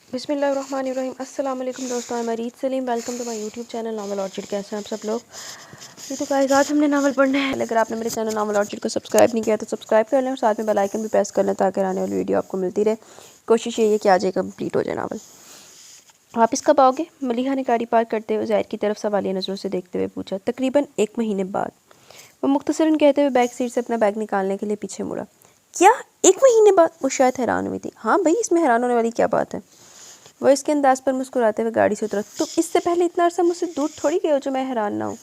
बिस्मिल्लाहिर्रहमानिर्रहीम। अस्सलाम वालेकुम दोस्तों, मैं Reet Saleem. Welcome to my YouTube channel novel orchid. कैसे हैं आप सब लोग? तो गाइस आज हमने नावल पढ़ना है। अगर आपने मेरे चैनल नावल ऑर्चिड को सब्सक्राइब नहीं किया तो सब्सक्राइब कर लें और साथ में बेल आइकन भी प्रेस कर लें ताकि आने वाली वीडियो आपको मिलती रहे। कोशिश यही है कि आज ये कंप्लीट हो जाए नावल। वापस कब आओगे? मलिहा ने गाड़ी पार्क करते हुए ज़ाहिर की तरफ सवालिया नज़रों से देखते हुए पूछा। तकरीबन 1 महीने बाद, वो मुख्तसरन कहते हुए बैक सीट से अपना बैग निकालने के लिए पीछे मुड़ा। क्या 1 महीने बाद? वो शायद हैरान हुई थी। हाँ भाई, इसमें हैरान होने वाली क्या बात है? वो इसके अंदाज पर मुस्कुराते हुए गाड़ी से उतरा। तुम इससे पहले इतना अरसा मुझसे दूर थोड़ी गए हो जो मैं हैरान ना हूँ।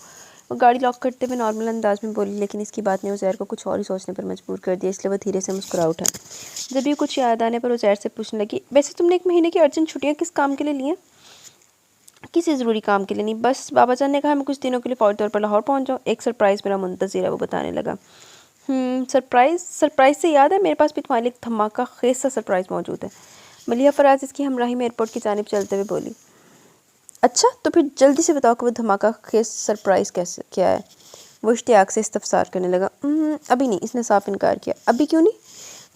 वो गाड़ी लॉक करते हुए नॉर्मल अंदाज में बोली, लेकिन इसकी बात ने उज़ैर को कुछ और ही सोचने पर मजबूर कर दिया, इसलिए वो धीरे से मुस्कुरा उठा। जब भी कुछ याद आने पर उज़ैर से पूछने लगी, वैसे तुमने 1 महीने की अर्जेंट छुट्टियाँ किस काम के लिए ली हैं? किसी ज़रूरी काम के लिए नहीं, बस बाबा जान ने कहा मैं कुछ दिनों के लिए फौरी तौर पर लाहौर पहुँच जाऊँ। एक सरप्राइज़ मेरा मुंतज़िर है, वो बताने लगा। सरप्राइज़ से याद है, मेरे पास भी तुम्हारे लिए एक धमाका खेज सा सरप्राइज़ मौजूद है। मलिहा फराज इसकी हमराही में एयरपोर्ट की जानिब चलते हुए बोली। अच्छा, तो फिर जल्दी से बताओ कि वो धमाका खेज सरप्राइज़ क्या है? वो इश्तियाक से इस्तफसार करने लगा। अभी नहीं, इसने साफ इनकार किया। अभी क्यों नहीं?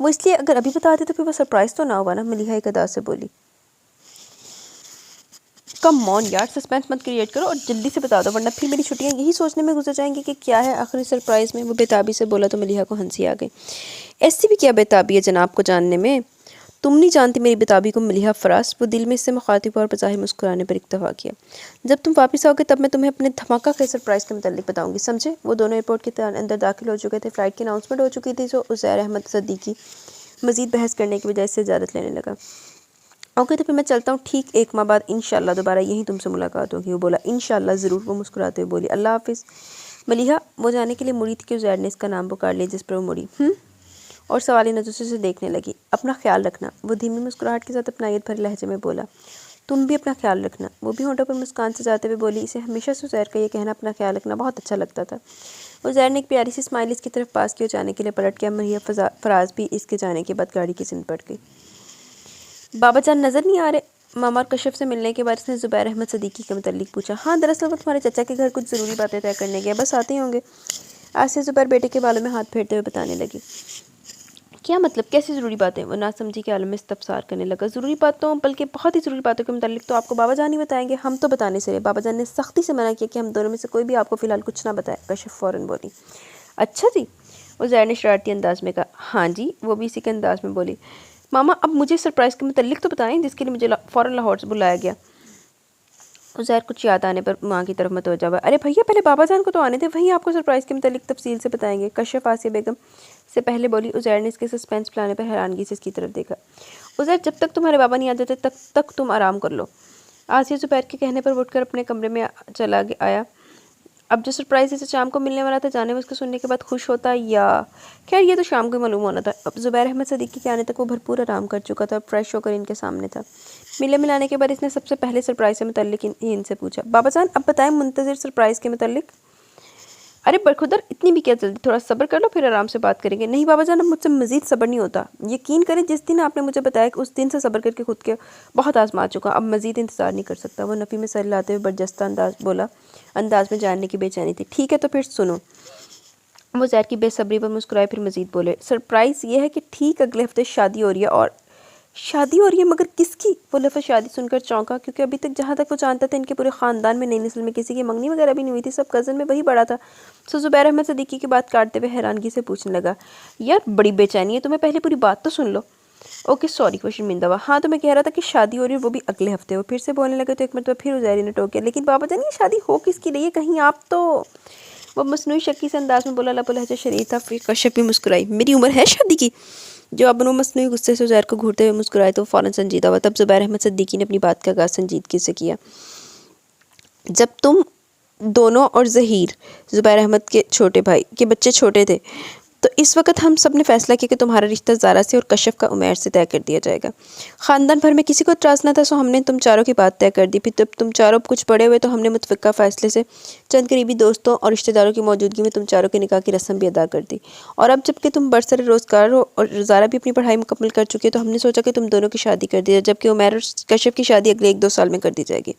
वो इसलिए, अगर अभी बताते तो फिर वो सरप्राइज़ तो ना हुआ ना। मलिहा एक अदा से बोली। कम ऑन यार, सस्पेंस मत क्रिएट करो और जल्दी से बता दो, वरना फिर मेरी छुट्टियां यही सोचने में गुजर जाएंगी कि क्या है आखिरी सरप्राइज़ में। वो बेताबी से बोला तो मलिहा को हंसी आ गई। ऐसी भी क्या बेताबी है जनाब को जानने में? तुम नहीं जानती मेरी बेताबी को मलिहा फराज। वो दिल में इससे मुखातिब और बज़ाहिर मुस्कुराने पर इक्तफा किया। जब तुम वापस आओगे तब मैं तुम्हें अपने धमाका के सरप्राइज़ के मुतालिक बताऊंगी, समझे? वो दोनों एयरपोर्ट के अंदर दाखिल हो चुके थे। फ़्लाइट की अनाउंसमेंट हो चुकी थी, जो उज़ैर अहमद सदीकी मज़ीद बहस करने की बजाय से इजाज़त लेने लगा। ओके, तो फिर मैं चलता हूँ। ठीक 1 माह बाद इंशाल्लाह दोबारा यहीं तुमसे मुलाकात होगी। वो बोला। इंशाल्लाह ज़रूर, वो मुस्कुराते हुए बोली। अल्लाह हाफिज़। मलिहा वो जाने के लिए मुड़ी थी कि उज़ैर ने इसका नाम पुकार लिया, जिस पर वो मुड़ी और सवाली नज़रों से देखने लगी। अपना ख्याल रखना, वो धीमी मुस्कुराहट के साथ अपनायत भरे लहजे में बोला। तुम भी अपना ख्याल रखना, वो भी होंठों पर मुस्कान से जाते हुए बोली। इसे हमेशा से उज़ैर का ये कहना, अपना ख्याल रखना, बहुत अच्छा लगता था। उज़ैर ने एक प्यारी सी स्माइल इसकी तरफ पास की और जाने के लिए पलट गया। मलिहा फराज भी इसके जाने के बाद गाड़ी की सिंध पड़ गई। बाबा जान नज़र नहीं आ रहे? मामा और कश्यप से मिलने के बाद इसने ज़ुबैर अहमद सदीकी के मुतालिक पूछा। हाँ, दरअसल वो तुम्हारे चचा के घर कुछ ज़रूरी बातें तय करने गए, बस आते ही होंगे। आसिया ज़ुबैर बेटे के बालों में हाथ फेरते हुए बताने लगी। क्या मतलब, कैसी ज़रूरी बातें? वो नासमझी के आलम में इस्तफसार करने लगा। ज़रूरी बातों, बल्कि बहुत ही ज़रूरी बातों के मुतालिक तो आपको बाबा जान ही बताएंगे, हम तो बताने से रहे। बाबा जान ने सख्ती से मना किया कि हम दोनों में से कोई भी आपको फ़िलहाल कुछ ना बताए। कश्यप फ़ौरन बोली। अच्छा जी? उज़ैर ने शरारती अंदाज में कहा। हाँ जी, वो भी इसी के अंदाज में बोली। मामा, अब मुझे सरप्राइज़ के मुतालिक तो बताएं, जिसके लिए मुझे फ़ौरन लाहौर से बुलाया गया। उज़ैर कुछ याद आने पर माँ की तरफ मतवज्जा हुआ। अरे भैया, पहले बाबा जान को तो आने थे, वहीं आपको सरप्राइज़ के मुतालिक तफसील से बताएंगे। कश्यप आसिया बेगम से पहले बोली। उज़ैर ने इसके सस्पेंस फैलाने पर हैरानगी से इसकी तरफ देखा। उज़ैर, जब तक तुम्हारे बाबा नहीं आ जाते तब तक तुम आराम कर लो। आसिया ज़ुबैर के कहने पर उठकर अपने कमरे में चला आया। अब जो सरप्राइज़ इसे शाम को मिलने वाला था, जाने में उसको सुनने के बाद खुश होता या खैर ये तो शाम को मालूम होना था। अब ज़ुबैर अहमद सदीकी के आने तक वो भरपूर आराम कर चुका था। फ्रेश होकर इनके सामने था। मिले मिलाने के बाद इसने सबसे पहले सरप्राइज़ के मुतालिक इनसे पूछा। बाबा जान, अब बताएं मुंतज़िर सरप्राइज़ के मुतालिक। अरे बरखुदर, इतनी भी क्या जल्दी, थोड़ा सब्र कर लो, फिर आराम से बात करेंगे। नहीं बाबा जान, अब मुझसे मज़ीद सब्र नहीं होता। यकीन करें, जिस दिन आपने मुझे बताया कि उस दिन से सब्र करके खुद के बहुत आजमा चुका, अब मज़ीद इंतज़ार नहीं कर सकता। वो नफ़ी में सर लाते हुए बरजस्ता अंदाज में जानने की बेचैनी थी। ठीक है, तो फिर सुनो। वो ज़ैर की बेसब्री पर मुस्कुराए, फिर मज़ीद बोले। सरप्राइज़ ये है कि ठीक अगले हफ्ते शादी हो रही है। और शादी हो रही है? मगर किसकी? वो लफ्ज़ शादी सुनकर चौंका, क्योंकि अभी तक जहाँ तक वो जानता था इनके पूरे ख़ानदान में नई नस्ल में किसी की मंगनी वगैरह भी नहीं हुई थी। सब कज़न में वही बड़ा था। सो ज़ुबैर अहमद सदीकी की बात काटते हुए हैरानगी से पूछने लगा। यार बड़ी बेचैनी है तुम्हें, पहले पूरी बात तो सुन लो। ओके सॉरी, वो शर्मिंदा हुआ। हाँ, तो मैं कह रहा था कि शादी हो रही है, वो भी अगले हफ्ते। वो फिर से बोलने लगे तो एक मरतबा फिर उज़ैर ने टोक किया। लेकिन बाबा जान, ये शादी हो किसकी रही है? कहीं आप तो। वो मसनूई शक्की से अंदाज में बोला। लबो लहजा शरीर था। फिर कश्यप भी मुस्कुराई। मेरी उम्र है शादी की? जवाब वो मसनूई गुस्से से उज़ैर को घूरते हुए मुस्कुराए तो फ़ौरन संजीदा हुआ। तब ज़ुबैर अहमद सिद्दीकी ने अपनी बात का आगाज़ संजीदगी से किया। जब तुम दोनों और ज़हीर, ज़ुबैर अहमद के छोटे भाई के बच्चे छोटे थे, तो इस वक्त हम सब ने फैसला किया कि तुम्हारा रिश्ता ज़ारा से और कश्यप का उमैर से तय कर दिया जाएगा। ख़ानदान भर में किसी को इतराज़ न था, सो हमने तुम चारों की बात तय कर दी। फिर जब तुम चारों कुछ बड़े हुए तो हमने मुतफ़िक़ा फ़ैसले से चंद करीबी दोस्तों और रिश्तेदारों की मौजूदगी में तुम चारों के निकाह की रस्म भी अदा कर दी। और अब जबकि तुम बरसर रोज़गार हो और ज़ारा भी अपनी पढ़ाई मुकम्मल कर चुकी है, तो हमने सोचा कि तुम दोनों की शादी कर दी जाए, जबकि उमैर और कश्यप की शादी अगले 1-2 साल में कर दी जाएगी।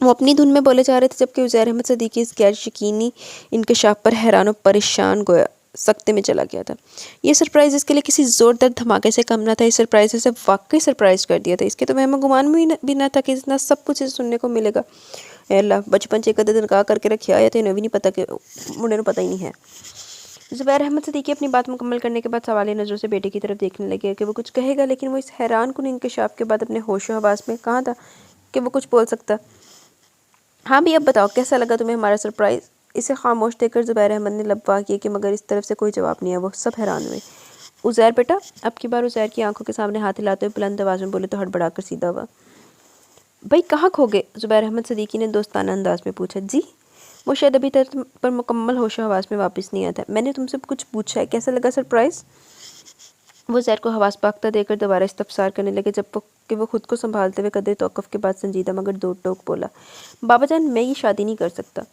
वो अपनी धुन में बोले जा रहे थे, जबकि उज़ैर अहमद सदीकी इस गैर यकीनी इंकशाफ पर हैरान और परेशान गोया सख्ते में चला गया था। ये सरप्राइज़ इसके लिए किसी ज़ोरदार धमाके से कम ना था। इस सरप्राइज़ ने इसे वाक़ई सरप्राइज़ कर दिया था। इसके तो वहम गुमान भी ना था कि इतना सब कुछ इसे सुनने को मिलेगा। ए अल्लाह, बचपन 'ਚ एक अद्धे दिन कहा करके रखिया या तो इन्हें भी नहीं पता कि मुंडे नूं पता ही नहीं है। ज़ुबैर अहमद सिद्दीकी अपनी बात मुकम्मल करने के बाद सवालिया नज़रों से बेटे की तरफ देखने लगे कि वो कुछ कहेगा, लेकिन वो इस हैरानकुन इंकशाफ के बाद अपने होशो हवास में कहाँ था कि वो कुछ बोल सकता। हाँ भी, अब बताओ कैसा लगा तुम्हें हमारा सरप्राइज़? इसे खामोश देखकर ज़ुबैर अहमद ने लब्बा किए कि मगर इस तरफ से कोई जवाब नहीं है। वो सब हैरान हुए। उज़ैर बेटा, अब की बार उज़ैर की आंखों के सामने हाथ हिलाते हुए बुलंद आवाज़ में बोले तो हड़बड़ाकर सीधा हुआ। भाई कहाँ खो गए? ज़ुबैर अहमद सिद्दीकी ने दोस्ताना अंदाज में पूछा। जी? वो शायद अभी तक पर मुकम्मल होशो हवास में वापस नहीं आया था। मैंने तुमसे कुछ पूछा है, कैसा लगा सरप्राइज़? वो ज़ैर को हवास पाख्ता देकर दोबारा इस्तफसार करने लगे, जब वो खुद को संभालते हुए कदरे तौक़ुफ़ के बाद संजीदा मगर दो टोक बोला। बाबा जान, मैं ये शादी नहीं कर सकता।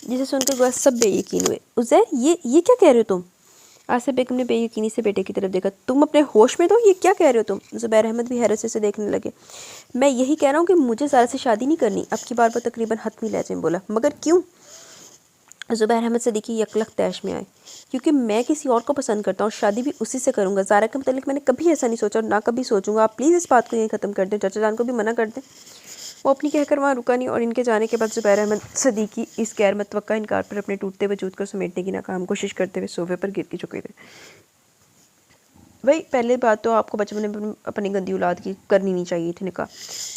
जिसे सुनकर गोया सब बेयकीन हुए। उज़ैर, ये क्या कह रहे हो तुम? आसिफ बेगम ने बेयकीनी से बेटे की तरफ देखा। तुम अपने होश में तो? ये क्या कह रहे हो तुम? ज़ुबैर अहमद भी हैरत से उसे देखने लगे। मैं यही कह रहा हूँ कि मुझे ज़ारा से शादी नहीं करनी। अब की बार वो तकरीबन हतमी लहजे में बोला। मगर क्यों? ज़ुबैर अहमद सिद्दीकी यकलख तैश में आए। क्योंकि मैं किसी और को पसंद करता हूँ, शादी भी उसी से करूँगा। ज़ारा के मतलब मैंने कभी ऐसा नहीं सोचा और ना कभी सोचूंगा। आप प्लीज़ इस बात को यहीं ख़त्म कर दें। चाचा जान को भी मना कर दें। वो अपनी कहकर वहाँ रुका नहीं और इनके जाने के बाद ज़ुबैर अहमद सिद्दीकी इस गैर मुतवक्का इनकार पर अपने टूटते वजूद को समेटने की नाकाम कोशिश करते हुए सोफे पर गिर के चुके थे। भाई पहले बात तो आपको बचपन में अपनी गंदी औलाद की करनी नहीं चाहिए थी निकाह।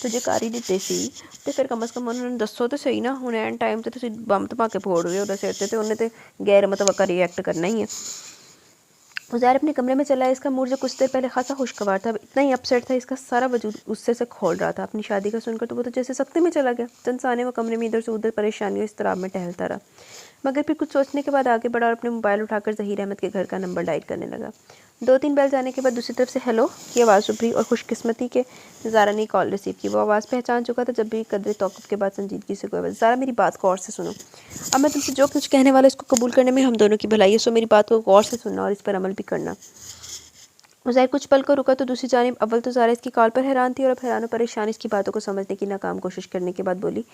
तुझे कर ही दिते सी ते फिर कम से कम उन्होंने दसो तो सही ना। हुण एंड टाइम ते तुसीं बंब धमाके फोड़ रहे हो उहदे सिर ते उन्हें ते गैर मुतवक्का रिएक्ट करना ही है। उज़ैर अपने कमरे में चला। इसका मूड जो कुछ देर पहले खासा खुशगवार था, इतना ही अपसेट था। इसका सारा वजूद गुस्से से खोल रहा था। अपनी शादी का सुनकर तो वो तो जैसे सख्ते में चला गया। चंद साने वो कमरे में इधर से उधर परेशानियों इस्तराब में टहलता रहा, मगर फिर कुछ सोचने के बाद आगे बढ़ा और अपने मोबाइल उठाकर ज़हीर अहमद के घर का नंबर डायल करने लगा। 2-3 बेल जाने के बाद दूसरी तरफ से हेलो की आवाज़ उभरी और खुशकिस्मती के ज़ारा ने कॉल रिसीव की। वो आवाज़ पहचान चुका था जब भी कदरे तौक़ुफ़ के बाद संजीदगी से कोई आवाज़। ज़ारा, मेरी बात को और से सुनो। अब मैं तुमसे जो कुछ कहने वाला इसको कबूल करने में हम दोनों की भलाई है, सो मेरी बात को गौर से सुनना और इस पर अमल भी करना। उज़ैर कुछ पल को रुका तो दूसरी जानिब अव्वल तो ज़ारा इसकी कॉल पर हैरान थी और अब हैरान और परेशान इसकी बातों को समझने की नाकाम कोशिश करने के बाद बोली,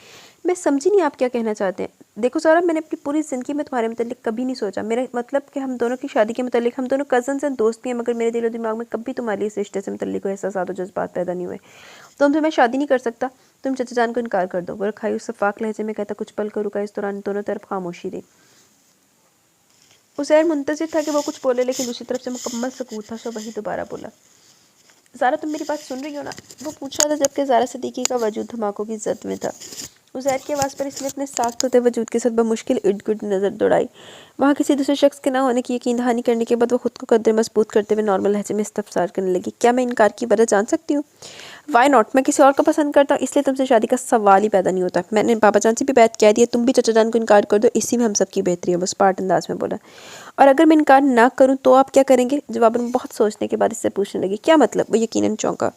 मैं समझी नहीं आप क्या कहना चाहते हैं। देखो ज़ारा, मैंने अपनी पूरी ज़िंदगी में तुम्हारे मुतालिक कभी नहीं सोचा। मेरा मतलब कि हम दोनों की शादी के मुतालिक हम दोनों कज़न्स एंड दोस्त भी हैं, मगर मेरे दिलो दिमाग में कभी तुम्हारे इस रिश्ते से मुतालिक कोई एहसास और जज्बात पैदा नहीं हुए। तो तुमसे मैं शादी नहीं कर सकता। तुम चचा जान को इनकार कर दो। वो रखाई उस सफाक लहजे में कहता। कुछ पल को रुका। इस दौरान दोनों तरफ खामोशी रही। उज़ैर मुंतज़िर था कि वो कुछ बोले, लेकिन दूसरी तरफ से मुकम्मल सकूत था। सो वही दोबारा बोला। ज़ारा, तुम मेरी बात सुन रही हो ना? वो पूछ रहा था जबकि ज़ारा सिद्दीकी का वजूद धमाकों की जद में था। उज़ैर की आवाज़ पर इसने अपने साख्त होते वजूद के साथ बमुश्किल इर्द गिर्द नज़र दौड़ाई। वहाँ किसी दूसरे शख्स के ना होने की यकीन दहानी करने के बाद वो खुद को कदर मजबूत करते हुए नॉर्मल लहजे में इस्तफसार करने लगी। क्या मैं इनकार की वजह जान सकती हूँ? Why not? मैं किसी और को पसंद करता हूँ, इसलिए तुमसे शादी का सवाल ही पैदा नहीं होता। मैंने बाबा जान से भी बात कह दी है, तुम भी चचा जान को इनकार कर दो, इसी में हम सबकी बेहतरी है। वो स्पार्ट अंदाज में बोला। और अगर मैं इनकार ना करूँ तो आप क्या करेंगे? जवाब में बहुत सोचने के बाद इससे पूछने लगी। क्या मतलब? वो यकीनन चौंका।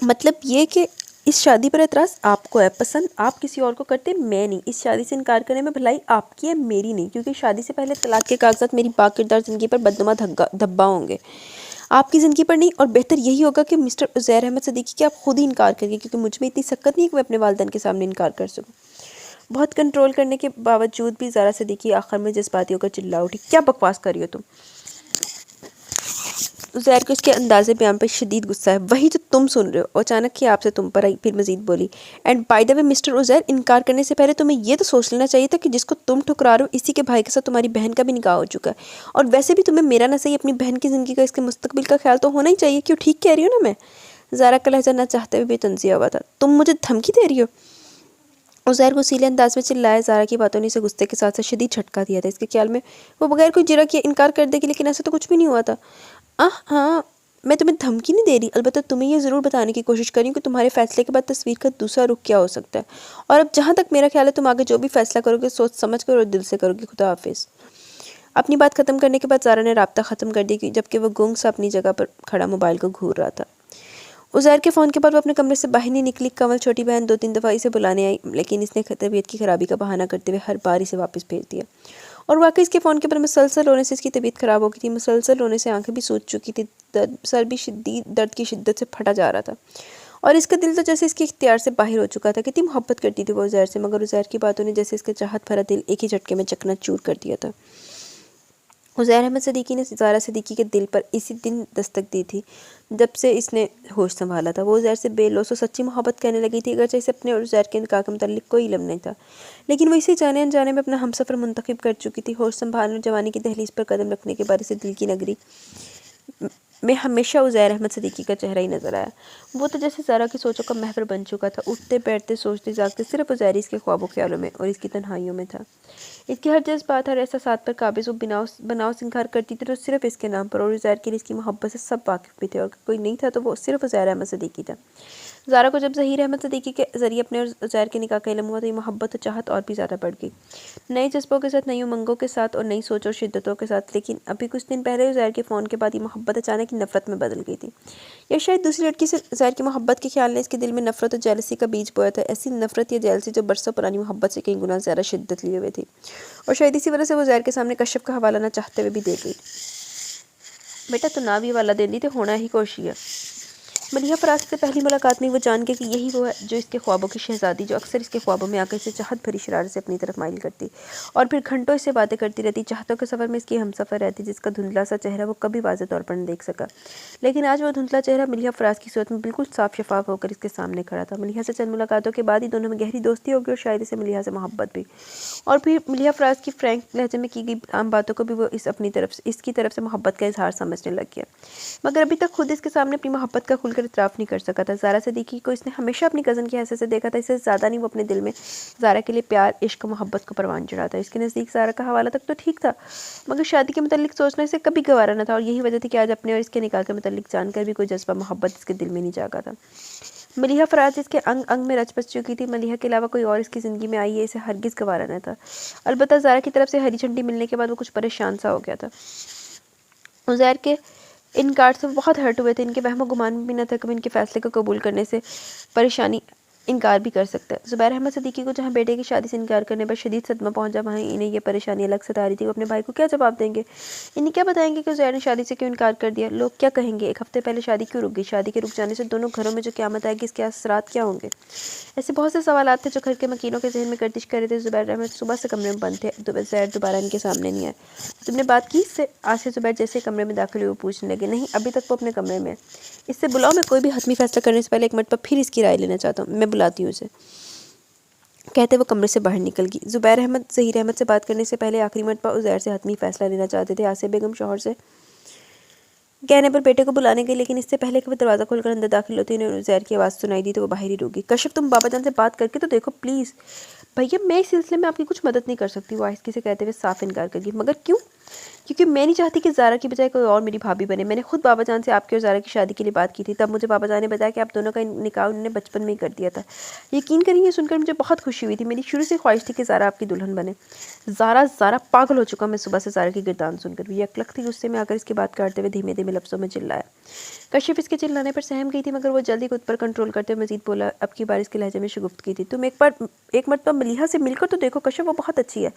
मतलब ये कि इस शादी पर एतराज़ आपको है, पसंद आप किसी और को करते, मैं नहीं। इस शादी से इनकार करने में भलाई आपकी है, मेरी नहीं, क्योंकि शादी से पहले तलाक के कागजात मेरी बाकिरदार ज़िंदगी पर बदनुमा धब्बा होंगे, आपकी ज़िंदगी पर नहीं। और बेहतर यही होगा कि मिस्टर उज़ैर अहमद सिद्दीकी कि आप खुद ही इनकार करिए, क्योंकि मुझ में इतनी सख्त नहीं है कि मैं अपने वालिदैन के सामने इनकार कर सकूँ। बहुत कंट्रोल करने के बावजूद भी ज़ारा सिद्दीकी आखिर में जज्बाती होकर चिल्ला उठी। क्या बकवास कर रही हो तुम? उज़ैर को इसके अंदाज़े बयान पर शदीद गुस्सा है। वही जो तुम सुन रहे हो। अचानक ही आपसे तुम पर आई। फिर मज़ीद बोली, and by the way mister Uzair, इनकार करने से पहले तुम्हें ये तो सोच लेना चाहिए था कि जिसको तुम ठुकरा रहे हो इसी के भाई के साथ तुम्हारी बहन का भी निकाह हो चुका है। और वैसे भी तुम्हें मेरा ना सही अपनी बहन की ज़िंदगी का, इसके मुस्तकबिल का ख्याल तो होना ही चाहिए। क्यों, ठीक कह रही हो ना मैं? ज़ारा का लहजा ना चाहते हुए भी तंजिया हुआ था। तुम मुझे धमकी दे रही हो? उज़ैर को सीले अंदाज में चिल्लाया। ज़ारा की बातों ने इसे गुस्से के साथ साथ शदीद झटका दिया था। इसके ख्याल में वो बगैर कोई जिरह किए इनकार कर देगी, लेकिन ऐसा तो कुछ भी नहीं हुआ था। हाँ, मैं तुम्हें धमकी नहीं दे रही, अलबत्ता तुम्हें ये ज़रूर बताने की कोशिश करी कि तुम्हारे फ़ैसले के बाद तस्वीर का दूसरा रुख क्या हो सकता है। और अब जहाँ तक मेरा ख्याल है, तुम आगे जो भी फ़ैसला करोगे सोच समझ कर और दिल से करोगे। खुदा हाफिज़। अपनी बात ख़त्म करने के बाद ज़ारा ने राब्ता ख़त्म कर दिया, जबकि वो गुंग सा अपनी जगह पर खड़ा मोबाइल को घूर रहा था। उज़ैर के फ़ोन के बाद वो अपने कमरे से बाहर नहीं निकली। कंवल छोटी बहन 2-3 दफ़ा इसे बुलाने आई, लेकिन इसने तबीयत की ख़राबी का बहाना करते हुए हर बार इसे वापस भेज दिया। और वाकई इसके फ़ोन के ऊपर मुसलसल रोने से इसकी तबीयत ख़राब हो गई थी। मुसलसल रोने से आंखें भी सूज चुकी थी। सर भी शदीद दर्द की शिद्दत से फटा जा रहा था। और इसका दिल तो जैसे इसके इख्तियार से बाहर हो चुका था। कितनी मोहब्बत करती थी वो उज़ैर से, मगर उज़ैर की बातों ने जैसे इसका चाहत भरा दिल एक ही झटके में चकनाचूर कर दिया था। उज़ैर अहमद सिद्दीकी ने ज़ारा सिद्दीकी के दिल पर इसी दिन दस्तक दी थी जब से इसने होश संभाला था। वो उज़ैर से बेलौस और सच्ची मोहब्बत करने लगी थी, अगरचे इसे अपने और उज़ैर के निकाह के मुताल्लिक कोई इल्म नहीं था, लेकिन वो इसे जाने अनजाने में अपना हमसफ़र मुंतखब कर चुकी थी। होश संभालने और जवानी की दहलीज पर कदम रखने के बाद इसे दिल की नगरी में हमेशा उज़ैर अहमद सिद्दीकी का चेहरा ही नज़र आया। वो तो जैसे ज़ारा की सोचों का महवर बन चुका था। उठते बैठते सोचते जागते सिर्फ उज़ैर इसके ख्वाबों ख्यालों में और इसकी तन्हाइयों में था। इसकी हर जज्बात, हर एहसासात पर काबिज़ वो बनाव से इंकार करती थी तो सिर्फ इसके नाम पर, और उज़ैर के लिए इसकी मोहब्बत से सब वाकिफ़ भी थे, और कोई नहीं था तो वो सिर्फ उज़ैर अहमद सिद्दीकी था। ज़ारा को जब ज़हीर अहमद सिद्दीकी के ज़रिए अपने और उज़ैर के निकाह का इल्म हुआ तो ये मोहब्बत और चाहत और भी ज़्यादा बढ़ गई, नए जज्बों के साथ, नई उमंगों के साथ और नई सोच और शिद्दतों के साथ। लेकिन अभी कुछ दिन पहले उज़ैर के फ़ोन के बाद ये मोहब्बत अचानक ही नफ़रत में बदल गई थी, या शायद दूसरी लड़की से उज़ैर की मोहब्बत के ख्याल ने इसके दिल में नफ़रत और जेलसी का बीज बोया था। ऐसी नफ़रत या जेलसी जो बरसों पुरानी मोहब्बत से कई गुना ज़्यादा शिद्दत लिए हुए थी, और शायद इसी वजह से वो उज़ैर के सामने कश्यप का हवाला न चाहते हुए भी दे गई। बेटा तो ना भी वाला देंदी तो होना ही कोशी है। मलिहा फराज से पहली मुलाकात में वो जान के कि यही वो है जो इसके ख्वाबों की शहज़ादी, जो अक्सर इसके ख्वाबों में आकर इसे चाहत भरी शरारत से अपनी तरफ माइल करती और फिर घंटों इससे बातें करती रहती। चाहतों के सफ़र में इसकी हमसफ़र रहती, जिसका धुंधला सा चेहरा वो कभी वाज़ेह तौर पर नहीं देख सका। लेकिन आज वो धुंधला चेहरा मलिहा फराज की सूरत में बिल्कुल साफ शफाफ होकर इसके सामने खड़ा था। मलिहा से चंद मुलाकातों के बाद ही दोनों में गहरी दोस्ती होगी और शायद इसे मलिहा से मोहब्बत भी। और फिर मलिहा फराज की फ्रैंक लहजे में की गई आम बातों को भी वो इसकी तरफ से मोहब्बत का इजहार समझने लग गया, मगर अभी तक खुद इसके सामने अपनी मोहब्बत का खुलकर इतराफ़ नहीं कर सका था। ज़ारा सिद्दीकी को इसने हमेशा अपनी कज़न की हैसियत से देखा था, इससे ज़्यादा नहीं वो अपने दिल में ज़ारा के लिए प्यार, इश्क, मोहब्बत को परवान चढ़ा था। इसके नज़दीक ज़ारा का हवाला तक तो ठीक था, मगर शादी के मुताल्लिक सोचना इसे कभी गवारा न था, और यही वजह थी कि आज अपने और इसके निकाह के मुताल्लिक जानकर भी कोई जज्बा मोहब्बत इसके दिल में नहीं जागा था। मलिहा फराज इसके अंग अंग में रच बस चुकी थी। मलिहा के अलावा कोई और इसकी ज़िंदगी में आई है, इसे हरगिज़ गवारा न था। अलबत्ता ज़ारा की तरफ से हरी झंडी मिलने के बाद वो कुछ परेशान सा हो गया था। उज़ैर के इनकार से बहुत हर्ट हुए थे। इनके वहमो गुमान में भी न था कभी इनके फ़ैसले को कबूल करने से परेशानी इनकार भी कर सकता है। ज़ुबैर अहमद सिद्दीकी को जहाँ बेटे की शादी से इनकार करने पर शदीद सदमा पहुंचा, वहीं इन्हें ये परेशानी अलग सता रही थी। वो अपने भाई को क्या जवाब देंगे? इन्हें क्या बताएंगे कि उज़ैर ने शादी से क्यों इनकार कर दिया? लोग क्या कहेंगे? एक हफ्ते पहले शादी क्यों रुक गई? शादी के रुक जाने से दोनों घरों में जो क़यामत आएगी, इसके असरात क्या होंगे? ऐसे बहुत से सवालात थे जो घर के मकीनों के जहन में गर्दिश कर रहे थे। ज़ुबैर अहमद सुबह से कमरे में बंद थे। उज़ैर दोबारा इनके सामने नहीं आए। तुमने बात की इससे? आज से ज़ुबैर जैसे कमरे में दाखिल हुए वो पूछने लगे। नहीं, अभी तक वो अपने कमरे में है। इससे बुलाओ, मैं कोई भी हतमी फैसला करने से पहले एक मरतबा फिर इसकी राय लेना चाहता हूँ। मैं बुलाती हूँ उसे, कहते वो कमरे से बाहर निकल गई। ज़ुबैर अहमद ज़हीर अहमद से बात करने से पहले आखिरी मरतबा उज़ैर से हतमी फ़ैसला लेना चाहते थे। आसिया बेगम शौहर से कहने पर बेटे को बुलाने गई, लेकिन इससे पहले कि वो दरवाज़ा खोलकर अंदर दाखिल होती उन्हें उज़ैर की आवाज़ सुनाई दी तो वो बाहर ही रुक गई। कश्यप, तुम बाबा जान से बात करके तो देखो प्लीज़। भैया, मैं इस सिलसिले में आपकी कुछ मदद नहीं कर सकती, वो आहिस्ती से कहते हुए साफ इनकार कर गई। मगर क्यों? क्योंकि मैं नहीं चाहती कि ज़ारा की बजाय कोई और मेरी भाभी बने। मैंने खुद बाबा जान से आपकी और ज़ारा की शादी के लिए बात की थी। तब मुझे बाबा जान ने बताया कि आप दोनों का निकाह उन्होंने बचपन में ही कर दिया था। यकीन करिए, सुनकर मुझे बहुत खुशी हुई थी। मेरी शुरू से ख्वाहिश थी कि ज़ारा आपकी दुल्हन बने। ज़ारा पागल हो चुका मैं सुबह से ज़ारा की गिरदान सुनकर। ये अकलखती गुस्से में आकर इसकी बात काटते हुए धीमे धीमे लफ्ज़ों में चिल्लाया। कश्यप इसके चिल्लाने पर सहम गई थी, मगर वो जल्दी खुद पर कंट्रोल करते हुए मजीद बोला। अब की बार इसके लहजे में शगुफ्तगी थी। तुम एक मरतबा मलिहा से मिलकर तो देखो कश्यप, वो बहुत अच्छी है।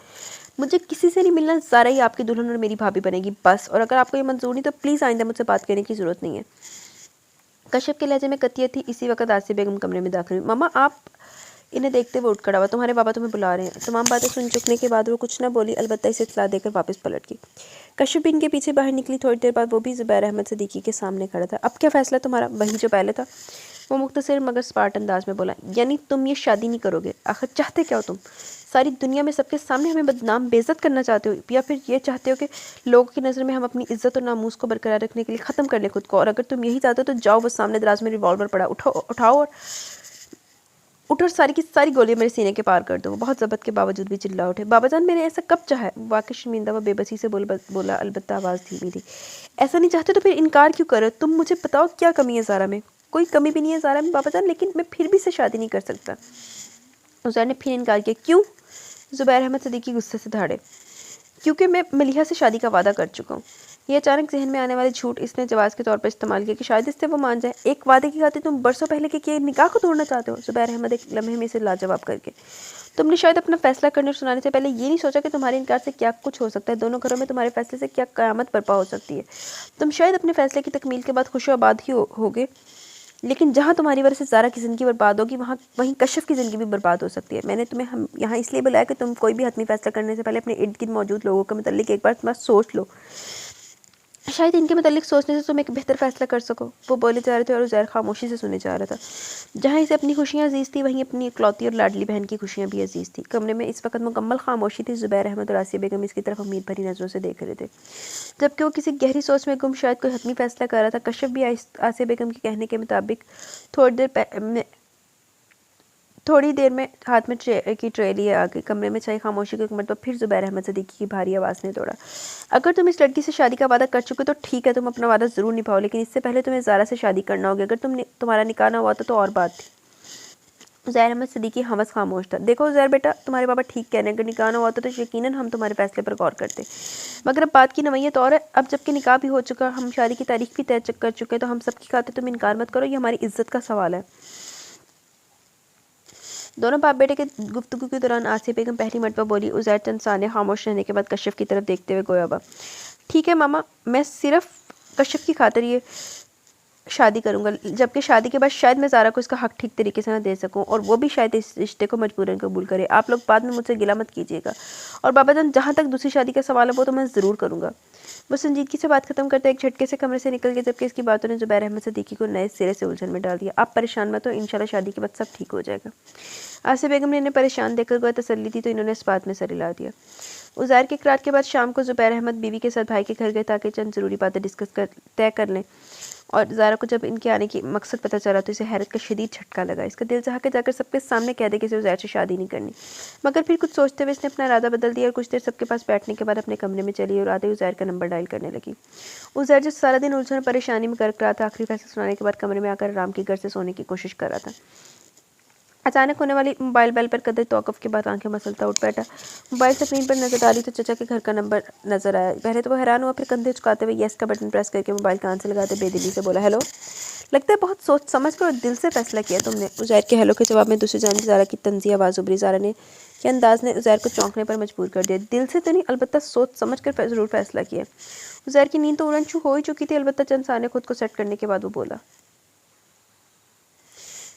मुझे किसी से नहीं मिलना, ज़ारा ही आपकी दुल्हन और मेरी भाभी बनेगी बस। और अगर आपको ये मंजूर नहीं तो प्लीज़ आइंदा मुझसे बात करने की ज़रूरत नहीं है। कश्यप के लहजे में कतियत थी। इसी वक्त आसिया बेगम कमरे में दाखिल हुई। मामा, आप इन्हें देखते हुए उठ खड़ा हुआ। तुम्हारे बाबा तुम्हें बुला रहे हैं। तमाम बातें सुन चुकने के बाद वो कुछ न बोली, अलबत्ता इसे इत्तला देकर वापस पलट गई। कश्यप इनके पीछे बाहर निकली। थोड़ी देर बाद वो भी ज़ुबैर अहमद सिद्दीकी के सामने खड़ा था। अब क्या फ़ैसला तुम्हारा? वही जो पहले था, वो मुख्तसर मगर स्पार्ट अंदाज में बोला। यानी तुम ये शादी नहीं करोगे? आखिर चाहते क्या हो तुम? सारी दुनिया में सबके सामने हमें बदनाम बेइज्जत करना चाहते हो, या फिर ये चाहते हो कि लोगों की नज़र में हम अपनी इज्जत और नामूस को बरकरार रखने के लिए ख़त्म कर लें खुद को? और अगर तुम यही चाहते हो तो जाओ, वो सामने दराज में रिवॉल्वर पड़ा, उठाओ और सारी की सारी गोलियां मेरे सीने के पार कर दो। बहुत ज़बत के बावजूद भी चिल्ला उठे। बाबा जान, मैंने ऐसा कब चाहा है? वाकई शर्मिंदा व बेबसी से बोला, अलबत्ता आवाज़ धीमी थी। ऐसा नहीं चाहते तो फिर इनकार क्यों करो? तुम मुझे बताओ क्या कमी है ज़ारा में? कोई कमी भी नहीं है ज़ारा में बाबा जान, लेकिन मैं फिर भी से शादी नहीं कर सकता। उज़ैर ने फिर इनकार किया। क्यों? ज़ुबैर अहमद सिद्दीकी गुस्से से दहाड़े। क्योंकि मैं मलिहा से शादी का वादा कर चुका हूँ। ये अचानक जहन में आने वाले झूठ इसने जवाब के तौर पर इस्तेमाल किया कि शायद इससे वो मान जाए। एक वादे की खातिर तुम बरसों पहले के किए निकाह को तोड़ना चाहते हो? ज़ुबैर अहमद एक लम्हे में इसे लाजवाब करके। तुमने शायद अपना फैसला करने और सुनाने से पहले ये नहीं सोचा कि तुम्हारे इनकार से क्या कुछ हो सकता है। दोनों घरों में तुम्हारे फैसले से क्या क़यामत बर्पा हो सकती है। तुम शायद अपने फैसले की तकमील के बाद खुश आबाद ही होगे, लेकिन जहाँ तुम्हारी वजह से ज़ारा की ज़िंदगी बर्बाद होगी वहाँ वहीं कश्यप की ज़िंदगी भी बर्बाद हो सकती है। मैंने तुम्हें हम यहाँ इसलिए बुलाया कि तुम कोई भी हतमी फैसला करने से पहले अपने इर्द गिर्द मौजूद लोगों के मतलब एक बार तुम्हारा सोच लो, शायद इनके मतलब सोचने से तुम एक बेहतर फैसला कर सको। वो बोले जा रहे थे और उज़ैर खामोशी से सुने जा रहा था। जहाँ इसे अपनी खुशियाँ अजीज़ थी वहीं अपनी इकलौती और लाडली बहन की खुशियाँ भी अजीज़ थी। कमरे में इस वक्त मुकम्मल खामोशी थी। ज़ुबैर अहमद और आसिया बेगम इसकी तरफ उम्मीद भरी नज़रों से देख रहे थे, जबकि वो किसी गहरी सोच में गुम शायद कोई हतमी फैसला कर रहा था। कश्यप भी आसिया बेगम के कहने के मुताबिक थोड़ी देर में हाथ में की ट्रे लिए आ गई। कमरे में छाई खामोशी को एक मरतबा फिर ज़ुबैर अहमद सिद्दीकी की भारी आवाज़ ने तोड़ा। अगर तुम इस लड़की से शादी का वादा कर चुके तो ठीक है, तुम अपना वादा ज़रूर निभाओ, लेकिन इससे पहले तुम्हें ज़ारा से शादी करना होगी। अगर तुम्हारा निकाह ना हुआ तो और बात थी। ज़ुबैर अहमद सिद्दीकी हवस खामोश था। देखो ज़ुबैर बेटा, तुम्हारे पापा ठीक कह रहे हैं, अगर निकाह ना हुआ तो यकीनन हम तुम्हारे फैसले पर गौर करते, मगर अब बात की नवैयत और है। अब जबकि निकाह भी हो चुका, हम शादी की तारीख भी तय कर चुके, तो हम सबकी खातिर तुम इनकार मत करो, ये हमारी इज्जत का सवाल है। दोनों बाप बेटे के गुफ्तगू के दौरान आसिया बेगम पहली मरतबा बोली। उज़ैर चंद साने खामोश रहने के बाद कश्यप की तरफ देखते हुए गोया बा, ठीक है मामा, मैं सिर्फ कश्यप की खातिर ये शादी करूंगा, जबकि शादी के बाद शायद मैं ज़ारा को इसका हक ठीक तरीके से ना दे सकूं, और वो भी शायद इस रिश्ते को मजबूरन कबूल करे। आप लोग बाद में मुझसे गिला मत कीजिएगा। और बाबा जान, जहाँ तक दूसरी शादी का सवाल है वो तो मैं ज़रूर करूँगा। वो संजीदगी से बात खत्म करते एक झटके से कमरे से निकल गए, जबकि इसकी बातों ने ज़ुबैर अहमद सिद्दीकी को नए सिरे से उलझन में डाल दिया। आप परेशान मत हो, इंशाल्लाह शादी के बाद सब ठीक हो जाएगा। आसिया बेगम ने इन्हें परेशान देखकर गोया तसल्ली दी तो इन्होंने इस बात में सर हिला दिया। उज़ैर के इकरार के बाद शाम को ज़ुबैर अहमद बीवी के साथ भाई के घर गए ताकि चंद ज़रूरी बातें तय कर लें। और ज़ारा को जब इनके आने की मकसद पता चला तो इसे हैरत का शदीद झटका लगा। इसका दिल चाह के जाकर सबके सामने कह दे कि इसे उज़ैर से शादी नहीं करनी, मगर फिर कुछ सोचते हुए इसने अपना इरादा बदल दिया और कुछ देर सबके पास बैठने के बाद अपने कमरे में चली और आधे उज़ैर का नंबर डायल करने लगी। उज़ैर जो सारा दिन उलझन और परेशानी में गर्क रहा था, आखिरी फैसला सुनाने के बाद कमरे में आकर आराम की घर से सोने की कोशिश कर रहा था। अचानक होने वाली मोबाइल बेल पर कदर तौक़ुफ़ के बाद आंखें मसलता उठ बैठा। मोबाइल स्क्रीन पर नजर आ रही तो चचा के घर का नंबर नजर आया। पहले तो वो हैरान हुआ, फिर कंधे झुकाते हुए येस का बटन प्रेस करके मोबाइल कान से लगाते बेदिली से बोला, हेलो। लगता है बहुत सोच समझ कर और दिल से फैसला किया तुमने। उज़ैर के हेलो के जवाब में दूसरी जानिब ज़ारा की तंज़ी आवाज़ उभरी। ज़ारा ने के अंदाज ने उज़ैर को चौंकने पर मजबूर कर दिया। दिल से तो नहीं, अलबत्ता सोच समझ कर ज़रूर फैसला किया। उज़ैर की नींद तो उड़न छू हो ही चुकी थी, अलबत्ता चंद साने खुद को सेट करने के बाद वो बोला,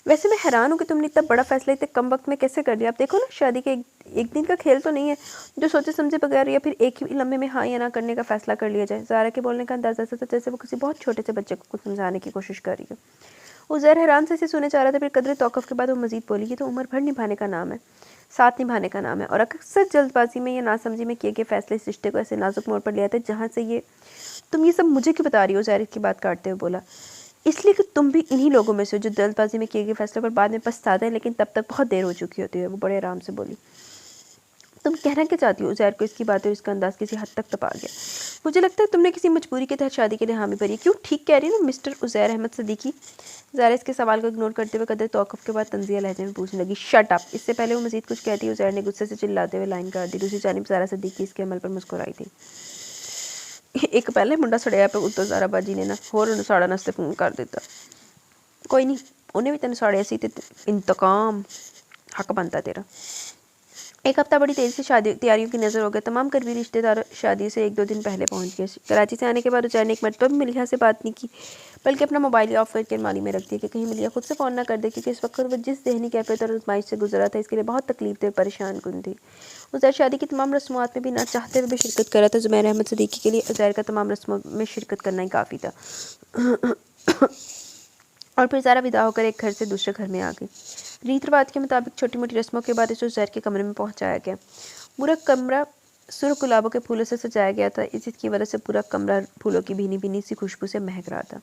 वैसे मैं हैरान हूँ कि तुमने इतना बड़ा फैसला इतने कम वक्त में कैसे कर लिया। आप देखो ना, शादी के एक दिन का खेल तो नहीं है जो सोचे समझे बगैर या फिर एक ही लम्हे में हाँ या ना करने का फैसला कर लिया जाए। ज़ारा के बोलने का अंदाज़ा ऐसा था जैसे वो किसी बहुत छोटे से बच्चे को कुछ समझाने की कोशिश कर रही है। उज़ैर हैरान से इसे सुने जा रहा था, फिर कदर तौक़ुफ़ के बाद वो मज़ीद बोली, ये तो उम्र भर निभाने का नाम है, साथ निभाने का नाम है, और अक्सर जल्दबाजी में या नासमझी में किए गए फैसले इस रिश्ते को ऐसे नाजुक मोड़ पर ले आते जहाँ से ये तुम ये सब मुझे क्यों बता रही हो। ज़ाहिर की बात काटते हुए बोला, इसलिए कि तुम भी इन्हीं लोगों में से हो जो जल्दबाजी में किए गए फैसले पर बाद में पछताते हैं, लेकिन तब तक बहुत देर हो चुकी होती है। वो बड़े आराम से बोली, तुम कहना क्या चाहती हो। उज़ैर को इसकी बातें और इसका अंदाज़ किसी हद तक तपा गया। मुझे लगता है तुमने किसी मजबूरी के तहत शादी के लिए हामी भरी। क्यों, ठीक कह रही है ना मिस्टर उज़ैर अहमद सिद्दीकी। ज़ारा इसके सवाल को इग्नोर करते हुए कदर तौक़ुफ़ के बाद तंज़िया लहजे में पूछने लगी, शट अप। इससे पहले वो मज़ीद कुछ कहती उज़ैर ने गुस्से से चिल्लाते हुए लाइन काट दी। दूसरी जानिब ज़ारा सिद्दीकी इसके अमल पर मुस्कुराई थी। एक पहले मुंडा सड़िया पे उत्तो ज़ारा बाजी ने ना होर साड़ा नस्ते फोन कर दिता। कोई नहीं, उन्हें भी तेन साड़िया सी ते इंतकाम हक बनता तेरा। एक हफ्ता बड़ी तेज़ी से शादी तैयारियों की नज़र हो गया। तमाम करीबी रिश्तेदार शादी से 1-2 दिन पहले पहुंच गए। कराची से आने के बाद उज़ैर ने एक मरतबा भी मलिहा से बात नहीं की, बल्कि अपना मोबाइल ऑफ करके अलमारी में रख दिया कि कहीं मलिहा खुद से फ़ोन ना कर दे, क्योंकि इस वक्त वो जिस ज़हनी कैफियत और आजमाइश से गुजरा था इसके लिए बहुत तकलीफ दे परेशान कुन थी। उज़ैर शादी की तमाम रस्मात में भी ना चाहते हुए भी शिरकत कर रहा था। ज़ुबैर अहमद सिद्दीकी के लिए उज़ैर का तमाम रस्मों में शिरकत करना ही काफ़ी था। और फिर ज़ारा विदा होकर एक घर से दूसरे घर में आ गई। रीत रिवाज के मुताबिक छोटी मोटी रस्मों के बाद इसे उज़ैर के कमरे में पहुंचाया गया। पूरा कमरा सुर्ख गुलाबों के फूलों से सजाया गया था, इसकी वजह से पूरा कमरा फूलों की भीनी भीनी सी खुशबू से महक रहा था।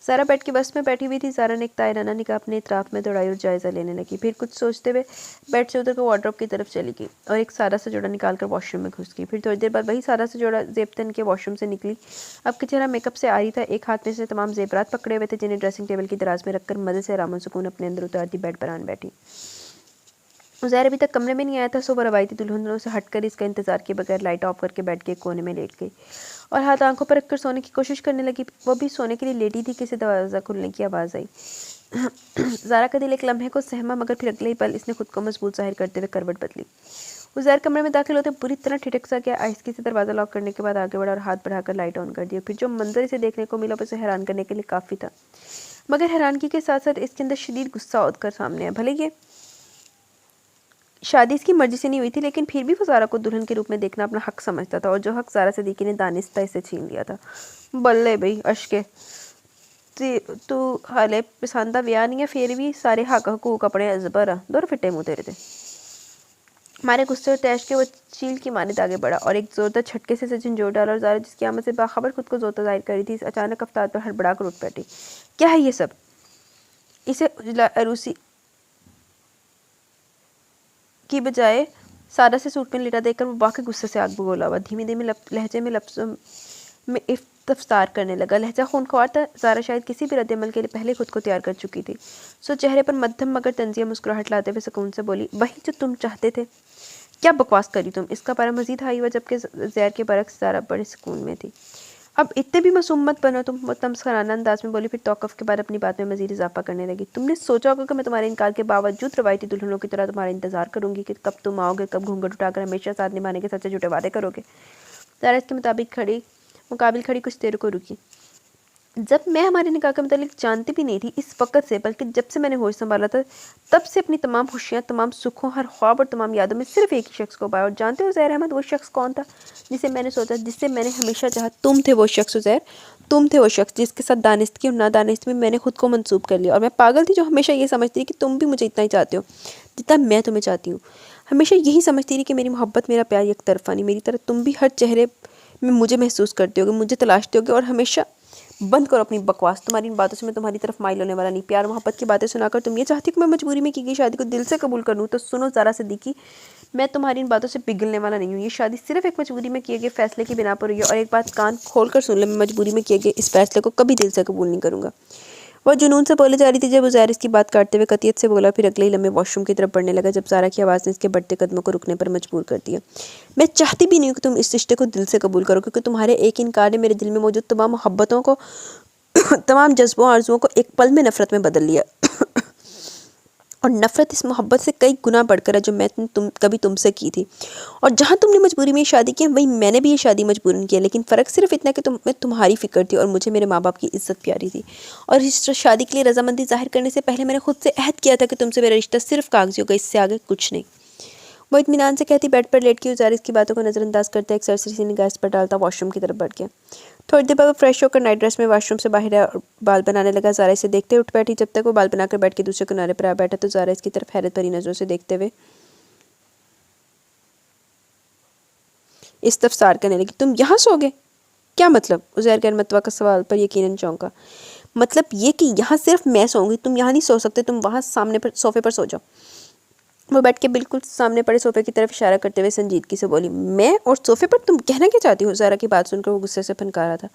ज़ारा बेड के बस में बैठी हुई थी। ज़ारा ने एक तायराना निकाह अपने इतराफ़ में दौड़ाई और जायज़ा लेने लगी। फिर कुछ सोचते हुए बेड से उधर को वार्डरोब की तरफ चली गई और एक सादा सा जोड़ा निकाल कर वॉशरूम में घुस गई। फिर थोड़ी देर बाद वही सादा सा जोड़ा ज़ेब तन के वॉशरूम से निकली। अब के चेहरा मेकअप से आ रही था, एक हाथ में से तमाम ज़ेवरात पकड़े हुए थे जिन्हें ड्रेसिंग टेबल की दराज में रखकर मज़े से आराम सुकून अपने अंदर उतारती बेड पर आन बैठी। उज़ैर अभी तक कमरे में नहीं आया था, सो वो रवायती दुल्हनों से हटकर इसका इंतजार किए बगैर लाइट ऑफ करके बेड के कोने में लेट गई और हाथ आंखों पर रखकर सोने की कोशिश करने लगी। वो भी सोने के लिए लेटी थी, किसी दरवाज़ा खुलने की आवाज़ आई। ज़ारा का दिल एक लम्हे को सहमा, मगर फिर अगले ही पल इसने खुद को मजबूत जाहिर करते हुए करवट बदली। उज़ैर कमरे में दाखिल होते बुरी तरह ठिठक सा गया। आहिस्ते से दरवाज़ा लॉक करने के बाद आगे बढ़ा और हाथ बढ़ाकर लाइट ऑन कर दिया। फिर जो मंजर इसे देखने को मिला वो इसे हैरान करने के लिए काफ़ी था। मगर हैरानगी के साथ साथ इसके अंदर शदीद गुस्सा उठकर सामने है। भले ये शादी इसकी मर्जी से नहीं हुई थी, लेकिन फिर भी वो ज़ारा को दुल्हन के रूप में देखना अपना हक समझता था, और जो हक ज़ारा सिद्दीकी ने दानिस्ता इसे छीन लिया था। बल्ले भाई अशके तू हाले पसंदा ब्याह नहीं है, फिर भी सारे हक हकूक अपने अजबर आ दूर फिटे मुँह तेरे थे। हमारे गुस्से और तैश के वो चील की मानित आगे बढ़ा और एक जोरदार झटके से झंझोर डाला, और ज़ारा जिसकी आमद से बाखबर खुद को जोता जाहिर करी थी, अचानक अफ्तार पर हड़बड़ा कर उठ बैठी। क्या है ये सब? इसे अरूसी की बजाय सारा से सूट में लेटा देखकर वो बाकी गुस्से से आग बगोला हुआ धीमे धीमे लहजे में लफ्ज़ों में इफ्तार करने लगा। लहजा खूनख्वार था। ज़ारा शायद किसी भी रद्दमल के लिए पहले खुद को तैयार कर चुकी थी। सो चेहरे पर मध्यम मगर तंजिया मुस्कुराहट लाते हुए सुकून से बोली, वही जो तुम चाहते थे। क्या बकवास करी तुम? इसका पारा मजीद हाई हुआ, जबकि ज़ैर के बरक्स ज़ारा बड़े सुकून में थी। अब इतने भी मासूम मत बनो तुम, वो तमस्कराना अंदाज में बोली, फिर तौक़ुफ़ के बाद अपनी बात में मजीद इजाफा करने लगी। तुमने सोचा होगा कि मैं तुम्हारे इनकार के बावजूद रवायती दुल्हनों की तरह तुम्हारा इंतजार करूंगी कि कब तुम आओगे, कब घूंघट उठाकर हमेशा साथ निभाने के सच्चे झूठे वादे करोगे। ज़ारा इसके मुकाबिल खड़ी कुछ देर को रुकी। जब मैं हमारे निकाह के मतलब जानती भी नहीं थी इस वक्त से, बल्कि जब से मैंने होश संभाला था, तब से अपनी तमाम खुशियाँ, तमाम सुखों, हर ख्वाब और तमाम यादों में सिर्फ एक ही शख्स को पाया। और जानते हो ज़ैर अहमद वो शख्स कौन था जिसे मैंने सोचा, जिससे मैंने हमेशा चाहा? तुम थे वो शख्स ज़ैर, तुम थे वो शख्स जिसके साथ दानिस्ती और नादानिस्ती में मैंने खुद को मंसूब कर लिया। और मैं पागल थी जो हमेशा ये समझती थी कि तुम भी मुझे इतना ही चाहते हो जितना मैं तुम्हें चाहती हूँ। हमेशा यही समझती थी कि मेरी मोहब्बत, मेरा प्यार एक तरफा नहीं, मेरी तरह तुम भी हर चेहरे में मुझे महसूस करते होगे, मुझे तलाशते होगे। और हमेशा बंद करो अपनी बकवास, तुम्हारी इन बातों से मैं तुम्हारी तरफ माइल होने वाला नहीं। प्यार मोहब्बत की बातें सुनाकर तुम ये चाहती कि मैं मजबूरी में की गई शादी को दिल से कबूल कर लूँ, तो सुनो ज़ारा सिद्दीकी, मैं तुम्हारी इन बातों से पिघलने वाला नहीं हूँ। ये शादी सिर्फ एक मजबूरी में किए गए फैसले की बिना पर हुई है। और एक बात कान खोल कर सुन ले, मैं मजबूरी में किए गए इस फैसले को कभी दिल से कबूल नहीं करूँगा। वह जुनून से बोले जा रही थी जब उज़ैर इसकी बात काटते हुए कतियत से बोला, फिर अगले ही लम्हे वॉशरूम की तरफ बढ़ने लगा जब ज़ारा की आवाज़ ने इसके बढ़ते कदमों को रुकने पर मजबूर कर दिया। मैं चाहती भी नहीं हूँ कि तुम इस रिश्ते को दिल से कबूल करो, क्योंकि तुम्हारे एक इनकार ने मेरे दिल में मौजूद तमाम मोहब्बतों को तमाम जज्बों आरजुओं को एक पल में नफरत में बदल लिया। और नफरत इस मोहब्बत से कई गुना बढ़कर है जो मैं कभी तुमसे की थी। और जहाँ तुमने मजबूरी में ये शादी की, वही मैंने भी ये शादी मजबूरन की है। लेकिन फ़र्क सिर्फ इतना कि मैं तुम्हारी फ़िक्र थी और मुझे मेरे माँ बाप की इज्जत प्यारी थी। और इस शादी के लिए रजामंदी जाहिर करने से पहले मैंने खुद से अहद किया था कि तुमसे मेरा रिश्ता सिर्फ कागजी होगा, इससे आगे कुछ नहीं। वो इत्मीनान से कहती बेड पर लेट के उज़ैर इसकी बातों को नज़रअंदाज करता एक सरसरी सी निगाह पर डालता वॉशरूम की तरफ बढ़ गया। थोड़ी देर बाद वो फ्रेश होकर नाइट ड्रेस में वॉशरूम से बाहर आया और बाल बनाने लगा। ज़ारा इसे देखते उठ बैठी। जब तक वो बाल बनाकर बेड के दूसरे किनारे पर आ बैठा तो ज़ारा इसकी तरफ हैरत भरी नज़रों से देखते हुए इस्तफसार करने लगी, तुम यहाँ सोगे? क्या मतलब? उज़ैर गैर मतवा का सवाल पर यकीनन चौंका। मतलब ये कि यहाँ सिर्फ मैं सोऊंगी, तुम यहाँ नहीं सो सकते, तुम वहाँ सामने पर सोफे पर सो जाओ। वो बैठ के बिल्कुल सामने पड़े सोफे की तरफ इशारा करते हुए संजीदगी से बोली, मैं और सोफे पर? तुम कहना क्या चाहती हो? ज़ारा की बात सुनकर वो गुस्से से फनकारा था।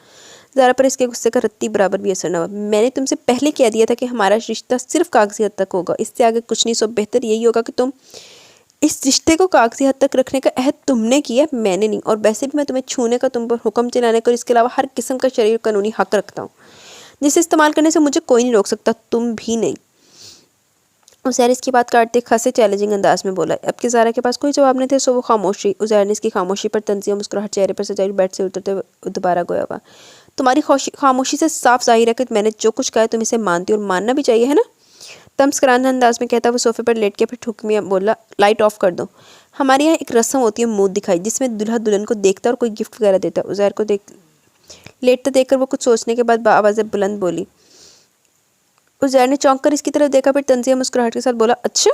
ज़ारा पर इसके गुस्से का रत्ती बराबर भी असर न हुआ। मैंने तुमसे पहले कह दिया था कि हमारा रिश्ता सिर्फ कागजी हद तक होगा, इससे आगे कुछ नहीं। सो बेहतर यही होगा कि तुम इस रिश्ते को कागजी हद तक रखने का अहद तुमने किया, मैंने नहीं। और वैसे भी मैं तुम्हें छूने का, तुम पर हुक्म चलाने का और इसके अलावा हर किस्म का शरीर कानूनी हक रखता हूँ, जिसे इस्तेमाल करने से मुझे कोई नहीं रोक सकता, तुम भी नहीं। उज़ैर इसकी बात काटते खासे चैलेंजिंग अंदाज में बोला। अब कि ज़ारा के पास कोई जवाब नहीं थे, सो वो खामोशी। उज़ैर ने इसकी खामोशी पर तंज़िया मुस्कुराहट चेहरे पर सजाई बेड से उतरते हुए दोबारा गोया हुआ, तुम्हारी खामोशी से साफ जाहिर है कि मैंने जो कुछ कहा तुम इसे मानती और मानना भी चाहिए, है ना? तमस्कराना अंदाज में कहता वो सोफे पर लेट के फिर ठुकमिया बोला, लाइट ऑफ कर दो। हमारे यहाँ एक रस्म होती है मौत दिखाई, जिसमें दूल्हा दुल्हन को देखता है और कोई गिफ्ट वगैरह देता है। उज़ैर को लेटते देखकर वो कुछ सोचने के बाद आवाज़ बुलंद बोली। उज़ैर ने चौंक कर इसकी तरफ देखा, फिर तंज़िया मुस्कुराहट के साथ बोला, अच्छा,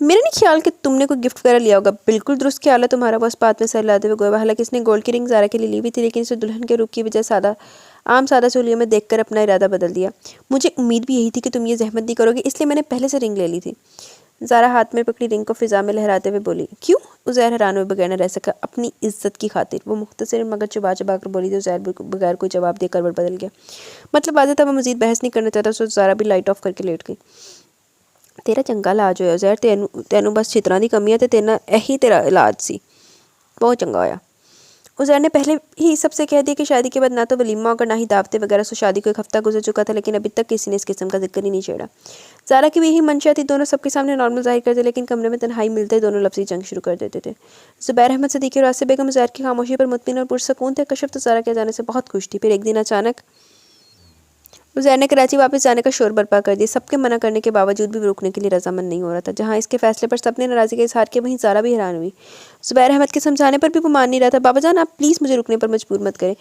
मेरा नहीं ख्याल कि तुमने कोई गिफ्ट वगैरह लिया होगा। बिल्कुल दुरुस्त ख्याल है तुम्हारा। बस बात में सर लाते हुए गोया। हालांकि इसने गोल्ड की रिंग ज़ारा के लिए ली हुई थी, लेकिन इसे दुल्हन के रूप की बजाय आम सादा चोलियों में देखकर अपना इरादा बदल दिया। मुझे उम्मीद भी यही थी कि तुम ये जहमत नहीं करोगे, इसलिए मैंने पहले से रिंग ले ली थी। ज़ारा हाथ में पकड़ी रिंग को फिजा में लहराते हुए बोली, क्यों? उज़ैर हैरान हुए बगैर न रह सका। अपनी इज्जत की खातिर। वो मुख्तसर मगर चबा कर बोली थी। उज़ैर बगैर कोई जवाब देकर करवट बदल गया। मतलब वाज़ेह था वो मज़ीद बहस नहीं करना चाहता, सो ज़ारा भी लाइट ऑफ करके लेट गई। तेरा चंगा इलाज होया उज़ैर, तेनू बस चित्रां दी कमी है ते तेना यही तेरा इलाज सी। बहुत चंगा होया। उज़ैर ने पहले ही सबसे कह दिया कि शादी के बाद ना तो वलीमा होगा ना ही दावतें वगैरह। सो शादी को एक हफ्ता गुजर चुका था, लेकिन अभी तक किसी ने इस किस्म का जिक्र ही नहीं छेड़ा। ज़ारा की भी यही मंशा थी, दोनों सबके सामने नॉर्मल जाहिर करते, लेकिन कमरे में तन्हाई मिलते ही दोनों लफ्ज़ी जंग शुरू कर देते थे। ज़ुबैर अहमद सिद्दीकी और आसिफ बेगम उज़ैर की खामोशी पर मुतमिन और पुरसकून थे। कशिफ तो ज़ारा के जाने से बहुत खुश थी। फिर एक दिन अचानक उज़ैर ने कराची वापस जाने का शोर बर्पा कर दिया। सबके मना करने के बावजूद भी वो रुकने के लिए रजामंद नहीं हो रहा था। जहाँ इसके फैसले पर सबने नाराज़गी का इजहार किया, वहीं ज़ारा भी हैरान हुई। ज़ुबैर अहमद के समझाने पर भी वो मान नहीं रहा था। बाबा जान, आप प्लीज़ मुझे रुकने पर मजबूर मत करें।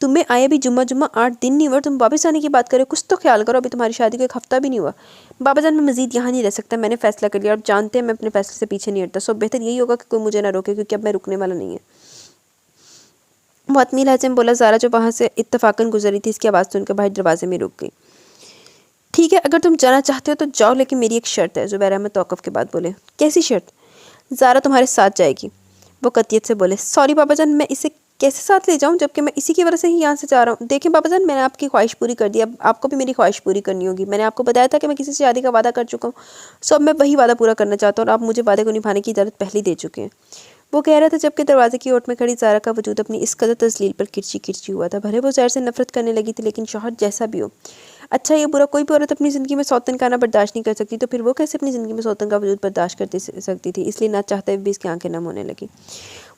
तुम्हें आए भी जुम्मा 8 दिन नहीं हुआ, तुम वापस आने की बात करो। कुछ तो ख्याल करो, अभी तुम्हारी शादी को 1 हफ्ता भी नहीं हुआ। बाबा जान, मैं मजीद यहाँ नहीं रह सकता, मैंने फैसला कर लिया और जानते हैं मैं अपने फैसले से पीछे नहीं हटता। सो बेहतर यही होगा कि कोई मुझे ना रोके, क्योंकि अब मैं रुकने वाला नहीं है। मुअत्तमिल लहजे में बोला। ज़ारा जो वहाँ से इत्तफाकन गुजरी थी, इसकी आवाज़ सुनकर बाहर दरवाजे में रुक गई। ठीक है, अगर तुम जाना चाहते हो तो जाओ, लेकिन मेरी एक शर्त है। ज़ुबैर अहमद तौक़ुफ़ के बाद बोले। कैसी शर्त? ज़ारा तुम्हारे साथ जाएगी। वो कतियत से बोले। सॉरी बाबा जान, मैं इसे कैसे साथ ले जाऊं, जबकि मैं इसी की वजह से ही यहाँ से जा रहा हूँ। देखें बाबा जान, मैंने आपकी ख्वाहिश पूरी कर दी, अब आपको भी मेरी ख्वाहिश पूरी करनी होगी। मैंने आपको बताया था कि मैं किसी से शादी का वादा कर चुका हूँ, सो अब मैं वही वादा पूरा करना चाहता हूँ और आप मुझे वादे को निभाने की इजाज़त पहले ही दे चुके हैं। वो कह रहा था जबकि दरवाजे की ओट में खड़ी ज़ारा का वजूद अपनी इस कदर तज़लील पर किरची किरची हुआ था। भले वो ज़ैर से नफरत करने लगी थी, लेकिन शौहर जैसा भी हो, अच्छा ये बुरा, कोई भी औरत अपनी ज़िंदगी में सौतन का आना बर्दाश्त नहीं कर सकती, तो फिर वो कैसे अपनी ज़िंदगी में सौतन का वजूद बर्दाश्त कर सकती थी। इसलिए ना चाहते हुए भी इसकी आंखें नम होने लगी।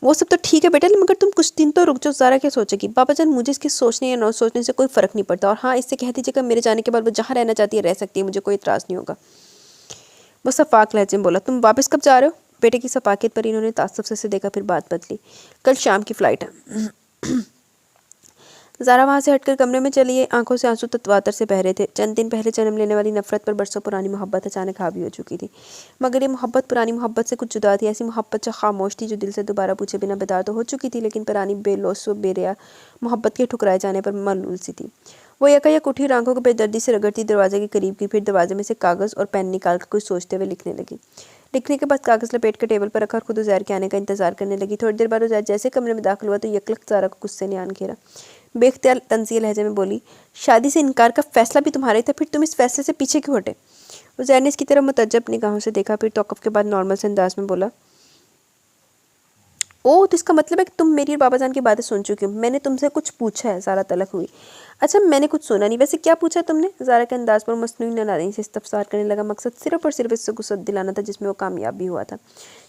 वो सब तो ठीक है बेटा, मगर तुम कुछ दिन तो रुक जाओ। ज़ारा क्या सोचेगी? बाबा जान, मुझे इसके सोचने या न सोचने से कोई फ़र्क नहीं पड़ता, और हाँ, इससे कह दीजिएगा मेरे जाने के बाद वो जहाँ रहना चाहती है रह सकती है, मुझे कोई इतराज़ नहीं होगा। वो सफाक लहजे में बोला। तुम वापस कब जा रहे हो? बेटे की सफाकियत पर इन्होंने तासुफ से देखा, फिर बात बदली। कल शाम की फ़्लाइट है। ज़ारा वहाँ से हटकर कमरे में चली गई। आंखों से आंसू तत्वातर से बह रहे थे। चंद दिन पहले जन्म लेने वाली नफरत पर बरसों पुरानी मोहब्बत अचानक हावी हो चुकी थी। मगर ये मोहब्बत पुरानी मोहब्बत से कुछ जुदा थी। ऐसी मोहब्बत जो खामोश थी, जो दिल से दोबारा पूछे बिना बेदार तो हो चुकी थी, लेकिन पुरानी बेलौस व बेरिया मोहब्बत के ठुकराए जाने पर मलूल सी थी। वो यकायक उठी, आंखों को बेदर्दी से रगड़ती दरवाजे के करीब की, फिर दरवाजे में से कागज़ और पेन निकाल कर कुछ सोचते हुए लिखने लगी। लिखने के बाद कागज़ लपेट कर टेबल पर रखा और खुद उज़ैर के आने का इंतजार करने लगी। थोड़ी देर बाद उज़ैर जैसे कमरे में दाखिल हुआ तो यकलक ज़ारा को गुस्से ने आन घेरा। बेख्तियार तंज़ीह लहजे में बोली। शादी से इनकार का फैसला भी तुम्हारा ही था, फिर तुम इस फैसले से पीछे क्यों हटे? उज़ैर ने इसकी तरफ मुतज्जब निगाहों से देखा, फिर तौक़ुफ़ के बाद नॉर्मल से अंदाज में बोला। ओह, तो इसका मतलब है कि तुम मेरी और बाबा जान की बातें सुन चुकी हो। मैंने तुमसे कुछ पूछा है? ज़ारा तलख हुई। अच्छा, मैंने कुछ सुना नहीं। वैसे क्या पूछा तुमने? ज़ारा के अंदाज पर मसनूई नादानी से इस्तफ़सार करने लगा। मकसद सिर्फ और सिर्फ इससे गुस्सा दिलाना था, जिसमें वो कामयाब भी हुआ था,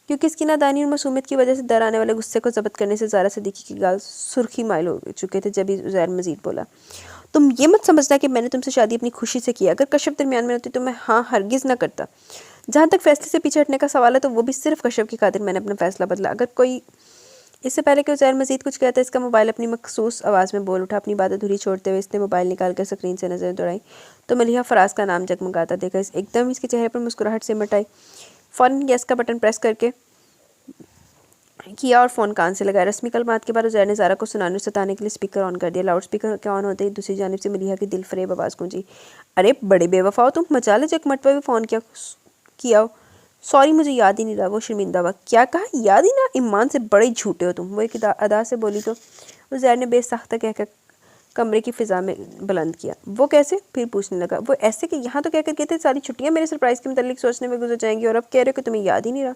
क्योंकि इसकी नादानी और मासूमियत की वजह से डर आने वाले गुस्से को ज़ब्त करने से ज़ारा सिद्दीकी की गाल सुर्खी माइल हो चुके थे। जब उज़ैर मज़ीद बोला। तुम ये मत समझना कि मैंने तुमसे शादी अपनी खुशी से की। अगर कश्यप दरमियान में होती तो मैं हाँ हरगिज़ ना करता। जहाँ तक फैसले से पीछे हटने का सवाल है, तो वो भी सिर्फ कश्यप की खातिर मैंने अपना फैसला बदला। अगर कोई इससे पहले कि उज़ैर मज़ीद कुछ कहता, इसका मोबाइल अपनी मखसूस आवाज़ में बोल उठा। अपनी बात अधूरी छोड़ते हुए इसने मोबाइल निकाल कर स्क्रीन से नज़र दौड़ाई तो मलिहा फराज का नाम जगमगाता देखा। एकदम इसके चेहरे पर मुस्कुराहट सिमट आई। फ़ौरन गैस का बटन प्रेस करके किया और फ़ोन कान से लगाया। रस्मी कलमात के बाद उज़ैर ने ज़ारा को सुनाने और सताने के लिए स्पीकर ऑन कर दिया। लाउड स्पीकर के ऑन होते ही दूसरी जानिब से मलिहा की दिल फरेब आवाज़ गूंजी। अरे बड़े बेवफाओ, तुम मचा ले, एक मरतबा भी फ़ोन किया हो। सॉरी, मुझे याद ही नहीं रहा। वो शर्मिंदा हुआ। क्या कहा? याद ही ना? ईमान से बड़े झूठे हो तुम। वो एक अदा से बोली तो उज़ैर ने बेसाख्ता कहकर कमरे की फ़िज़ा में बुलंद किया। वो कैसे? फिर पूछने लगा। वो ऐसे कि यहाँ तो कहकर गए थे सारी छुट्टियाँ मेरे सरप्राइज़ के मुतालिक सोचने में गुजर जाएंगी, और अब कह रहे हो कि तुम्हें याद ही नहीं रहा।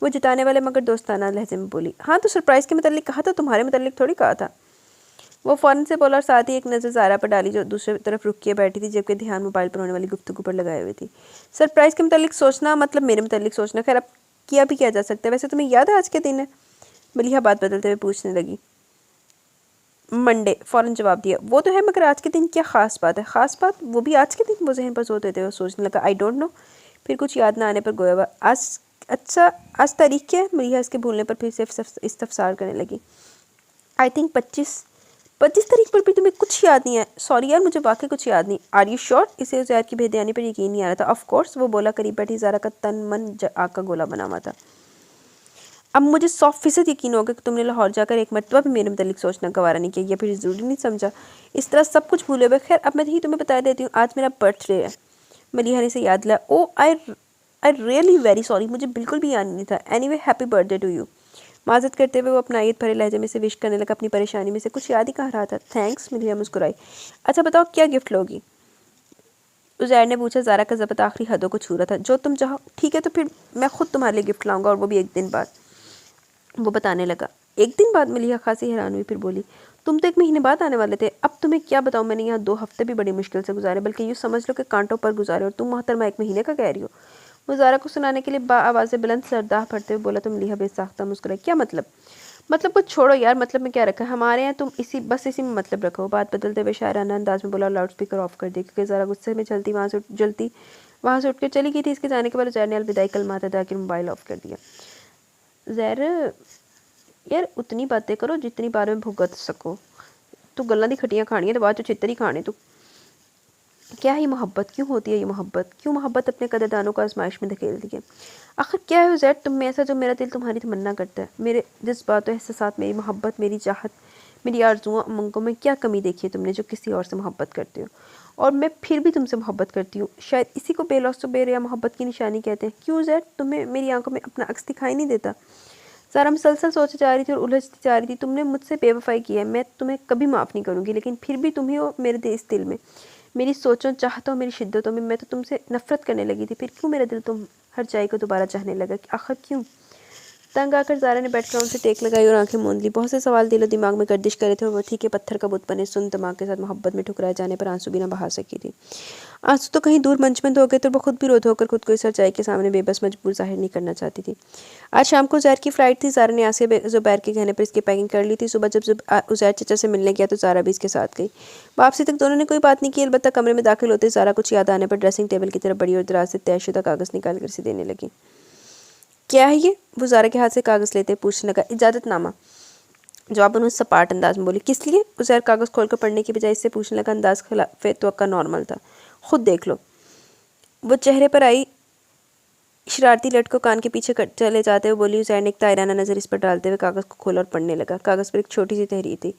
वो जताने वाले मगर दोस्ताना लहजे में बोली। हाँ, तो सरप्राइज़ के मुतालिक कहा था, तुम्हारे मुतालिक थोड़ी कहा था। वो फ़ौरन से बोला और साथ ही एक नज़र ज़ारा पर डाली, जो दूसरी तरफ रुक के बैठी थी, जबकि ध्यान मोबाइल पर होने वाली गुफ्तगू पर लगाए हुई थी। सरप्राइज़ के मुतालिक सोचना मतलब मेरे मुतालिक सोचना। खैर, अब किया भी किया जा सकता है। वैसे तुम्हें याद है आज के दिन है? मलिहा बात बदलते हुए पूछने लगी। मंडे, फ़ौरन जवाब दिया। वो तो है, मगर आज के दिन क्या ख़ास बात है? ख़ास बात? वो भी आज के दिन? वो जहन पर जोर देते हुए सोचने लगा। I don't know. फिर कुछ याद ना आने पर गोया हुआ। आज? अच्छा, आज तारीख क्या है? मलिहा इसके भूलने पर फिर से इस्तफसार करने लगी। आई थिंक 25 तारीख पर भी तुम्हें कुछ याद नहीं है? सॉरी यार, मुझे वाकई कुछ याद नहीं। Are you sure? इसे उज़ैर की बेध्यानी पर यकीन नहीं आ रहा था। ऑफ कोर्स, वो बोला। करीब बैठी ज़ारा का तन मन आग का गोला बना हुआ था। अब मुझे 100% यकीन होगा कि तुमने लाहौर जाकर एक मरतबा भी मेरे मुतालिक सोचना गवारा नहीं किया, या फिर ज़रूरी नहीं समझा। इस तरह सब कुछ भूले हुए। खैर, अब मैं ही तुम्हें बता देती हूँ, आज मेरा बर्थडे है। मलिहा ने से याद लिया। Oh, I really very sorry, मुझे बिल्कुल भी याद नहीं था। Anyway, happy birthday to you. माजत करते हुए वो अपना आयत भरे लहजे में से विश करने लगा। अपनी परेशानी में से कुछ याद ही कह रहा था। थैंक्स, मलिहा मुस्कुराई। अच्छा बताओ, क्या गिफ्ट लोगी? उज़ैर ने पूछा। ज़ारा का ज़ब्त आखिरी हदों को छू रहा था। जो तुम चाहो। ठीक है, तो फिर मैं खुद तुम्हारे लिए गिफ्ट लाऊंगा, और वो भी एक दिन बाद। वो बताने लगा। एक दिन बाद? मलिहा खासी हैरान हुई, फिर बोली। तुम तो 1 महीने बाद आने वाले थे। अब तुम्हें क्या बताऊँ, मैंने यहाँ 2 हफ्ते भी बड़ी मुश्किल से गुजारे, बल्कि यूँ समझ लो कि कांटों पर गुजारे, और तुम मोहतरमा 1 महीने का कह रही हो। वो ज़ारा को सुनाने के लिए आवाज़ बुलंद सरदाह पढ़ते हुए बोला तो मलिहा बेसाख्ता मुस्कुराई। क्या मतलब? मतलब कुछ छोड़ो यार, मतलब में क्या रखा है हमारे यहाँ, तुम इसी बस इसी में मतलब रखो। बात बदलते हुए शायराना अंदाज में बोला, लाउड स्पीकर ऑफ कर दी, क्योंकि ज़रा गुस्से में वहाँ से उठ के चली गई थी। इसके जाने के बाद ज़ैर ने अलविदाई कलमात अदा कर मोबाइल ऑफ कर दिया। ज़ैर यार उतनी बातें करो जितनी बार में भुगत सको। तू गल्लां दी खटियां खानियां तो बाद चो चित्तर ही खाने। तू क्या है ये मोहब्बत, क्यों होती है ये मोहब्बत, क्यों मोहब्बत अपने कदरदानों को आजमाइश में धकेलती है? आखिर क्या है ज़ैर तुम में ऐसा जो मेरा दिल तुम्हारी तमन्ना करता है? मेरे जज्बात एहसास, मेरी मोहब्बत, मेरी चाहत, मेरी आरजुओं उमंगों में क्या कमी देखी है तुमने जो किसी और से मोहब्बत करते हो? और मैं फिर भी तुमसे मोहब्बत करती हूँ। शायद इसी को बेलौस बेरिया मोहब्बत की निशानी कहते हैं। क्यों ज़ैर तुम्हें मेरी आंखों में अपना अक्स दिखाई नहीं देता? सारा मुसलसल सोचे जा रही थी और उलझती जा रही थी। तुमने मुझसे बेवफाई की है, मैं तुम्हें कभी माफ़ नहीं करूँगी, लेकिन फिर भी तुम ही हो मेरे इस दिल में, मेरी सोचों, चाहतों, मेरी शिद्दतों में। मैं तो तुमसे नफरत करने लगी थी, फिर क्यों मेरा दिल तुम हर चाय को दोबारा चाहने लगा? आखिर क्यों? तंग आकर ज़ारा ने बैठकर उनसे टेक लगाई और आंखें मूंद ली। बहुत से सवाल दिलो दिमाग में गर्दिश करे थे और वो थी कि पत्थर का बुत बने सुन दिमाग के साथ मोहब्बत में ठुकराए जाने पर आंसू भी ना बहा सकी थी। आंसू तो कहीं दूर मंचमंद हो गए तो वो खुद भी रोध होकर खुद को इस सच्चाई के सामने बेबस मजबूर जाहिर नहीं करना चाहती थी। आज शाम को ज़ैर की फ़्लाइट थी। ज़ारा ने आसिया ज़ुबैर के कहने पर इसकी पैकिंग कर ली थी। सुबह जब उज़ैर चचा से मिलने गया तो ज़ारा भी इसके साथ गई। वापसी तक दोनों ने कोई बात नहीं की, अलबत्ता कमरे में दाखिल होते ज़ारा कुछ याद आने पर ड्रेसिंग टेबल की तरफ बड़ी और दराज से तयशुदा कागज़ निकाल कर इसे देने लगी। क्या है ये? वो ज़ारा के हाथ से कागज़ लेते पूछने लगा। इजाज़तनामा, जवाब उन्होंने सपाट अंदाज में बोली। किस लिए? उज़ैर कागज़ खोलकर पढ़ने की बजाय इससे पूछने लगा। अंदाज खिलाफ़े तवक्का नॉर्मल था। खुद देख लो। वो चेहरे पर आई शरारती लट को कान के पीछे चले जाते हुए बोली। उज़ैर ने एक तायराना नज़र इस पर डालते हुए कागज़ को खोला और पढ़ने लगा। कागज़ पर एक छोटी सी तहरीर थी।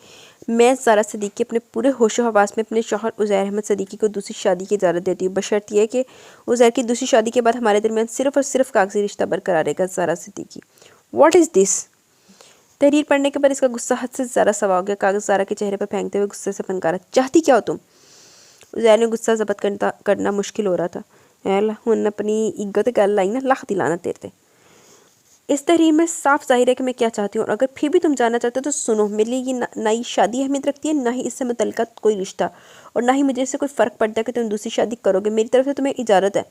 मैं ज़ारा सिद्दीकी अपने पूरे होशो हवास में अपने शौहर उज़ैर अहमद सिद्दीकी को दूसरी शादी की इजाज़त देती हूँ, बशर्त यह कि उज़ैर की दूसरी शादी के बाद हमारे दरमियान सिर्फ़ और सिर्फ कागज़ी रिश्ता बरकरार रहेगा। Zara Siddiqui. What is this? तहरीर पढ़ने के बाद इसका गुस्सा हद से ज़्यादा सवा हो गया। कागज़ ज़ारा के चेहरे पर फेंकते हुए गुस्से से फनकारा। चाहती क्या हो तुम? उज़ैर ने गुस्सा ज़ब्त करना मुश्किल हो रहा था। हुन अपनी इज्जत गल लाई ना, लख दिलाना तेरे ते। इस तहरीर में साफ जाहिर है कि मैं क्या चाहती हूँ, और अगर फिर भी तुम जानना चाहते हो तो सुनो। मेरे लिए ये नई शादी अहमियत रखती है, ना ही इससे मुतल्लिका कोई रिश्ता, और ना ही मुझे इससे कोई फ़र्क पड़ता है कि तुम दूसरी शादी करोगे। मेरी तरफ से तुम्हें इजाज़त है,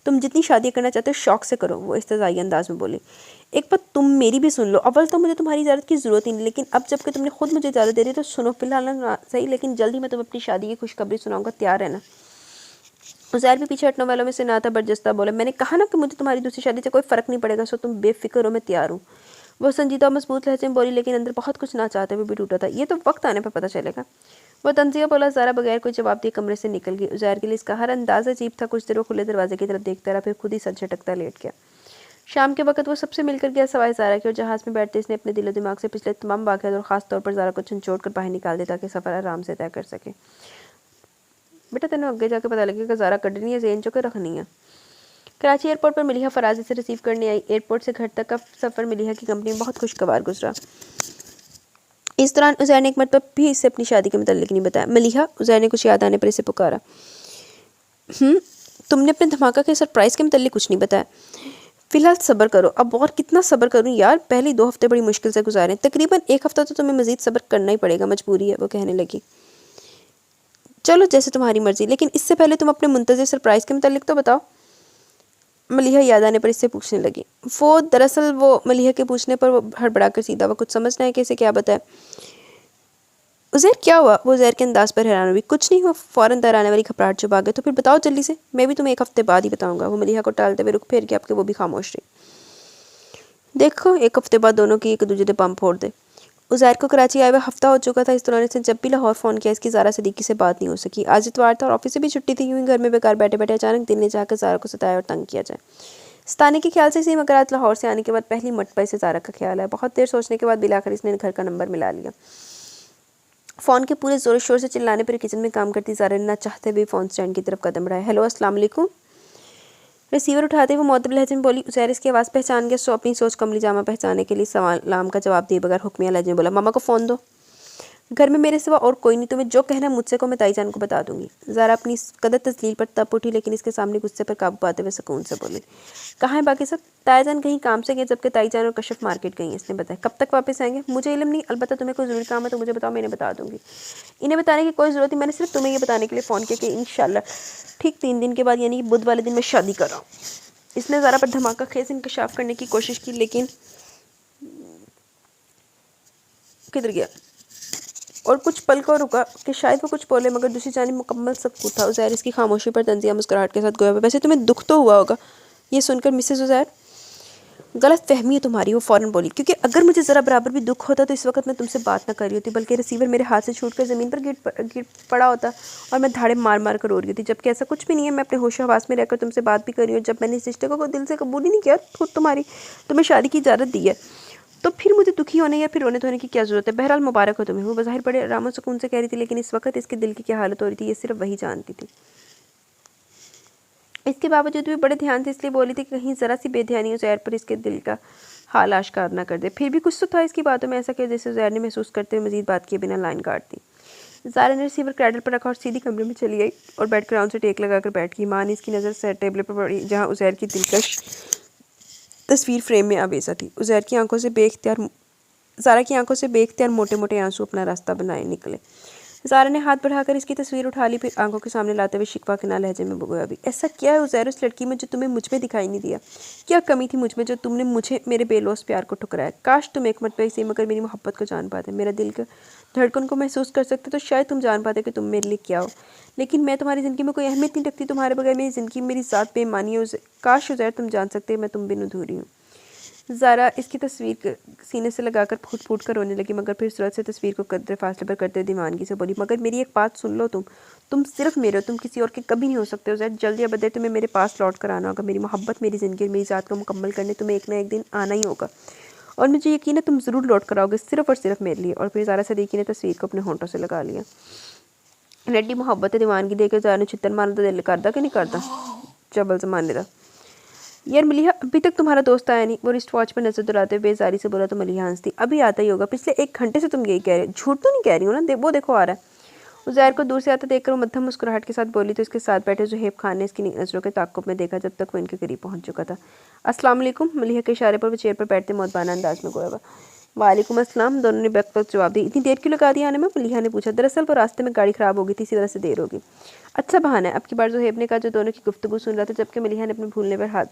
तुम जितनी शादी करना चाहते हो शौक़ से करो। वो इस्तज़ाई अंदाज में बोली। एक बात तुम मेरी भी सुन लो। अव्वल तो मुझे तुम्हारी इजाज़त की ज़रूरत ही नहीं, लेकिन अब जबकि तुमने खुद मुझे इजाज़त दे दी तो सुनो। फिलहाल ना सही, लेकिन जल्दी मैं तुम्हें अपनी शादी की खुशखबरी सुनाऊँगा, तैयार है ना? उज़ैर भी पीछे हटने वालों में से ना था, बरजस्ता बोला। मैंने कहा ना कि मुझे तुम्हारी दूसरी शादी से कोई फ़र्क नहीं पड़ेगा, सो तुम बेफिक्र हो, मैं तैयार हूँ। वो संजीदा और मजबूत लहजे में बोली, लेकिन अंदर बहुत कुछ ना चाहते हुए भी टूटा था। ये तो वक्त आने पर पता चलेगा। वो तंजिया बोला। ज़ारा बगैर कोई जवाब दिए कमरे से निकल गई। उज़ैर के लिए इसका हर अंदाज़ अजीब था। कुछ देर वो खुले दरवाजे की तरफ देखता रहा, फिर खुद ही सर झटकता लेट गया। शाम के वक्त वो सबसे मिलकर गया सवाए ज़ारा के, और जहाज़ में बैठते इसने अपने दिलो दिमाग से पिछले तमाम वाक़यात और ख़ास तौर पर ज़ारा को झंझोड़ कर बाहर निकाल दिया ताकि सफ़र आराम से तय कर सके। बेटा तेन अगे जाके पता लगेगा ज़ारा कढ़नी है, जेन चुके रखनी है। कराची एयरपोर्ट पर मलिहा फराजी से रिसीव करने आई। एयरपोर्ट से घर तक का सफ़र मलिहा की कंपनी में बहुत खुशगवार गुजरा। इस दौरान उज़ैर ने एक मरतबा भी इससे अपनी शादी के मुताल्लिक नहीं बताया। मलिहा, उज़ैर ने कुछ याद आने पर इसे पुकारा। तुमने अपने धमाका के सरप्राइज़ के मुताल्लिक कुछ नहीं बताया? फ़िलहाल सब्र करो। अब और कितना सब्र करूँ यार, पहले 2 हफ्ते बड़ी मुश्किल से गुजारे, तकरीबन 1 हफ्ता तो तुम्हें मज़ीद सब्र करना ही पड़ेगा, मजबूरी है। वो कहने लगी। चलो जैसे तुम्हारी मर्ज़ी, लेकिन इससे पहले तुम अपने मुंतज़िर सरप्राइज़ के मुताल्लिक तो बताओ। मलिहा याद आने पर इससे पूछने लगी। वो मलिहा के पूछने पर वो हड़बड़ा कर सीधा, वो कुछ समझना है कि इसे क्या बताए। उज़ैर क्या हुआ? वो उज़ैर के अंदाज़ पर हैरान हुई। कुछ नहीं हुआ। फ़ौरन दराने वाली घबराहट छुपा गए। तो फिर बताओ जल्दी से, मैं भी तुम्हें 1 हफ्ते बाद ही बताऊँगा। वो मलिहा को टालते हुए रुख फेर के, आपके वो भी खामोश रही। देखो 1 हफ्ते बाद दोनों की एक दूजे ने बम फोड़ दे। उज़ैर को कराची आए हुए हफ्ता हो चुका था। इस दौरान इसने जब भी लाहौर फ़ोन किया इसकी ज़ारा सिद्दीकी से बात नहीं हो सकी। आज इतवार था और ऑफिस से भी छुट्टी थी। यूँ ही घर में बेकार बैठे बैठे अचानक दिल ने चाहकर ज़ारा को सताया और तंग किया जाए। सताने के ख्याल से इसी, मगर आज लाहौर से आने के बाद पहली मरतबा इसे ज़ारा का ख्याल आया। बहुत देर सोचने के बाद बिलाखिर इसने घर का नंबर मिला लिया। फ़ोन के पूरे ज़ोर शोर से चिल्लाने पर किचन में काम करती ज़ारा ने ना चाहते हुए फ़ोन स्टैंड की तरफ कदम बढ़ाया। हेलो, अस्सलाम वालेकुम। रिसीवर उठाते वो मुअद्दब लहजे में बोली। उज़ैर इसकी आवाज़ पहचान गया, सो अपनी सोच कमली जामा पहचाने के लिए सलाम का जवाब दिए बगैर हुक्मिया लहजे में बोला। मामा को फ़ोन दो। घर में मेरे सिवा और कोई नहीं, तुम्हें जो कहना मुझसे को, मैं ताईजान को बता दूंगी। ज़ारा अपनी कदर तस्लील पर तब उठी, लेकिन इसके सामने गुस्से पर काबू पाते हुए सुकून से बोली। कहाँ है बाकी सब? ताईजान कहीं काम से गए, जबकि ताईजान और कश्यप मार्केट गई। इसने बताया। कब तक वापस आएंगे मुझे इल्म नहीं, अलबत्ता तुम्हें कोई ज़रूरी काम है तो मुझे बताओ, मैं इन्हें बता दूंगी। इन्हें बताने की कोई ज़रूरत नहीं, मैंने सिर्फ तुम्हें ये बताने के लिए फ़ोन किया कि इंशाल्लाह ठीक 3 दिन के बाद, यानी बुध वाले दिन मैं शादी कर रहा हूँ। इसने ज़ारा पर धमाका खेज इंकशाफ करने की कोशिश की, लेकिन किधर गया? और कुछ पल को रुका कि शायद वो कुछ बोले, मगर दूसरी जानिब मुकम्मल सकूत था। उज़ैर इसकी खामोशी पर तंज़िया मुस्कुराहट के साथ गोया, वैसे तुम्हें दुख तो हुआ होगा ये सुनकर मिसेस उज़ैर। गलत फहमी है तुम्हारी, वो फ़ौरन बोली, क्योंकि अगर मुझे ज़रा बराबर भी दुख होता तो इस वक्त मैं तुमसे बात ना कर रही होती, बल्कि रिसीवर मेरे हाथ से छूटकर ज़मीन पर गिर पड़ा होता और मैं धाड़े मार मार कर रो रही होती, जबकि ऐसा कुछ भी नहीं है। मैं अपने होश हवास में रहकर तुमसे बात भी कर रही हूँ। जब मैंने इस रिश्ते को दिल से कबूल ही नहीं किया, खुद तुम्हें शादी की इजाज़त दी है, तो फिर मुझे दुखी होने या फिर रोने धोने की क्या ज़रूरत है? बहरहाल मुबारक हो तुम्हें। वो बज़ाहिर बड़े आराम और सुकून से कह रही थी, लेकिन इस वक्त इसके दिल की क्या हालत हो रही थी ये सिर्फ वही जानती थी। इसके बावजूद भी बड़े ध्यान से इसलिए बोली थी कि कहीं ज़रा सी बेध्यानी उज़ैर पर इसके दिल का हाल आश्कार ना कर दे। फिर भी कुछ तो था इसकी बातों में ऐसा कि जैसे उज़ैर ने महसूस करते हुए मज़ीद बात किए बिना लाइन काट दी। ज़ारा ने रिसीवर क्रैडल पर रखा और सीधी कमरे में चली गई और बेड ग्राउंड से टेक लगाकर बैठ गई। माँ ने इसकी नज़र से टेबल पर पड़ी जहाँ उज़ैर की दिलकश तस्वीर फ्रेम में आवेजा थी। उज़ैर की आंखों से बेख्तियार ज़ारा की आंखों से बेख्तियार मोटे मोटे आंसू अपना रास्ता बनाए निकले। ज़ारा ने हाथ बढ़ाकर इसकी तस्वीर उठा ली, फिर आंखों के सामने लाते हुए शिकवा के ना लहजे में बोला, भी ऐसा क्या है उज़ैर उस लड़की में जो तुम्हें मुझ में दिखाई नहीं दिया? क्या कमी थी मुझ में जो तुमने मुझे मेरे बेलौस प्यार को ठुकराया? काश तुम एक मरतबा इसी मगर मेरी मोहब्बत को जान पाते, मेरा दिल के धड़कन को महसूस कर सकते, तो शायद तुम जान पाते कि तुम मेरे लिए क्या हो। लेकिन मैं तुम्हारी ज़िंदगी में कोई अहमियत नहीं रखती, तुम्हारे बगैर मेरी ज़िंदगी मेरी ज़ात बेईमानी है। काश उज़ैर तुम जान सकते मैं तुम बिन अधूरी हूँ। ज़ारा इसकी तस्वीर सीने से लगाकर फूट फूट कर रोने लगी, मगर फिर सूरत से तस्वीर को कदर फासले पर करते दीवानगी से बोली, मगर मेरी एक बात सुन लो, तुम सिर्फ मेरे हो, तुम किसी और के कभी नहीं हो सकते हो। ज़रा जल्दी या बदले तुम्हें मेरे पास लौट कर आना होगा। मेरी मोहब्बत, मेरी ज़िंदगी और मेरी ज़ात को मुकम्मल करने तुम्हें एक ना एक दिन आना ही होगा, और मुझे यकीन है तुम ज़रूर लौट कर आओगे, सिर्फ और सिर्फ मेरे लिए। और फिर ज़ारा सदीकी ने तस्वीर को अपने होंठों से लगा लिया। नड्डी मोहब्बत दीवानगी देकर ज़ारा ने चित्तर मारना तो दिल करदा कि नहीं करदा जबल ज़माने का। यार मलिहा, अभी तक तुम्हारा दोस्त आया नहीं? वो रिस्ट वॉच पर नजर दुलाते हुए बेजारी से बोला तो मलिहा हंसती, अभी आता ही होगा, पिछले 1 घंटे से तुम यही कह रहे हो। झूठ तो नहीं कह रही हो ना? वो देखो आ रहा है। उज़ैर को दूर से आता देखकर वो मध्यम मुस्कुराहट के साथ बोली, तो इसके साथ बैठे ज़ुहैब खान ने इसकी नज़रों के ताक़ुब में देखा जब तक वो इनके करीब पहुंच चुका था। अस्सलाम वालेकुम। मलिहा के इशारे पर वो चेयर पर बैठते मौजबाना अंदाज में गोया। वालेकुम अस्सलाम। दोनों ने वक्त वक्त जवाब दी। इतनी देर क्यों लगा दी आने में? मलिहा ने पूछा। दरअसल वो रास्ते में गाड़ी ख़राब हो गई थी, इसी तरह से देर होगी। अच्छा बहाना है। अब की बार ज़ुहैब ने कहा, जो दोनों की गुफ्तगू सुन रहा था, जबकि मलिहा ने अपने भूलने पर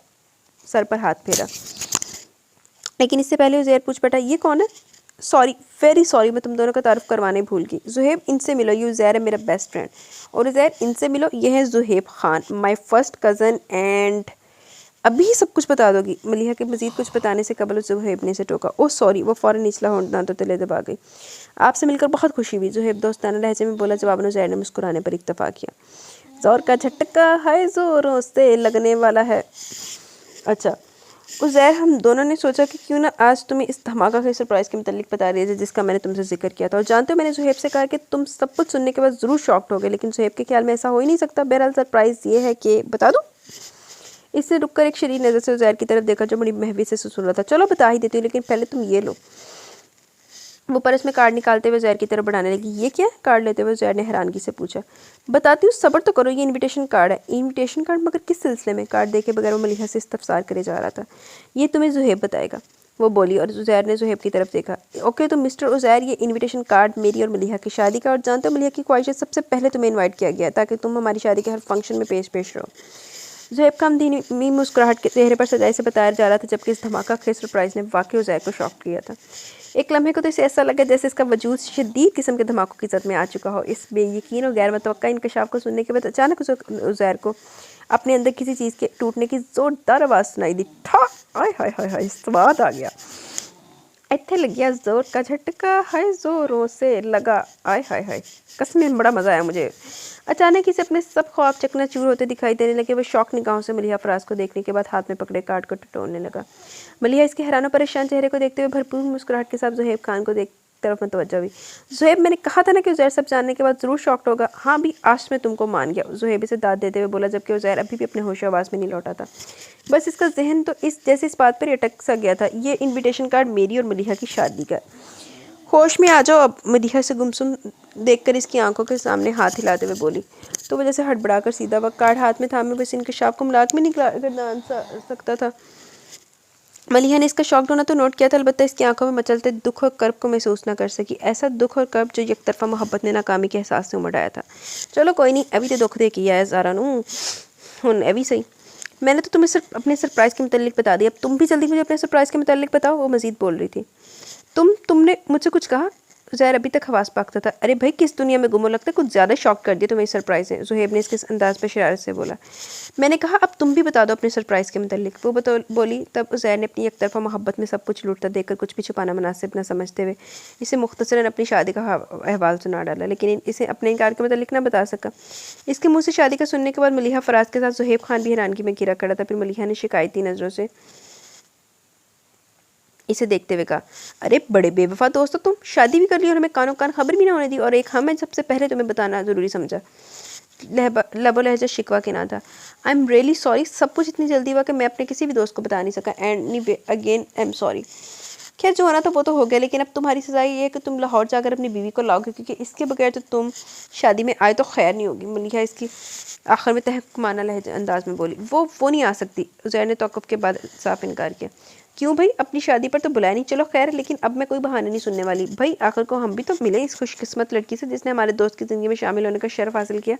सर पर हाथ फेरा। लेकिन इससे पहले उज़ैर पूछ बैठा, ये कौन है? सॉरी, वेरी सॉरी, मैं तुम दोनों का तारुफ करवाने भूल गई। ज़ुहैब, इनसे मिलो, ये उज़ैर है, मेरा बेस्ट फ्रेंड। और उज़ैर, इनसे मिलो, ये है Zuhaib Khan, my first cousin. And अभी सब कुछ बता दोगी? मलिहा के मज़ीद कुछ बताने से कबल ज़ुहैब ने से टोका। Oh sorry. वो फ़ौरन निचला होंठ दांतों तले दबा गई। आपसे मिलकर बहुत खुशी हुई, ज़ुहैब दोस्ताना लहजे में बोला। जवाबन उज़ैर ने मुस्कुराने पर इक्तफा किया। ज़ोर का झटका है, ज़ोरों से लगने वाला है। अच्छा उज़ैर, हम दोनों ने सोचा कि क्यों ना आज तुम्हें इस धमाका के सरप्राइज़ के मुतालिक बता रही है जिसका मैंने तुमसे जिक्र किया था। और जानते हो, मैंने ज़ुहैब से कहा कि तुम सब कुछ सुनने के बाद ज़रूर शॉक्ड होगे, लेकिन ज़ुहैब के ख्याल में ऐसा हो ही नहीं सकता। बहरहाल सरप्राइज़ ये है कि बता दूँ? इसने रुककर एक शरीर नज़र से उज़ैर की तरफ देखा जो बड़ी महवी से सुन रहा था। चलो बता ही देती हूँ, लेकिन पहले तुम ये लो। वो पर्स में कार्ड निकालते हुए उज़ैर की तरफ बढ़ाने लगी। ये क्या है? कार्ड लेते हुए उज़ैर ने हैरानगी से पूछा। बताती हूँ, सब्र तो करो, ये इनविटेशन कार्ड है। Invitation card? मगर किस सिलसिले में? कार्ड देखे बगैर वो मलिहा से इस्तफसार करे जा रहा था। ये तुम्हें ज़ुहैब बताएगा, वो बोली, और उज़ैर ने ज़ुहैब की तरफ देखा। ओके तो मिस्टर उज़ैर, ये इनविटेशन कार्ड मेरी और मलिहा की शादी का, और जानते हो मलिहा की ख्वाहिश है, सबसे पहले तुम्हें इन्वाइट किया गया ताकि तुम हमारी शादी के हर फंक्शन में पेश रहो। ज़ुहैब का धीमी मुस्कुराहट के चेहरे पर सजाई से बताया जा रहा था, जबकि इस धमाका के सरप्राइज़ ने वाकई उज़ैर को शॉक किया था। एक लम्हे को तो इसे ऐसा लगा जैसे इसका वजूद शदीद किस्म के धमाकों की जद में आ चुका हो। इस बेयकीन और गैर मुतवक्का इंकशाफ को सुनने के बाद अचानक उज़ैर को अपने अंदर किसी चीज़ के टूटने की ज़ोरदार आवाज़ सुनाई दी। ठा! आय हाय हाय हाय, स्वाद आ गया। इत्थे लग गया ज़ोर का झटका, हाय ज़ोरों से लगा। आय हाय हाय, कसम बड़ा मज़ा आया मुझे। अचानक इसे अपने सब ख्वाब चकनाचूर होते दिखाई देने लगे। वह शौक निगाहों से मलिहा फराज को देखने के बाद हाथ में पकड़े कार्ड को टटोलने लगा। मलिहा इसके हैरान परेशान चेहरे को देखते हुए भरपूर मुस्कुराहट के साथ ज़ुहैब खान को देख तरफ मुतवज्जो हुई। ज़ुहैब, मैंने कहा था ना कि उज़ैर सब जानने के बाद ज़रूर शॉक्ड होगा। हाँ भी, आज मैं तुमको मान गया, ज़ुहैब इसे दाद देते हुए बोला, जबकि उज़ैर अभी भी अपने होश आवाज़ में नहीं लौटा था। बस इसका जहन तो इस बात पर अटक सा गया था। ये इन्विटेशन कार्ड मेरी और मलिहा की शादी का। होश में आ जाओ अब। मलिहा से गुमसुम देखकर इसकी आंखों के सामने हाथ हिलाते हुए बोली, तो वजह से हड़बड़ाकर सीधा वक्त कार्ड हाथ में थामे हुए इस इंकशाफ को मलाक में निकला सकता था। मलिहा ने इसका शौक होना तो नोट किया था, अलबत्ता इसकी आंखों में मचलते दुख और कर्ब को महसूस न कर सकी। ऐसा दुख और कर्ब जो यकतरफा मोहब्बत ने नाकामी के एहसास से उमड़ आया था। चलो कोई नहीं, अभी तो दुख दे के आया ज़ारा नू, हुन अभी सही। मैंने तो तुम्हें सिर्फ अपने सरप्राइज़ के मुतालिक बता दिया, अब तुम भी जल्दी मुझे अपने सरप्राइज़ के मुतालिक बताओ, वो मज़ीद बोल रही थी। तुमने मुझसे कुछ कहा? ज़हर अभी तक हवास पाकता था। अरे भाई किस दुनिया में गुम हो, लगता है कुछ ज़्यादा शॉक कर दिया तुम्हें सरप्राइज़ है, ज़ुहैब ने इसके अंदाज़ पर शरारत से बोला। मैंने कहा अब तुम भी बता दो अपने सरप्राइज़ के मतलब। वो बोली। तब ज़हर ने अपनी एक तरफा मोहब्बत में सब कुछ लूटता देखकर कुछ भी छुपाना मुनासिब न समझते हुए इसे मुख्तसरन अपनी शादी का अहवाल सुना डाला, लेकिन इसे अपने इनकार के मतलब ना बता सका। इसके मुँह से शादी का सुनने के बाद मलिहा फराज के साथ ज़ुहैब खान भी हैरानगी में घिरा खड़ा था। फिर मलिहा ने शिकायती नज़रों से इसे देखते हुए कहा, अरे बड़े बेवफा दोस्त हो तुम, शादी भी कर ली और हमें कानों कान खबर भी ना होने दी। और एक हाँ मैं सबसे पहले तुम्हें बताना ज़रूरी समझा। लबो लहजा शिकवा के ना था। आई एम रियली सॉरी, सब कुछ इतनी जल्दी हुआ कि मैं अपने किसी भी दोस्त को बता नहीं सका। And again I am sorry. खैर जो होना था वो तो हो गया, लेकिन अब तुम्हारी सज़ा ये है कि तुम लाहौर जाकर अपनी बीवी को लाओगे, क्योंकि इसके बगैर तो तुम शादी में आए तो खैर नहीं होगी। मलिहा इसकी आखिर में तहकुमाना लहजा अंदाज में बोली। वो नहीं आ सकती। उज़ैर ने तौक़ुफ़ के बाद साफ इनकार किया। क्यों भाई, अपनी शादी पर तो बुलाया नहीं, चलो खैर, लेकिन अब मैं कोई बहाना नहीं सुनने वाली। भाई आखिर को हम भी तो मिले इस खुशकिस्मत लड़की से जिसने हमारे दोस्त की ज़िंदगी में शामिल होने का शर्फ हासिल किया।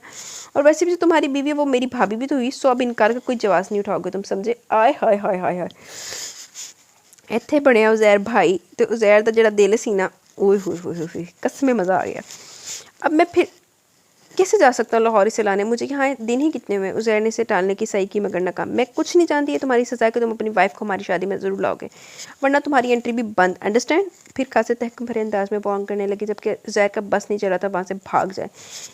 और वैसे भी जो तुम्हारी बीवी है वो मेरी भाभी भी तो हुई, सो अब इनकार का कोई जवाब नहीं उठाओगे तुम, समझे। आय हाय हाय हाय हाय। ਇੱਥੇ ਬਣਿਆ ਉਜ਼ੈਰ भाई, तो उज़ैर ਦਾ ਜਿਹੜਾ दिल ਸੀ ना, ओए होए होए होए, कसम मज़ा आ गया। अब मैं फिर कैसे जा सकता हूँ लाहौर इसे लाने, मुझे यहाँ दिन ही कितने हुए। उज़ैर ने इसे टालने की सही की मगर नाकाम। मैं कुछ नहीं जानती है तुम्हारी सज़ा कि तुम अपनी वाइफ को हमारी शादी में ज़रूर लाओगे, वरना तुम्हारी एंट्री भी बंद, अंडरस्टैंड। फिर खासे तहक़्क़ुम भरे अंदाज में बॉन्ग करने लगी, जबकि उज़ैर का बस नहीं चला था वहाँ से भाग जाए।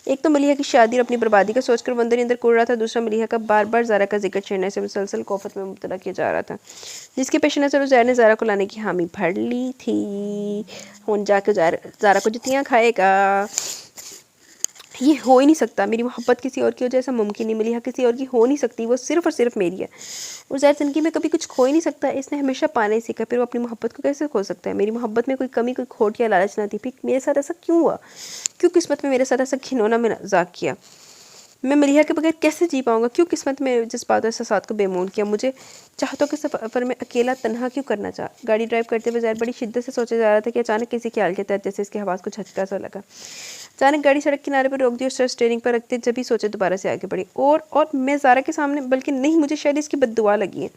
एक तो मलिहा की शादी और अपनी बर्बादी का सोचकर वो अंदर ही अंदर कुड़ रहा था, दूसरा मलिहा का बार बार ज़ारा का जिक्र छेड़ने से मुसलसल कोफत में मुब्तला किया जा रहा था, जिसके पेश नज़र उज़ैर ने ज़ारा को लाने की हामी भर ली थी। हुन जाके ज़ारा को जुतियाँ खाएगा। ये हो ही नहीं सकता, मेरी मोहब्बत किसी और की हो जाए ऐसा मुमकिन नहीं। मलिहा किसी और की हो नहीं सकती, वो सिर्फ़ और सिर्फ मेरी है। उज़ैर ज़िंदगी में कभी कुछ खो ही नहीं सकता, इसने हमेशा पाना ही सीखा, फिर वो अपनी मोहब्बत को कैसे खो सकता है। मेरी मोहब्बत में कोई कमी, कोई खोट या लालच ना थी, फिर मेरे साथ ऐसा क्यों हुआ, क्यों किस्मत में मेरे साथ ऐसा घिनौना मज़ाक किया। मैं मलिहा के बगैर कैसे जी पाऊँगा, क्यों किस्मत में जज्बात और एहसासात को बेमून किया, मुझे चाहतों के सफ़र में अकेला तन्हा क्यों करना चाहा। गाड़ी ड्राइव करते हुए ज़ाहिर बड़ी शिद्दत से सोचा जा रहा था कि अचानक किसी ख्याल के तहत जैसे इसके हवास को झटका सा लगा। अचानक गाड़ी सड़क किनारे पर रोक दी और सर स्टीयरिंग पर रखते जब ही सोचे दोबारा से आगे बढ़ी। और मैं ज़ारा के सामने, बल्कि नहीं, मुझे शायद इसकी बद्दुआ लगी है।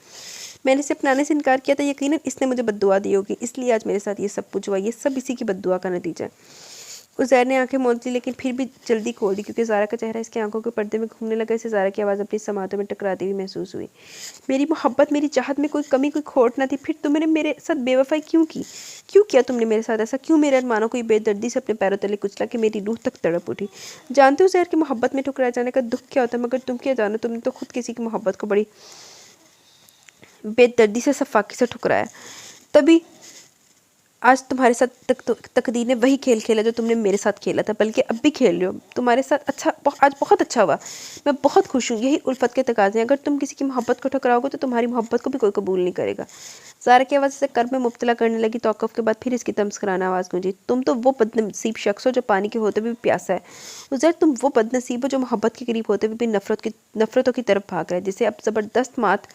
मैंने इसे अपनाने से इनकार किया था, यकीनन इसने मुझे बद्दुआ दी होगी, इसलिए आज मेरे साथ ये सब कुछ हुआ। ये सब इसी की बद्दुआ का नतीजा है। उज़ैर ने आंखें मोड़ ली, लेकिन फिर भी जल्दी खोल दी, क्योंकि ज़ारा का चेहरा इसकी आंखों के पर्दे में घूमने लगा। इसे ज़ारा की आवाज़ अपनी समातों में टकराती हुई महसूस हुई। मेरी मोहब्बत, मेरी चाहत में कोई कमी, कोई खोट ना थी, फिर तुमने मेरे साथ बेवफाई क्यों की, क्यों किया तुमने मेरे साथ ऐसा, क्यों मेरे अरमानों को बेदर्दी से अपने पैरों तले कुचला कि मेरी रूह तक तड़प उठी। जानते हो ज़ाहिर की मोहब्बत में ठुकराए जाने का दुख क्या होता है, मगर तुम क्या जानो, तुमने तो खुद किसी की मोहब्बत को बड़ी बेदर्दी से, सफाकी से ठुकराया। तभी आज तुम्हारे साथ तकदीर ने वही खेल खेला जो तुमने मेरे साथ खेला था, बल्कि अब भी खेल रहे हो। तुम्हारे साथ अच्छा, आज बहुत अच्छा हुआ, मैं बहुत खुश हूँ। यही उल्फत के तकाज़े हैं। अगर तुम किसी की मोहब्बत को ठुकराओगे तो तुम्हारी मोहब्बत को भी कोई कबूल नहीं करेगा। ज़ारा की आवाज़ से कर्ब में मुब्तला करने लगी। तौक़ुफ़ के बाद फिर इसकी तमस्कराना आवाज़ गूंजी। तुम तो वो बदनसीब शख्स हो जो पानी के होते हुए भी प्यासा है। उज़ैर, तुम वो बदनसीब हो जो मोहब्बत के करीब होते हुए भी नफ़रतों की तरफ भाग रहा है, जिसे अब ज़बरदस्त मात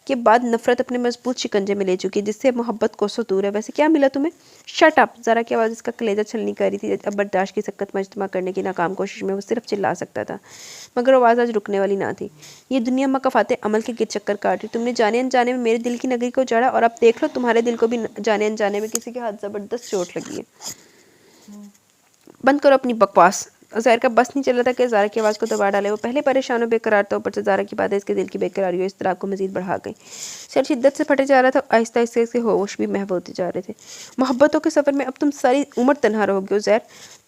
के बाद नफ़रत अपने मजबूत शिकंजे में ले चुकी है, जिससे मोहब्बत कोसों दूर है। वैसे क्या मिला तुम्हें? Shut up. ज़ारा की आवाज़ इसका कलेजा छलनी कर रही थी। अब बर्दाश्त की सख्त मजतमा करने की नाकाम कोशिश में वो सिर्फ चिल्ला सकता था, मगर आवाज़ आज रुकने वाली ना थी। ये दुनिया मकफ़ाते अमल के गिर चक्कर काट रही। तुमने जाने अनजाने में मेरे दिल की नगरी को उजाड़ा, और अब देख लो तुम्हारे दिल को भी जाने अनजाने में किसी के हाथ ज़बरदस्त चोट लगी है। बंद करो अपनी बकवास। ज़ाहिर का बस नहीं चल रहा था कि ज़ारा की आवाज़ को दबा डाले। वो पहले परेशान और बेकरार था, ऊपर से ज़ारा की बातें इसके दिल की बेकरारी हो इस तरह को मज़ीद बढ़ा गई। सर शिद्दत से फटे जा रहा था, आहिस्ता आहिस्ता इसके होश भी महव होते जा रहे थे। मोहब्बतों के सफ़र में अब तुम सारी उम्र तन्हा रहोगे ज़ाहिर,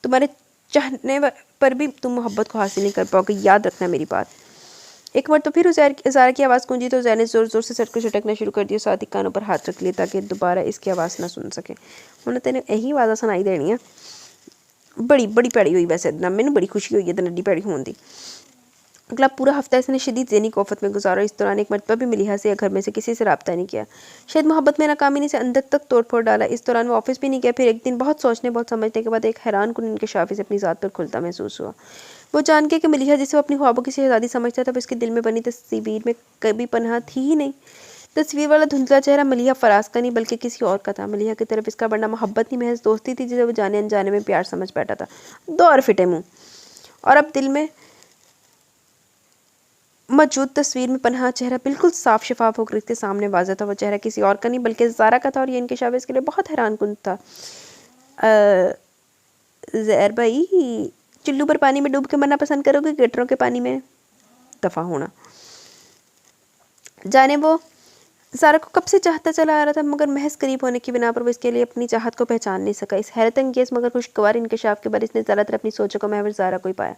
तुम्हारे चाहने पर भी तुम मोहब्बत को हासिल नहीं कर पाओगे, याद रखना मेरी बात। एक बार तो फिर ज़ारा की आवाज़ गूंजी तो ज़ैर ने ज़ोर ज़ोर से सर को झटकना शुरू कर दिया, साथ ही कानों पर हाथ रख लिए ताकि दोबारा इसकी आवाज़ ना सुन सके। उन्हें तेने यही आवाज़ सुनाई देनी है। बड़ी बड़ी भैड़ी हुई वैसे ना, मैंने बड़ी खुशी हुई है नड्डी भैड़ी होने की। अगला पूरा हफ्ता इसने शदीद ज़हनी कोफत में गुजारा। इस दौरान एक मरतबा भी मलिहा से या घर में से किसी से रब्ता नहीं किया। शायद मोहब्बत में नाकामी ने इसे अंदर तक तोड़ फोड़ डाला। इस दौरान वो ऑफिस भी नहीं गया। फिर एक दिन बहुत सोचने, बहुत समझने के बाद एक हैरान कुन इंकशाफ इसे अपनी ज़ात पर खुलता महसूस हुआ। वो जान के कि मलिहा जिसे वो अपनी ख्वाबों की शहज़ादी समझता था, वो इसके दिल में बनी तस्वीर में कभी पनाह थी ही नहीं। तस्वीर वाला धुंधला चेहरा मलिहा फराज का नहीं बल्कि किसी और का था। मलिहा की तरफ इसका बढ़ना मोहब्बत नहीं, महज दोस्ती थी जिसे वो जाने अनजाने में प्यार समझ बैठा था। दो और फिटे मुँह। और अब दिल में मौजूद तस्वीर में पनाह चेहरा बिल्कुल साफ शफाफ होकर इसके सामने वाज़ा था। वो चेहरा किसी और का नहीं बल्कि ज़ारा का था, और ये इंकशाफ इसके लिए बहुत हैरान कुन था। ज़हर भाई, चुल्लू पर पानी में डूब के मरना पसंद करोगे गटरों के पानी में? दफ़ा होना। जाने वो ज़ारा को कब से चाहता चला आ रहा था, मगर महज करीब होने की बिना पर वो इसके लिए अपनी चाहत को पहचान नहीं सका। इस हैरत अंगेज़ मगर खुशगवार इंकशाफ के बाद इसने ज़्यादातर अपनी सोचों को महज ज़ारा को ही पाया।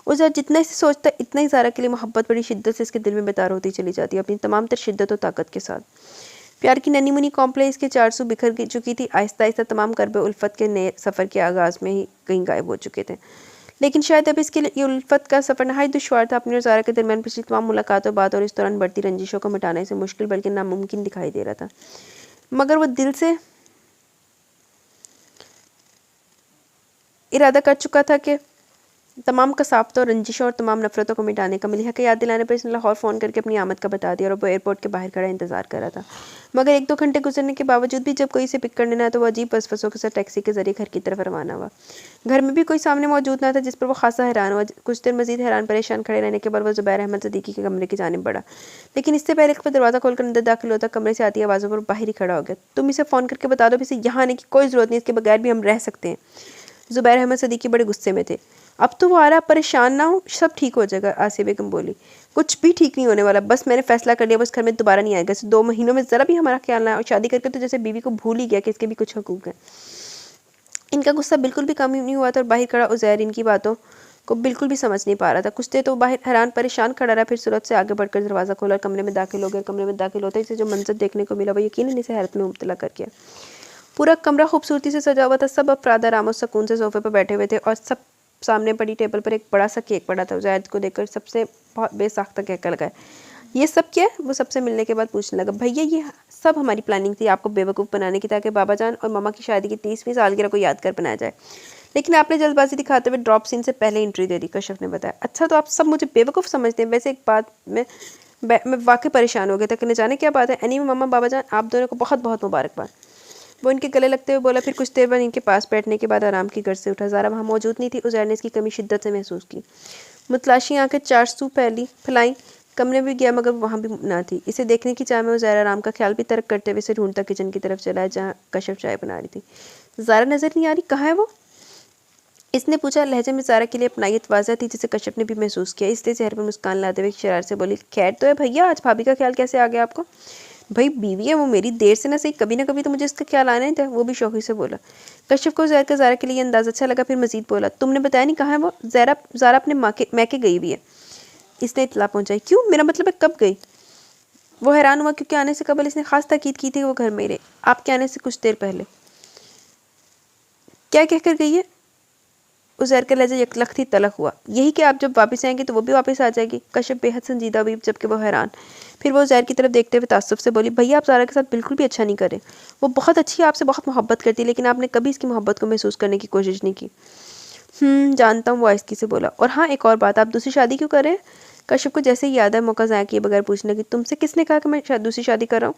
उसे जितना इसे सोचता इतना ही ज़ारा के लिए मोहब्बत बड़ी शिद्दत से इसके दिल में बेतार होती चली जाती है, अपनी तमाम तर शिद्दत और ताकत के साथ। प्यार की नन्ही मुनी कॉम्प्लेक्स के 400 बिखर चुकी थी। आहिस्ता आहिस्ता तमाम करबे उल्फत के नए सफ़र के आगाज़ में ही कहीं गायब हो चुके थे। लेकिन शायद अब इसके लिए ये उल्फत का सफ़र नहायत दुश्वार था। अपनी और ज़ारा के दरमियान पिछली तमाम मुलाकातों बात और इस दौरान बढ़ती रंजिशों को मिटाने से मुश्किल बल्कि नामुमकिन दिखाई दे रहा था। मगर वो दिल से इरादा कर चुका था कि तमाम कसावतों, रंजिशों और तमाम नफरतों को मिटाने का। मलिहा के याद दिलाने पर इसने लाहौर फ़ोन करके अपनी आमद का बता दिया और वो एयरपोर्ट के बाहर खड़ा इंतजार कर रहा था। मगर 1-2 घंटे गुजरने के बावजूद भी जब कोई इसे पिक करने ना तो वो अजीब वसवसों के साथ टैक्सी के जरिए घर की तरफ रवाना हुआ। घर में भी कोई सामने मौजूद ना था, जिस पर वो खासा हैरान हुआ। कुछ देर मजीद हैरान परेशान खड़े रहने के बाद वो ज़ुबैर अहमद सदीकी के कमरे की जानिब बढ़ा। लेकिन इससे पहले कि दरवाज़ा खोलकर अंदर दाखिल होता, कमरे से आती आवाज़ों पर बाहर ही खड़ा हो गया। तुम इसे फ़ोन करके बता दो, इसे यहाँ आने की कोई ज़रूरत नहीं, इसके बगैर भी हम रह सकते हैं। ज़ुबैर अहमद सदीकी बड़े गुस्से में थे। अब तो वो आ रहा, परेशान ना हो, सब ठीक हो जाएगा। आसिया बेगम बोली। कुछ भी ठीक नहीं होने वाला, बस मैंने फैसला कर लिया, बस घर में दोबारा नहीं आएगा। 2 महीनों में ज़रा भी हमारा ख्याल ना, और शादी करके तो जैसे बीवी को भूल ही गया कि इसके भी कुछ हकूक़ हैं। इनका गुस्सा बिल्कुल भी कम नहीं हुआ था और बाहर खड़ा उज़ैर इनकी बातों को बिल्कुल भी समझ नहीं पा रहा था। कुछ देर तो बाहर हैरान परेशान खड़ा रहा, फिर सूरत से आगे बढ़कर दरवाज़ा खोला और कमरे में दाखिल हो गया। कमरे में दाखिल होते इसे जो मंजर देखने को मिला वो यकीनन इसे हैरत में मुब्तला कर गया। पूरा कमरा खूबसूरती से सजा हुआ था। सब अफराद आराम और सुकून से सोफे पर बैठे हुए थे और सब सामने पड़ी टेबल पर एक बड़ा सा केक पड़ा था। ज़ैद को देखकर सबसे बहुत बेसाख्ता कहकर लगा, ये सब क्या है? वो सबसे मिलने के बाद पूछने लगा, भैया ये सब हमारी प्लानिंग थी आपको बेवकूफ़ बनाने की, ताकि बाबा जान और मामा की शादी की 30वीं सालगिरह को याद कर बनाया जाए। लेकिन आपने जल्दबाजी दिखाते हुए ड्रॉप सीन से पहले एंट्री दे दी, कश्यप ने बताया। अच्छा, तो आप सब मुझे बेवकूफ़ समझते हैं। वैसे एक बात मैं वाकई परेशान हो गया था कि न जाने क्या बात है। एनी मामा बाबा जान, आप दोनों को बहुत बहुत मुबारकबाद। वो इनके गले लगते हुए बोला। फिर कुछ देर बाद इनके पास बैठने के बाद आराम की गर्ज से उठा। ज़ारा वहाँ मौजूद नहीं थी। उज़ैर ने इसकी कमी शिद्दत से महसूस की। मुतलाशी आंखें 400 फैलाई कमरे में गया, मगर वहाँ भी ना थी। इसे देखने की चाह में उज़ैर आराम का ख्याल भी तर्क करते हुए इसे ढूंढता किचन की तरफ चला, जहाँ कश्यप चाय बना रही थी। ज़ारा नज़र नहीं आ रही, कहाँ है वो? इसने पूछा। लहजे में ज़ारा के लिए अपनायत वाज़ह थी, जिसे कश्यप ने भी महसूस किया। इसलिए चेहरे पर मुस्कान लाते हुए शरारत से बोली, खैर तो है भैया, आज भाभी का ख्याल कैसे आ गया आपको? भाई बीवी है वो मेरी, देर से ना सही कभी ना कभी तो मुझे इसका ख्याल आना ही था। वो भी शौकी से बोला। कश्यप को ज़ारा के लिए अंदाज़ अच्छा लगा। फिर मजीद बोला, तुमने बताया नहीं कहाँ है वो? ज़ारा अपने मैके गई हुई है, इसने इतला पहुँचाई। क्यों? मेरा मतलब है कब गई? वो हैरान हुआ क्योंकि आने से कबल इसने खास ताकीद की थी वो घर में रहे, आपके आने से कुछ देर पहले। क्या कहकर गई है? उज़ैर का लहजा यकलख्ती तलख हुआ। यही कि आप जब वापस आएंगे तो वो भी वापस आ जाएगी। कश्यप बेहद संजीदा हुई, जबकि वो हैरान। फिर वो उज़ैर की तरफ देखते हुए ताज्जुब से बोली, भैया आप ज़ारा के साथ बिल्कुल भी अच्छा नहीं करें। वो बहुत अच्छी है, आपसे बहुत मोहब्बत करती है, लेकिन आपने कभी इसकी मोहब्बत को महसूस करने की कोशिश नहीं की। जानता हूँ, वो आहिस्ती से बोला। और हाँ, एक और बात, आप दूसरी शादी क्यों कर रहे हैं? कश्यप को जैसे ही याद है मौका ज़ाया किए बगैर पूछने की, तुमसे किसने कहा कि मैं दूसरी शादी कर रहा हूँ?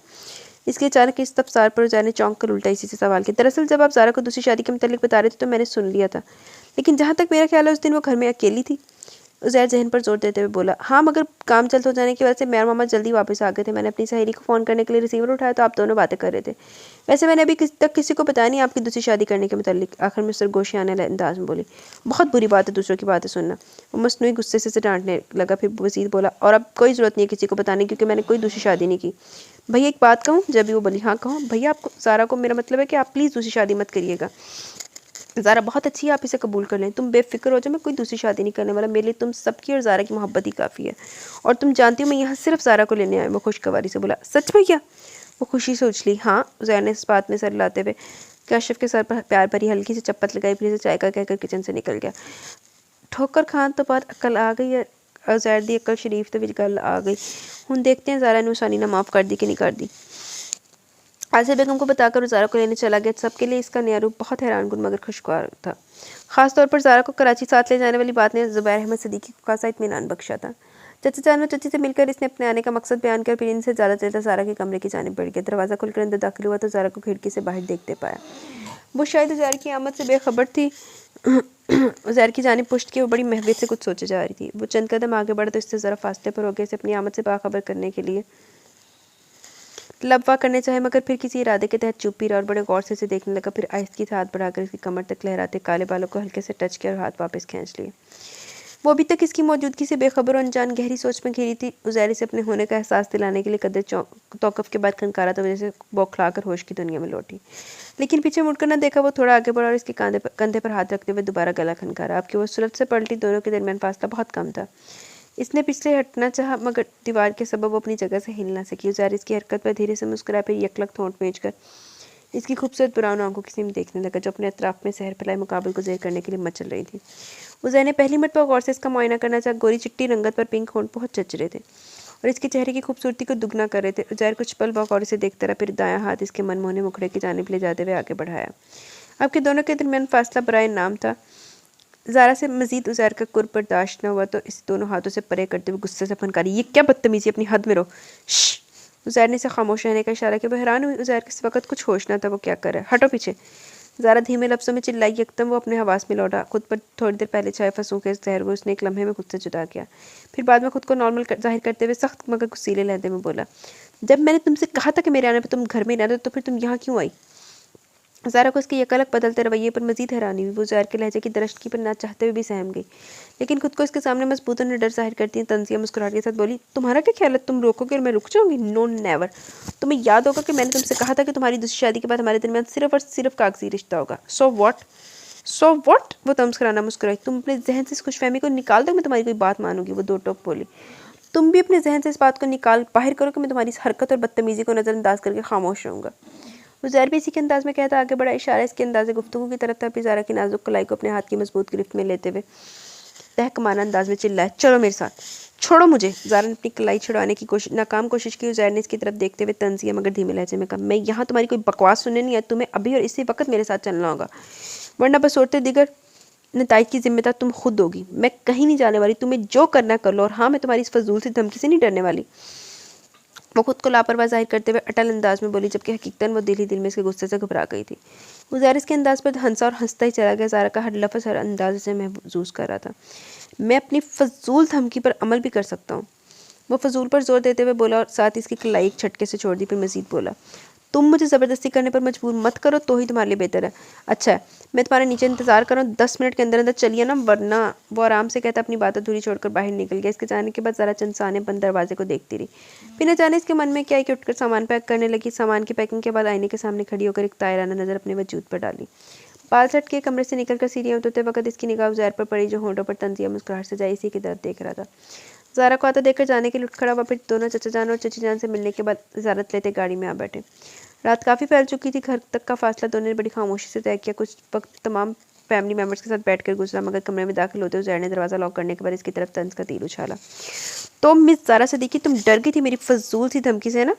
इसके अचानक इस तफसार पर उज़ैर ने चौंक कर उल्टा इसी से सवाल किया। दरअसल जब आप ज़ारा को दूसरी शादी के मुतालिक बता रहे थे तो मैंने सुन लिया था, लेकिन जहाँ तक मेरा ख्याल है उस दिन वो घर में अकेली थी। उज़ैर जहन पर जोर देते हुए बोला, हाँ, मगर काम जल्द हो जाने की वजह से मैं और मामा जल्दी वापस आ गए थे। मैंने अपनी सहेली को फ़ोन करने के लिए रिसीवर उठाया तो आप दोनों बातें कर रहे थे। वैसे मैंने अभी किसी को बताया नहीं आपकी दूसरी शादी करने के मुतालिक। आखिर में सरगोशी आने अंदाज में बोली, बहुत बुरी बात है दूसरों की बातें सुनना। वो मसनूई गुस्से से डांटने लगा। फिर वसीद बोला, और अब कोई ज़रूरत नहीं है किसी को बताने, क्योंकि मैंने कोई दूसरी शादी नहीं की। भैया एक बात कहूँ? जब भी वो बोली, हाँ कहो। भैया आपको ज़ारा को, मेरा मतलब है कि आप प्लीज़ दूसरी शादी मत करिएगा। ज़ारा बहुत अच्छी है, आप इसे कबूल कर लें। तुम बेफिक्र हो जाओ, मैं कोई दूसरी शादी नहीं करने वाला। मेरे लिए तुम सबकी और ज़ारा की मोहब्बत ही काफ़ी है। और तुम जानती हो मैं यहाँ सिर्फ ज़ारा को लेने आया। वो खुशगवारी से बोला, सच भैया? वो खुशी से उछली। हाँ, ज़ारा ने इस बात में सर लाते हुए कश्यप के सर पर प्यार भरी हल्की सी चप्पत लगाई, फिर से चाय का कहकर किचन से निकल गया। ठोकर खान तो बात अक्ल आ गई है, ज़ैर दी अक्ल शरीफ तो गल आ गई। हूँ देखते हैं ज़ारा ने उसानी ना माफ़ कर दी कि नहीं कर दी। आसिया बेगम को बताकर ज़ारा को लेने चला गया। सबके लिए इसका नया रूप बहुत हैरानकुन मगर खुशगवार था। ख़ास तौर पर ज़ारा को कराची साथ ले जाने वाली बात ने ज़ुबैर अहमद सदीकी को खासा इत्मीनान बख्शा था। चाचा जान और चाची से मिलकर इसने अपने आने का मकसद बयान कर फिर इनसे ज़्यादा चलता ज़ारा के कमरे की जानिब बढ़ गया। दरवाज़ा खुलकर अंदर दाखिल हुआ तो ज़ारा को खिड़की से बाहर देखते पाया। वो शायद उज़ैर की आमद से बेखबर थी। उज़ैर की जानिब पुश्त की वो बड़ी महवियत से कुछ सोचे जा रही थी। वो चंद कदम आगे बढ़ा तो इससे ज़रा फासले पर हो गया, इसे अपनी आमद से बाखबर करने के लिए। लबवा करने चाहे मगर फिर किसी इरादे के तहत चुप ही रहा और बड़े गौर से इसे देखने लगा। फिर आहिस्ता से हाथ बढ़ाकर इसकी कमर तक लहराते काले बालों को हल्के से टच किया और हाथ वापस खींच लिए। वो अभी तक इसकी मौजूदगी से बेखबर और अनजान गहरी सोच में घिरी थी। उज़ैर से अपने होने का एहसास दिलाने के लिए कदर तौक़ुफ़ के बाद खनकारा तो वजह से बौखलाकर होश की दुनिया में लौटी, लेकिन पीछे मुड़कर न देखा। वो थोड़ा आगे बढ़ा और इसके कंधे पर हाथ रखते हुए दोबारा गला खनकारा। आपकी वो सूरत से पलटी, दोनों के दरमियान फासला बहुत कम था। इसने पिछले हटना चाहा मगर दीवार के सबब वो अपनी जगह से हिल ना सकी। उज़ैर इसकी हरकत पर धीरे से मुस्कुराया, फिर यकलक होंठ खींचकर इसकी खूबसूरत ब्राउन आंखों की सीम देखने लगा जो अपने अतराफ में सहर फैलाए मुकाबले गुज़र करने के लिए मचल रही थी। उज़ैर ने पहली मरतबा गौर से इसका मुआयना करना चाहा। गोरी चिट्टी रंगत पर पिंक होंठ बहुत जच रहे थे और इसके चेहरे की खूबसूरती को दुगना कर रहे थे। उज़ैर कुछ पल बगौर से देखता रहा, फिर दायां हाथ इसके मनमोहने मुखड़े की जानिब ले जाते हुए आगे बढ़ाया। आपके दोनों के दरमियान फासला बराए नाम था। ज़ारा से मजीद उज़ैर का कुर्ब बर्दाश्त न हुआ तो इसे दोनों हाथों से परे करते हुए गुस्से से फनकारी, ये क्या बदतमीजी, अपनी हद में रहो। उज़ैर ने इसे खामोश रहने का इशारा किया। वो हैरान हुई उज़ैर के इस वक्त कुछ होश ना था वो क्या कर रहा है। हटो पीछे, ज़ारा धीमे लफ्ज़ों में चिल्लाई। यकदम वो अपने हवास में लौटा। खुद पर थोड़ी देर पहले छाए फंसू के जहर को उसने एक लम्हे में खुद से जुदा किया। फिर बाद में खुद को नॉर्मल जाहिर करते हुए सख्त मगर गुस्सीले लहजे में बोला, जब मैंने तुमसे कहा था कि मेरे आने पर तुम घर में रहते तो फिर तुम यहाँ क्यों आई। ज़ारा को उसके यकलक बदलते रवैये पर मजीद हैरानी हुई। वो ज़ाहिर के लहजे की दरश्त की पर ना चाहते हुए भी सहम गई, लेकिन खुद को इसके सामने मजबूत और डर जाहिर करती है। तंजिया मुस्कुराहट के साथ बोली, तुम्हारा क्या ख्याल है, तुम रोकोगे और मैं रुक जाऊंगी? No never. तुम्हें याद होगा कि मैंने तुमसे कहा था कि तुम्हारी दूसरी शादी के बाद हमारे दरमियान सिर्फ और सिर्फ कागजी रिश्ता होगा। So what? वो तमस्कराना मुस्कुराई। तुम अपने जहन से इस खुशफहमी को निकाल दो, मैं तुम्हारी कोई बात मानूंगी। वो दो टोक बोली, तुम भी अपने जहन से इस बात को निकाल बाहर करो कि मैं तुम्हारी हरकत और बदतमीजी को नज़रअंदाज करके खामोश रहूँगा। उज़ैर भी इसी के अंदाज में कहता आगे बढ़ा। इशारा इसके अंदाज़े गुफ्तगू की तरफ था। फिर ज़ारा की नाजुक कलाई को अपने हाथ की मजबूत गिरफ्त में लेते हुए तहकमाना अंदाज में चिल्लाया, चलो मेरे साथ, छोड़ो मुझे। ज़ारा ने अपनी कलाई छुड़ाने की नाकाम कोशिश की। उज़ैर ने इसकी तरफ देखते हुए तंजिया मगर धीमे लहजे में कहा, मैं यहाँ तुम्हारी कोई बकवास सुनने नहीं आई। तुम्हें अभी और इसी वक्त मेरे साथ चलना होगा, वरना बस औरतें दिगर नताइज की जिम्मेदार तुम खुद होगी। मैं कहीं नहीं जाने वाली, तुम्हें जो करना कर लो। और हाँ, मैं तुम्हारी इस फजूल सी धमकी से नहीं डरने वाली। वो खुद को लापरवाह जाहिर करते हुए अटल अंदाज में बोली, जबकि हकीकतन वो दिल ही दिल में इसके गुस्से से घबरा गई थी। उज़ैर इसके अंदाज पर हंसा और हंसता ही चला गया। ज़ारा का हर लफ्ज़ हर अंदाज से महसूस कर रहा था, मैं अपनी फजूल धमकी पर अमल भी कर सकता हूँ। वो फजूल पर जोर देते हुए बोला और साथ ही इसकी कलाई एक झटके से छोड़ दी। फिर मजीद बोला, तुम मुझे ज़बरदस्ती करने पर मजबूर मत करो तो ही तुम्हारे लिए बेहतर है। अच्छा है, मैं तुम्हारे नीचे इंतज़ार करूँ, 10 मिनट के अंदर अंदर चलिए ना, वरना। वो आराम से कहता अपनी बात अधूरी छोड़कर बाहर निकल गया। इसके जाने के बाद ज़रा चंद साने बंद दरवाजे को देखती रही। फिर न जाने इसके मन में क्या है कि उठकर सामान पैक करने लगी। सामान की पैकिंग के बाद आईने के सामने खड़ी होकर एक तायराना नज़र अपने वजूद पर डाली। बाल सट के कमरे से निकलकर सीढ़ियाँ उतरते वक्त इसकी निगाह उज़ैर पर पड़ी जो होंठों पर तंजिया मुस्कुराहट से जाए इसी की तरफ देख रहा था। ज़ारा को आता देखकर जाने के लिए उठ खड़ा हुआ। फिर दोनों चचा जान और चची जान से मिलने के बाद इजाज़त लेते गाड़ी में आ बैठे। रात काफ़ी फैल चुकी थी। घर तक का फासला दोनों ने बड़ी खामोशी से तय किया। कुछ वक्त तमाम फैमिली मेम्बर्स के साथ बैठकर गुजरा, मगर कमरे में दाखिल होते उज़ैर ने दरवाज़ा लॉक करने के बाद इसकी तरफ तंज का तीर उछाला। तो मिस ज़ारा सिद्दीकी, तुम डर गई थी मेरी फजूल सी धमकी से, ना?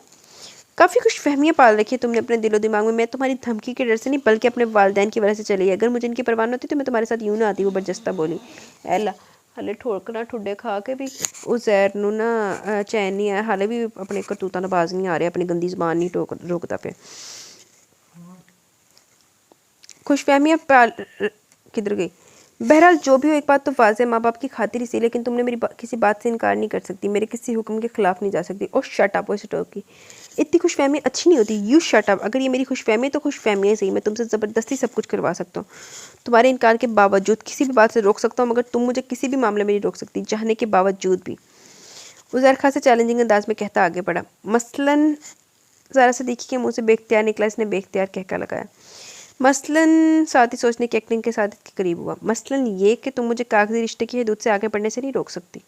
काफ़ी कुछ फहमियाँ पाल रखी है तुमने अपने दिलो दिमाग में। मैं तुम्हारी धमकी के डर से नहीं बल्कि अपने वालिदैन की वजह से चली। अगर मुझे इनकी परवाह न होती तो मैं तुम्हारे साथ यूँ ना आती। वो बरजस्ता बोली। एला हाले ठोड़कना ठुड्डे खा के भी उज़ैर नू ना चैन नहीं आया। हाले भी अपने करतूतां दा बाज नहीं आ रहा, अपनी गंदी ज़बान नहीं रोकता पे। खुशफहमियाँ पाल किधर गई? बहरहाल जो भी हो, एक बात तो वाज़े, माँ बाप की खातिर इसी, लेकिन तुमने मेरी किसी बात से इनकार नहीं कर सकती, मेरे किसी हुक्म के खिलाफ नहीं जा सकती। ओ शट अप। वो इसे टोकी, इतनी खुशफहमी अच्छी नहीं होती। You shut up. अगर ये मेरी खुशफहमी है तो खुशफहमी है सही। मैं तुमसे ज़बरदस्ती सब कुछ करवा सकता हूँ, तुम्हारे इनकार के बावजूद किसी भी बात से रोक सकता हूँ, मगर तुम मुझे किसी भी मामले में नहीं रोक सकती, चाहने के बावजूद भी। उज़ैर खासे चैलेंजिंग अंदाज में कहता आगे बढ़ा। मसलन ज़ारा सिद्दीकी के मुँह से बेख्तियार निकला। इसने बेख्तियार कहका लगाया। मसलन, साथ ही सोचने की एक्टिंग के साथ इसके करीब हुआ। मसलन ये कि तुम मुझे कागजी रिश्ते की हदूद से आगे बढ़ने से नहीं रोक सकती।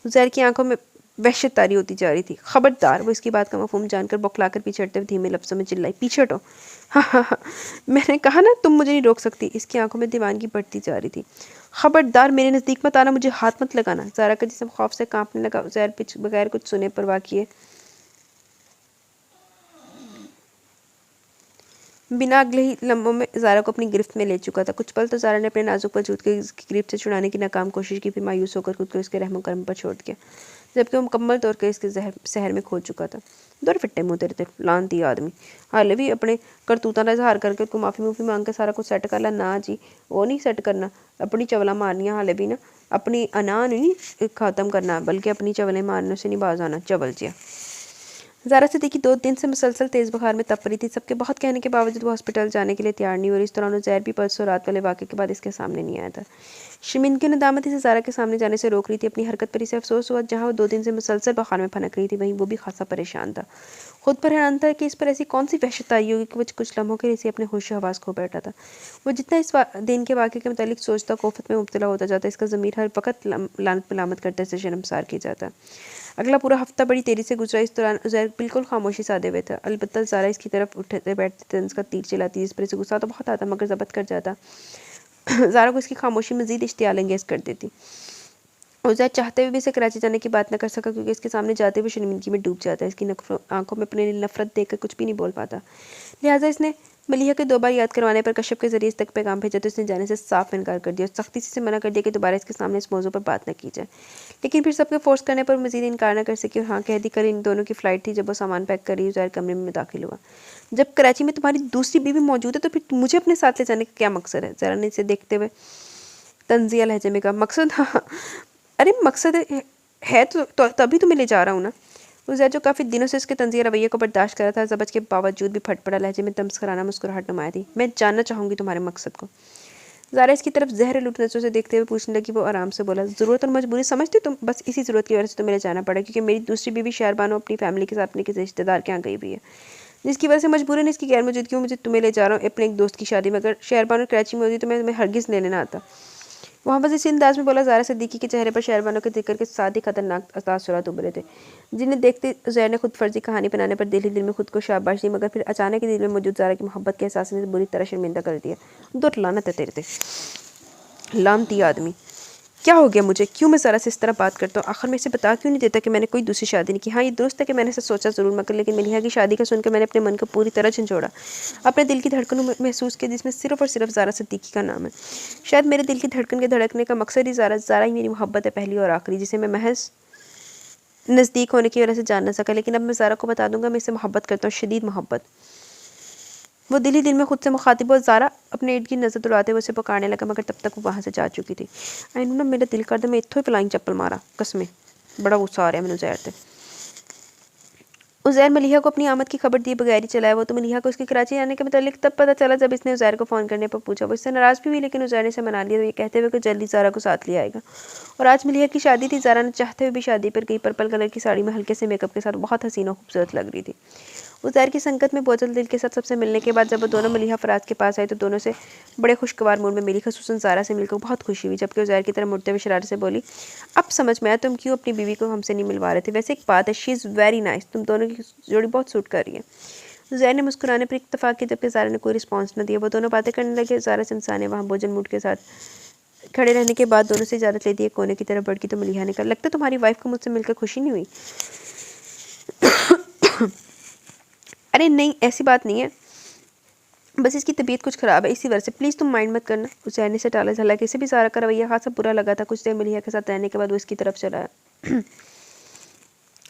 उज़ैर की आंखों में वहशत तारी होती जा रही थी। खबरदार। वो इसकी बात का मफहूम जानकर बौखलाकर पीछे हटते हुए धीमे लफ्ज़ों में चिल्लाई, पीछे हटो। हाँ, मैंने कहा ना तुम मुझे नहीं रोक सकती। इसकी आंखों में दीवानगी बढ़ती जा रही थी। खबरदार, मेरे नज़दीक मत आना, मुझे हाथ मत लगाना। ज़ारा का जिस्म खौफ से कांपने लगा। उज़ैर बगैर कुछ सुने परवाह किए बिना अगले ही लम्हों में ज़ारा को अपनी गिरफ्त में ले चुका था। कुछ पल तो ज़ारा ने अपने नाजुक वजूद को इसकी गिरफ्त से छुड़ाने की नाकाम कोशिश की, फिर मायूस होकर खुद को इसके रहमो करम पर छोड़ दिया, जबकि वो मुकम्मल तौर पर इसके शहर में खो चुका था। दौर फिट्टे मुँह तेरे लानती आदमी, हाले भी अपने करतूतां का इजहार करके उसको माफ़ी मांग के सारा कुछ सेट कर ला। ना जी, वो नहीं सेट करना। अपनी चवला मारनियाँ हाले भी ना, अपनी अना नहीं ख़त्म करना, बल्कि अपनी चवलें मारने से नहीं बाज आना। चवल जिया ज़ारा सिद्दीकी 2 दिन से मुसलसल तेज़ बुखार में तप रही थी। सबके बहुत कहने के बावजूद वो हॉस्पिटल जाने के लिए तैयार नहीं हो रही। इस दौरान उज़ैर भी परसों रात वाले वाक़े के बाद इसके सामने नहीं आया था। शर्मिंदगी और नदामत इसे ज़ारा के सामने जाने से रोक रही थी। अपनी हरकत पर इसे अफसोस हुआ। जहाँ वो 2 दिन से मुसलसल बुखार में फनक रही थी, वहीं वो भी खासा परेशान था। खुद पर हैरान था कि इस पर ऐसी कौन सी वहशत आई होगी कि वो कुछ लम्हों के लिए इसे अपने होश हवास खो बैठा था। वो जितना इस दिन के वाक़े के मुतालिक सोचता, कोफत में मुब्तला होता जाता। इसका ज़मीर हर वक़्त लानत मलामत करते से शर्मसार की जाता। अगला पूरा हफ्ता बड़ी तेज़ी से गुजरा। इस दौरान उज़ैर बिल्कुल खामोशी साधे हुए था। अलबत्ता ज़ारा इसकी तरफ उठते बैठते थे, उसका तीर चलाती, जिस पर इसे गुस्सा तो बहुत आता मगर ज़ब्त कर जाता। ज़ारा को इसकी खामोशी मज़ीद इश्तियाल अंगेज़ कर देती। उज़ैर चाहते हुए भी इसे कराची जाने की बात न कर सका, क्योंकि इसके सामने जाते हुए शर्मिंदगी में डूब जाता है। इसकी आंखों में अपने लिए नफरत देखकर कुछ भी नहीं बोल पाता। लिहाजा इसने मलिहा के 2 बार याद करवाने पर कश्यप के जरिए इस तक पैगाम भेजा तो इसने जाने से साफ इनकार कर दिया और सख्ती से मना कर दिया कि दोबारा इसके सामने इस मौजू पर बात न की जाए। लेकिन फिर सबके फोर्स करने पर मजीद इनकार न कर सकी और हाँ कह दी। कल इन दोनों की फ़्लाइट थी। जब वो सामान पैक कर रही उज़ैर कमरे में दाखिल हुआ। जब कराची में तुम्हारी दूसरी बीवी मौजूद है तो फिर मुझे अपने साथ ले जाने का क्या मकसद है? ज़रा ने इसे देखते हुए तंजिया लहजे में कहा। मकसद? हाँ, अरे मकसद है तो तभी तो मैं ले जा रहा हूँ ना। उज़ैर जो काफ़ी दिनों से उसके तंज़िया रवैये को बर्दाश्त कर रहा था, ज़बज के बावजूद भी फटपड़ा लहजे में तमस्कराना मुस्कुराहट नुमाया थी। मैं जानना चाहूँगी तुम्हारे मकसद को। ज़ारा इसकी तरफ ज़हरीली नज़रों से देखते हुए पूछने लगी। वो आराम से बोला, ज़रूरत और मजबूरी समझती तुम, बस इसी ज़रूरत की वजह से तुम्हें ले जाना पड़ा, क्योंकि मेरी दूसरी बीवी शहरबानो अपनी फैमिली के साथ अपने किसी रिश्तेदार के यहाँ गई हुई है, जिसकी वजह से मजबूरन इसकी गैर मौजूदगी में मुझे तुम्हें ले जा रहा हूँ अपने एक दोस्त की शादी में। अगर शहरबानो कराची में होती तो मैं हरगिज़ ले लेना आता। वहाँ बस इसी अंदाज में बोला। ज़ारा सिद्दीकी के चेहरे पर शहरबानों के जिक्र के साथ ही खतरनाक तासुरात उभरे थे, जिन्हें देखते उज़ैर ने खुद फर्जी कहानी बनाने पर दिल ही दिल में खुद को शाबाश दी, मगर फिर अचानक ही दिल में मौजूद ज़ारा की मोहब्बत के एहसास ने बुरी तरह शर्मिंदा कर दिया। दूर लानत है तेरे पे, लानती आदमी। क्या हो गया मुझे? क्यों मैं ज़ारा से इस तरह बात करता हूँ? आखिर में इसे बता क्यों नहीं देता कि मैंने कोई दूसरी शादी नहीं की? हाँ, ये दुरुस्त है कि मैंने इसे सोचा ज़रूर, मगर लेकिन मलिहा की शादी का सुनकर मैंने अपने मन को पूरी तरह झंझोड़ा। अपने दिल की धड़कनों में महसूस किया जिसमें सिर्फ और सिर्फ ज़ारा सिद्दीकी का नाम है। शायद मेरे दिल की धड़कन के धड़कने का मकसद ही ज़ारा ही मेरी मोहब्बत है, पहली और आखिरी, जिसे मैं महज नज़दीक होने की वजह से जान न सका। लेकिन अब मैं ज़ारा को बता दूंगा, मैं इससे मोहब्बत करता हूँ, शदीद मोहब्बत। वो दिल ही दिल में खुद से मुखातिब हुआ। ज़ारा अपने इर्द गिर्द नज़र दौड़ाते हुए उसे पुकारने लगा, मगर तब तक वो वहाँ से जा चुकी थी। आइनू ना मेरा दिल कर दे मैं इत्थों ही फ्लाइंग चप्पल मारा, कसमें बड़ा गुस्सा आ रहा है मैंने उज़ैर से। उज़ैर मलिहा को अपनी आमद की खबर दिए बगैर ही चलाया। वो तो मलिहा को उसके कराची आने के मुतालिक तब पता चला जब इसने उज़ैर को फ़ोन करने पर पूछा। वो इससे नाराज़ भी हुई, लेकिन उज़ैर ने इसे मना लिया, ये कहते हुए कि जल्दी ज़ारा को साथ ले आएगा। और आज मलिहा की शादी थी। ज़ारा ने चाहते हुए भी शादी पर गई। पर्पल कलर की साड़ी में हल्के से मेकअप के साथ बहुत हसीन और खूबसूरत लग रही थी। उज़ैर की संगत में बोझल दिल के साथ सबसे मिलने के बाद जब वो दोनों मलिहा फराज के पास आए तो दोनों से बड़े खुशगवार मूड में मिली। खसूसन ज़ारा से मिलकर बहुत खुशी हुई, जबकि उज़ैर की तरफ मुड़ते हुए शरारत से बोली, अब समझ में आया तुम क्यों अपनी बीवी को हमसे नहीं मिलवा रहे थे। वैसे एक बात है, शी इज़ वेरी नाइस, तुम दोनों की जोड़ी बहुत सूट कर रही है। उज़ैर ने मुस्कुराने पर इत्तफाक किया, जबकि ज़ारा ने कोई रिस्पॉन्स न दिया। वो दोनों बातें करने लगे। ज़ारा से इंसान ने वहाँ भोजन मूड के साथ खड़े रहने के बाद दोनों से इजाज़त लेती है कोने की तरफ बढ़ की तो मलिहा ने कहा, लगता तुम्हारी वाइफ को मुझसे मिलकर खुशी नहीं हुई? अरे नहीं, ऐसी बात नहीं है, बस इसकी तबीयत कुछ ख़राब है इसी वजह से, प्लीज़ तुम माइंड मत करना। उज़ैर से टाला। हालांकि इसे भी ज़ारा का रवैया खासा बुरा लगा था। कुछ देर मलिहा के साथ रहने के बाद वो इसकी तरफ चला आया।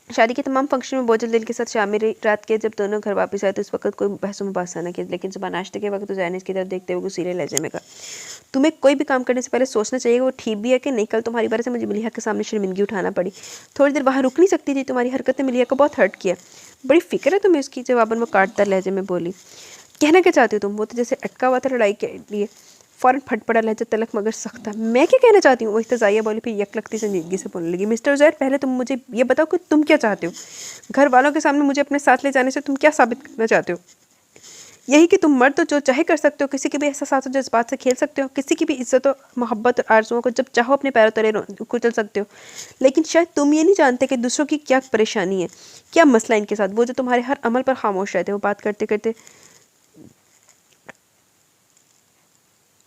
शादी के तमाम फंक्शन में बोझल दिल के साथ शामिल रात के जब दोनों घर वापस आए तो इस वक्त कोई बहस मुबासा न किया, लेकिन सुबह नाश्ते के वक्त उज़ैर ने इसकी तरफ देखते हुए गुस्सीले लहजे में कहा, तुम्हें कोई भी काम करने से पहले सोचना चाहिए वो ठीक भी है कि नहीं। कल तुम्हारी वजह से मुझे मलिहा के सामने शर्मिंदगी उठाना पड़ी। थोड़ी देर वहाँ रुक नहीं सकती थी? तुम्हारी हरकत ने मलिहा को बहुत हर्ट किया। बड़ी फिक्र है तुम्हें उसकी? जवाबन में काटता लहजे में बोली। कहना क्या चाहती हो तुम? वो तो जैसे अटका हुआ था लड़ाई के लिए, फ़ौरन फट पड़ा लहजा तलक मगर सख्त था। मैं क्या कहना चाहती हूँ? वो इस्तज़ाइया बोली, फिर यकलख्ती संजीदगी से बोलने लगी, मिस्टर उज़ैर पहले तुम मुझे ये बताओ कि तुम क्या चाहते हो? घर वालों के सामने मुझे अपने साथ ले जाने से तुम क्या साबित करना चाहते हो? यही कि तुम मर्द हो, जो चाहे कर सकते हो, किसी के भी एहसास और जज्बात से खेल सकते हो, किसी की भी इज्जत और मोहब्बत और आरज़ुओं को जब चाहो अपने पैरों तले कुचल सकते हो। लेकिन शायद तुम ये नहीं जानते कि दूसरों की क्या परेशानी है, क्या मसला इनके साथ। वो जो तुम्हारे हर अमल पर खामोश रहते। वो बात करते करते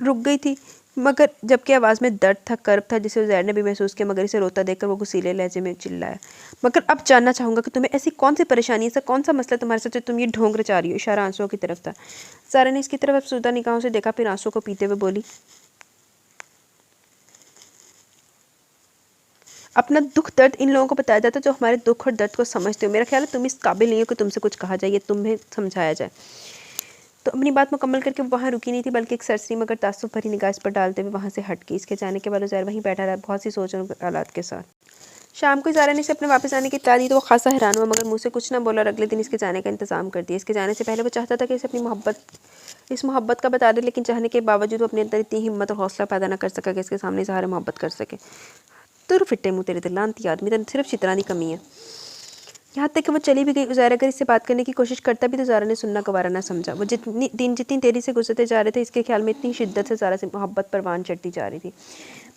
रुक गई थी, मगर जबकि आवाज़ में दर्द था, कर्ब था, जिसे उज़ैर ने भी महसूस किया। मगर इसे रोता देखकर वो गुस्सीले लहजे में चिल्लाया, मगर अब जानना चाहूँगा कि तुम्हें ऐसी कौन सी परेशानी, ऐसा कौन सा मसला तुम्हारे साथ जो तुम ये ढोंग रचा रही हो? इशारा आंसुओं की तरफ था। ज़ारा ने इसकी तरफ अफसुर्दा निगाहों से देखा, फिर आंसू को पीते हुए बोली, अपना दुख दर्द इन लोगों को बताया जाता जो हमारे दुख और दर्द को समझते हो। मेरा ख्याल है तुम इस काबिल नहीं हो कि तुमसे कुछ कहा जाए, तुम्हें समझाया जाए। तो अपनी बात मुकम्मल करके वो वहाँ रुकी नहीं थी, बल्कि एक सरसरी मगर तासुब भरी निगाह इस पर डालते हुए वहाँ से हट गई। इसके जाने के बाद उज़ैर वहीं बैठा रहा, बहुत सी सोच और ख्यालात के साथ। शाम को ज़ारा ने इसे अपने वापस आने की इत्तला दी तो वो खासा हैरान हुआ, मगर मुँह से कुछ ना बोला और अगले दिन इसके जाने का इंतज़ाम कर दिया। इसके जाने से पहले वो चाहता था कि इसे अपनी इस मोहब्बत का बता दे, लेकिन चाहने के बावजूद वो अपने अंदर इतनी हिम्मत और हौसला पैदा ना कर सका कि इसके सामने इजहार मोहब्बत कर सके। तुर फिट्टे मुँह तेरे, लानती आदमी, तो सिर्फ चित्रानी कमी है। यहाँ तक कि वो चली भी गई। उज़ैर अगर इससे बात करने की कोशिश करता भी तो ज़ारा ने सुनना गवारा ना समझा। वो जितनी देरी से गुजरते जा रहे थे, इसके ख्याल में इतनी शिद्दत से ज़ारा से मोहब्बत परवान चढ़ती जा रही थी,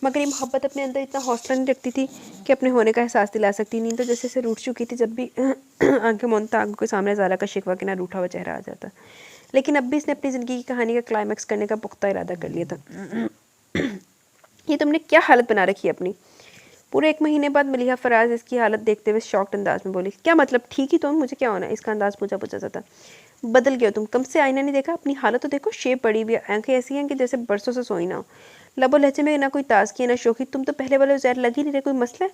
मगर ये मोहब्बत अपने अंदर इतना हौसला नहीं रखती थी कि अपने होने का एहसास दिला सकती। नींद तो जैसे से रूठ चुकी थी, जब भी आंखें मूंदता आंखों के सामने ज़ारा का शिकवा के ना रूठा हुआ चेहरा आ जाता। लेकिन अब भी इसने अपनी ज़िंदगी की कहानी का क्लाइमैक्स करने का पुख्ता इरादा कर लिया था। ये तुमने क्या हालत बना रखी है अपनी। पूरे 1 महीने बाद मलिहा फराज इसकी हालत देखते हुए शॉक्ड अंदाज में बोली, क्या मतलब, ठीक ही तो, मुझे क्या होना है। इसका अंदाज पूछा पूछा सा था। बदल गया तुम, कम से आईना नहीं देखा, अपनी हालत तो देखो, शेप पड़ी हुई है, आंखें ऐसी हैं कि जैसे बरसों से सोई ना हो, लबो लहजे में ना कोई ताजगी ना शोखी, तुम तो पहले वाले उज़ैर लग ही नहीं रहे, कोई मसला है।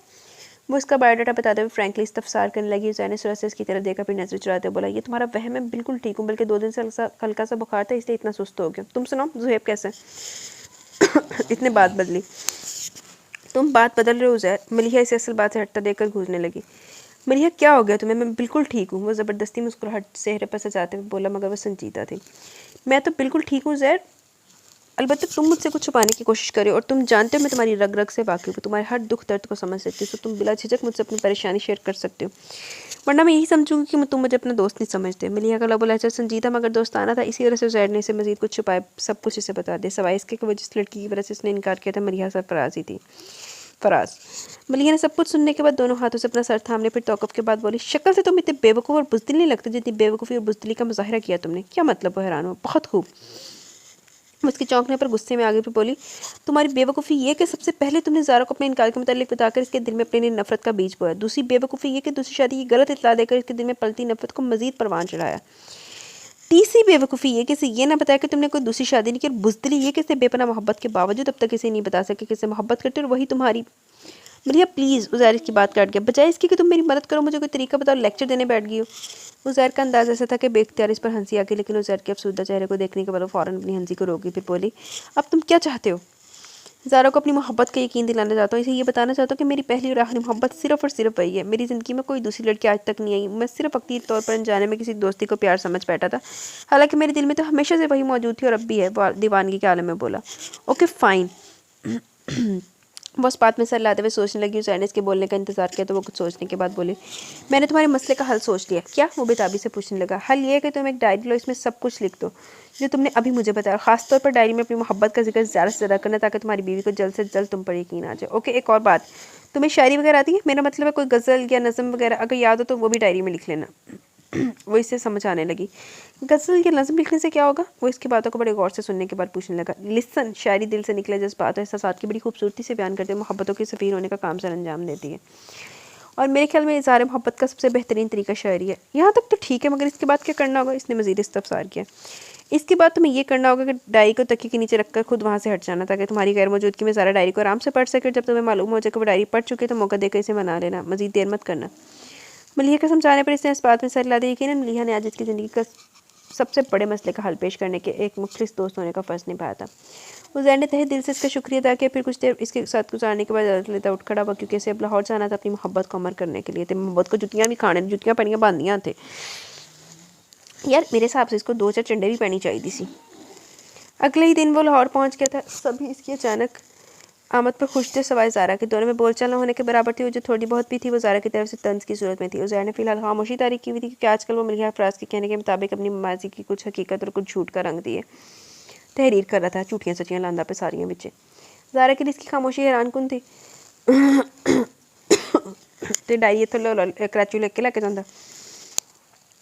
वो इसका बायोडाटा बताते हुए फ्रैंकली इस्तफसार करने लगी। उज़ैर ने सूरज से इसकी तरफ देखा, फिर नजर चुराते बोला, ये तुम्हारा वहम है, बिल्कुल ठीक हूँ, बल्कि 2 दिन से हल्का सा बुखार था, इसलिए इतना सुस्त हो गया। तुम सुनाओ, ज़ुहैब कैसे? इसने बात बदली। तुम बात बदल रहे हो उज़ैर। मलिहा इसे असल बात से हटता देखकर गूंजने लगी। मलिहा क्या हो गया तुम्हें, मैं बिल्कुल ठीक हूँ। वो ज़बरदस्ती मुस्कुराहट चेहरे पर सजाते हुए बोला, मगर वो संजीदा थी। मैं तो बिल्कुल ठीक हूँ उज़ैर, अलबत्ता तुम मुझसे कुछ छुपाने की कोशिश करे, और तुम जानते हो मैं तुम्हारी रग रग से वाकिफ़ हूँ, तुम्हारे हर दुख दर्द को समझ सकती हूँ, तो तुम बिला झिझक मुझसे अपनी परेशानी शेयर कर सकते हो, वरना मैं यही समझूंगी कि तुम मुझे अपना दोस्त नहीं समझते। मलिहा का लबो लहजा संजीदा मगर दोस्ताना था, इसी वजह से उज़ैर ने इसे मजीद कुछ छुपाए सब कुछ इसे बता दिया, सवाए इसके कि वो जिस लड़की की वजह से इसने इनकार किया था मलिहा सरफराज ही थी। फराज। मलिहा ने सब कुछ सुनने के बाद दोनों हाथों से अपना सर थामने, फिर तौक़ुफ़ के बाद बोली, शक्ल से तुम इतने बेवकूफ़ और बुज़दिल नहीं लगते जितनी बेवकूफ़ी और बुज़दिली का मुज़ाहिरा किया तुमने। क्या मतलब? वो हैरान हुआ। बहुत खूब। उसके चौंकने पर गुस्से में आगे फिर बोली, तुम्हारी बेवकूफ़ी ये कि सबसे पहले तुमने ज़ारा को अपने इनकार के मुतालिक बताकर इसके दिल में अपने लिए नफरत का बीज बोया। दूसरी बेवकूफ़ी ये कि दूसरी शादी की गलत इत्तला देकर इसके दिल में पलती नफरत को मजीद परवान चढ़ाया। तीसरी बेवकूफ़ी ये कि इसे ये ना बताया कि तुमने कोई दूसरी शादी नहीं की, और बुज़दिली ये कि इसे बेपनाह मोहब्बत के बावजूद अब तक इसे नहीं बता सके कि इसे मोहब्बत करते, और वही तुम्हारी। मलिहा प्लीज़, उज़ैर की बात काट गया, बजाय इसकी कि तुम मेरी मदद करो मुझे कोई तरीका बताओ, लेक्चर देने बैठ गई हो। उज़ैर का अंदाज़ ऐसा था कि बेख्तियार इस पर हंसी आ गई, लेकिन उज़ैर के अफसुर्दा चेहरे को देखने के बाद वो फ़ौरन अपनी हंसी को रोक गई, फिर बोली, अब तुम क्या चाहते हो? ज़ारा को अपनी मोहब्बत का यकीन दिलाना चाहता हूँ, इसे ये बताना चाहता हूँ कि मेरी पहली और आखिरी मोहब्बत सिर्फ़ और सिर्फ वही है। मेरी ज़िंदगी में कोई दूसरी लड़की आज तक नहीं आई। मैं सिर्फ अक्ती तौर पर अनजाने में किसी दोस्ती को प्यार समझ बैठा था, हालांकि मेरे दिल में तो हमेशा से वही मौजूद थी और अब भी है। वो दीवानगी के आलम में बोला, ओके फ़ाइन। वो उस बात में सर लाते हुए सोचने लगी। उसे इसके बोलने का इंतजार किया तो वो कुछ सोचने के बाद बोली, मैंने तुम्हारे मसले का हल सोच लिया। क्या? वो बेताबी से पूछने लगा। हल ये है कि तुम एक डायरी लो, इसमें सब कुछ लिख दो जो तुमने अभी मुझे बताया, खासतौर पर डायरी में अपनी मोहब्बत का जिक्र ज़्यादा से ज़्यादा करना, ताकि तुम्हारी बीवी को जल्द से जल्द तुम पर यकीन आ जाए। ओके, एक और बात, तुम्हें शायरी वगैरह आती है? मेरा मतलब है कोई गज़ल या नज़म वगैरह अगर याद हो तो वो भी डायरी में लिख लेना। वो इससे समझ आने लगी। गज़ल या नज़म लिखने से क्या होगा? वो इसकी बातों को बड़े गौर से सुनने के बाद पूछने लगा। लिसन, शायरी दिल से निकले जज्बात और एहसासात की बड़ी खूबसूरती से बयान करते मोहब्बतों के सफ़ीर होने का काम सर अंजाम देती है, और मेरे ख्याल में इज़हार मोहब्बत का सबसे बेहतरीन तरीका शायरी है। यहाँ तक तो ठीक है, मगर इसके बाद क्या करना होगा? इसने मज़ीद इस्तफसार किया। इसके बाद तुम्हें ये करना होगा कि डायरी को तकिए के नीचे रखकर खुद वहाँ से हट जाना, ताकि तुम्हारी गैर मौजूदगी में ज़ारा डायरी को आराम से पढ़ सके। जब तुम्हें मालूम हो जाए कि वो डायरी पढ़ चुके तो मौका देकर इसे मना लेना, मज़ीद देर मत करना। मलिहा के समझाने पर इसने इस बात में सर ला दिया। यकीनन मलिहा ने आज इसकी ज़िंदगी का सबसे बड़े मसले का हल पेश करने के एक मुखलिस दोस्त होने का फ़र्ज़ निभाया था। उज़ैर ने तहे दिल से इसका शुक्रिया अदा किया, फिर कुछ देर इसके साथ गुजारने के बाद इजाज़त लेता उठ खड़ा हुआ, क्योंकि इसे अब लाहौर जाना था अपनी मोहब्बत को अमर करने के लिए। तो मोहब्बत को जुतियाँ भी खाने, जुतियाँ पहनियाँ बांधियाँ थे। यार मेरे हिसाब से इसको 2-4 चंडे भी पहनी चाहिए थी। अगले ही दिन वो लाहौर पहुँच गया था। सभी इसकी अचानक आमद पर खुश थे, सवाए ज़ारा के। दोनों में बोलचाल न होने के बराबर थी। वो जो थोड़ी बहुत भी थी वो ज़ारा की तरफ से तंज की सूरत में थी। उज़ैर ने फिलहाल खामोशी तारीख की हुई थी, क्योंकि आजकल वो मलिहा फराज के कहने के मुताबिक अपनी माजी की कुछ हकीकत और कुछ झूठ का रंग दिए तहरीर कर रहा था, झूठियाँ सचियाँ लांदा पे सारियाँ बिचे। ज़ारा के लिए इसकी खामोशी हैरानकुन थी। तो डायरी तो कराची लेके जाता।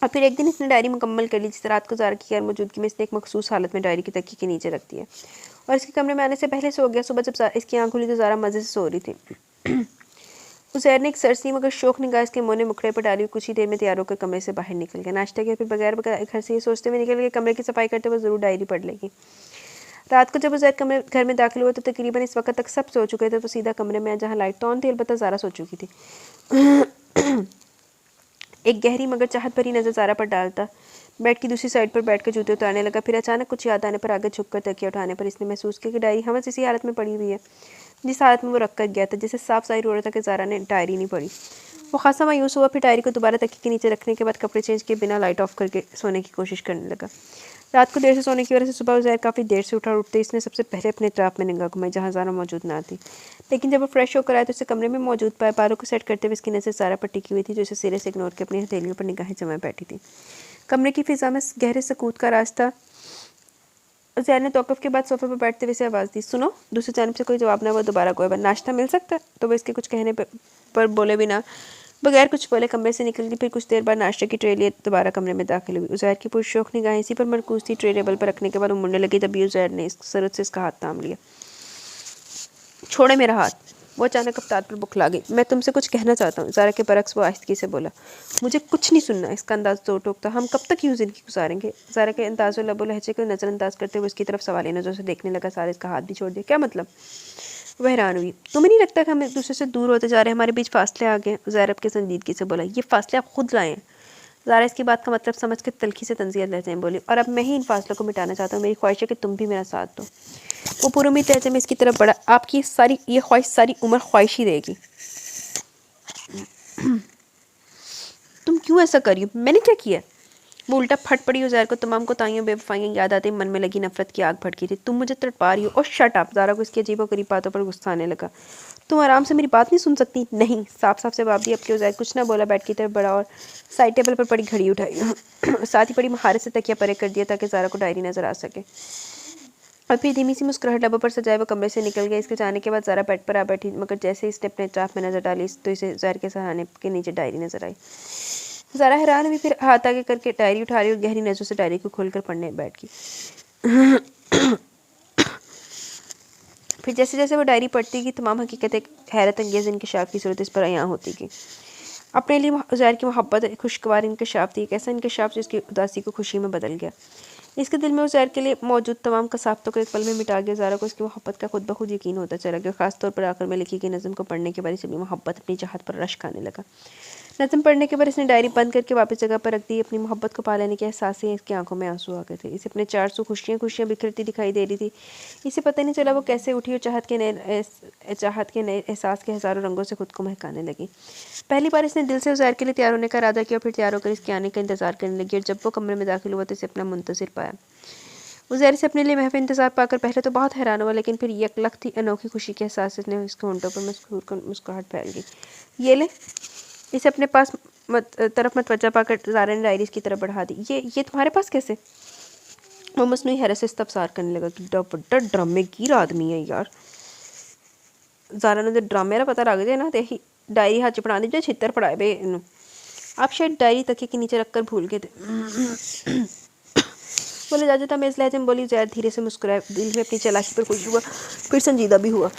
और फिर एक दिन इसने डायरी मुकम्मल कर ली। जिस रात को ज़ारा की गैर मौजूदगी में इसने एक मखसूस हालत में डायरी की तकिए के नीचे रख दिया और इसके कमरे में आने से पहले सो गया। सुबह जब इसकी आँख खुली तो ज़ारा मज़े से सो रही थी। उज़ैर ने एक सरसी मगर शौक निगाह इसके मुँह ने मुखड़े पर डाली। कुछ ही देर में तैयार होकर कमरे से बाहर निकल गया। नाश्ता किया, फिर बगैर घर से ये सोचते हुए निकल गया कमरे की सफाई करते हुए ज़रूर डायरी पढ़ लेगी। रात को जब उज़ैर घर में दाखिल हुआ तो तकरीबन इस वक्त तक सब सो चुके थे। तो सीधा कमरे में जहाँ लाइट तो ऑन थी, अलबत्ता ज़ारा सो चुकी थी। एक गहरी मगर चाहत भरी नज़र ज़ारा पर डालता बेड की दूसरी साइड पर बैठ कर जूते उतारने लगा। फिर अचानक कुछ याद आने पर आगे झुककर तकिया उठाने पर इसने महसूस किया कि डायरी हमस इसी हालत में पड़ी हुई है। जिस हालत में वो रख कर गया था, जैसे साफ ज़ाहिर हो रहा था कि ज़ारा ने डायरी नहीं पढ़ी। वो खासा मायूस हुआ, फिर डायरी को दोबारा तकिए के नीचे रखने के बाद कपड़े चेंज किए बिना लाइट ऑफ करके सोने की कोशिश करने लगा। रात को देर से सोने की वजह से सुबह उज़ैर काफ़ी देर से उठा, और उठते इसने सबसे पहले अपने इतराफ़ में निगाह घुमाई जहाँ ज़ारा मौजूद ना थी। लेकिन जब वो फ्रेश होकर आया तो उसे कमरे में मौजूद पाया। बालों को सेट करते हुए इसकी नज़र ज़ारा पर टिकी हुई थी, जो इसे सिरे से इग्नोर के अपनी हथेलियों पर निगाहें जमाए बैठी थी। कमरे की फिजा में गहरे सकूत का रास्ता। उज़ैर ने तौक़ुफ़ के बाद सोफे पर बैठते हुए इसे आवाज़ दी, सुनो। दूसरी जानिब से कोई जवाब ना हुआ। दोबारा गोया, नाश्ता मिल सकता है? तो वह इसके कुछ कहने पर बोले बिना बगैर कुछ बोले कमरे से निकल गई। फिर कुछ देर बाद नाश्ते की ट्रे लिए दोबारा कमरे में दाखिल हुई। उज़ैर की पुरशौक निगाहें इसी पर मरकूज थी। ट्रे टेबल पर रखने के बाद वो मुड़ने लगी, तभी उज़ैर ने इस सरत से इसका हाथ थाम लिया। छोड़े मेरा हाथ। वो अचानक अफ्तार पर बुखला गई। मैं तुमसे कुछ कहना चाहता हूँ। ज़ारा के बरक्स वो आहिस्तगी से बोला। मुझे कुछ नहीं सुनना। इसका अंदाज जोर टोक था। हम कब तक यूँ ज़िंदगी गुजारेंगे? ज़ारा के अंदाज़ लबो लहजे को नज़रअंदाज करते हुए उसकी तरफ सवालिया नज़रों से देखने लगा। सारे इसका हाथ भी छोड़ दिया। क्या मतलब? वह हैरान हुई। तुम्हें नहीं लगता कि हम एक दूसरे से दूर होते जा रहे हैं? हमारे बीच फासले आ गए। ज़ारा के संजीदगी से बोला। ये फासले आप खुद लाए हैं। ज़ारा इसकी बात का मतलब समझ के तल्खी से तंज़ियत लहजे में बोली। और अब मैं ही इन फासलों को मिटाना चाहता हूँ। मेरी ख्वाहिश है कि तुम भी मेरा साथ दो। वो पुरुमित लहजे में इसकी तरफ बढ़ा। आपकी ये ख्वाहिश सारी उम्र ख्वाहिश ही रहेगी। तुम क्यों ऐसा कर रही हो? मैंने क्या किया? वो उल्टा फट पड़ी। उज़ैर को तमाम कोताहियों बेवफाइयाँ याद आती मन में लगी नफरत की आग भड़की थी। तुम मुझे तड़पा रही हो। और शट अप। ज़ारा को इसकी अजीबोगरीब बातों पर गुस्सा आने लगा। तुम आराम से मेरी बात नहीं सुन सकती? नहीं। साफ साफ से जवाब दिया। अब के उज़ैर कुछ ना बोला, बैठ की तरफ बढ़ा और साइड टेबल पर पड़ी घड़ी उठाई। साथ ही बड़ी महारत से तकिया परे कर दिया ताकि ज़ारा को डायरी नजर आ सके। और फिर धीमी सी मुस्कुराहट लबों पर सजाए वो कमरे से निकल गया। इसके जाने के बाद ज़ारा बेड पर आ बैठी, मगर जैसे ही इसने अपने इतराफ़ में नज़र डाली तो इसे ज़ाहिर के सहारे के नीचे डायरी नजर आई। ज़ारा हैरान हुई, फिर हाथ आगे करके डायरी उठा रही और गहरी नज़रों से डायरी को खोलकर पढ़ने बैठ गई। फिर जैसे जैसे वो डायरी पढ़ती गई तमाम हकीकतें हैरत अंगेज़ इंकशाफ की सूरत इस पर अयां होती गई। अपने लिए उज़ैर की मोहब्बत एक खुशगवार इंकशाफ थी, एक ऐसा इंकशाफ जिसकी उदासी को खुशी में बदल गया। इसके दिल में उज़ैर के लिए मौजूद तमाम कसावतों को एक पल में मिटा गया। ज़ारा को उसकी मोहब्बत का खुद ब खुद यकीन होता चला गया। खासतौर पर आखिर में लिखी गई नज़म को पढ़ने के बाद इसे अपनी मोहब्बत अपनी चाहत पर रश्क आने लगा। नज़म पढ़ने के बाद इसने डायरी बंद करके वापस जगह पर रख दी। अपनी मोहब्बत को पा लेने के एहसास से इसकी आंखों में आंसू आ गए थे। इसे अपने 400 खुशियाँ बिखरती दिखाई दे रही थी। इसे पता नहीं चला वो कैसे उठी और चाहत के नए एहसास के हज़ारों रंगों से खुद को महकाने लगी। पहली बार इसने दिल से उज़ैर के लिए तैयार होने का इरादा किया, फिर तैयार होकर इसके आने का इंतज़ार करने लगी। और जब वो कमरे में दाखिल हुआ तो इसे अपना मुंतज़िर पाया। उज़ैर से अपने लिए महफ़ इंतज़ार पाकर पहले तो बहुत हैरान हुआ, लेकिन फिर यकलख थी अनोखी खुशी के एहसास से इसके होंठों पर मुस्कुराहट फैल गई। ये ले। इसे अपने पास तरफ मतवज्जा पाकर ज़ारा ने डायरी की तरफ बढ़ा दी। ये तुम्हारे पास कैसे? वो मसनूई हैरत से इस्तफ़सार करने लगा कि बड़ा ड्रामेगीर आदमी है यार। ज़ारा ने ड्रामे का पता लग जाए ना तो डायरी हाथ च पढ़ा दी जो छितर पढ़ाए बे इनू। आप शायद डायरी तकिए के नीचे रखकर भूल गए थे। बोले जाता मैं इस लहजे में बोली। ज़ैर धीरे से मुस्कुराया, दिल में अपनी चालाकी पर खुश हुआ, फिर संजीदा भी हुआ।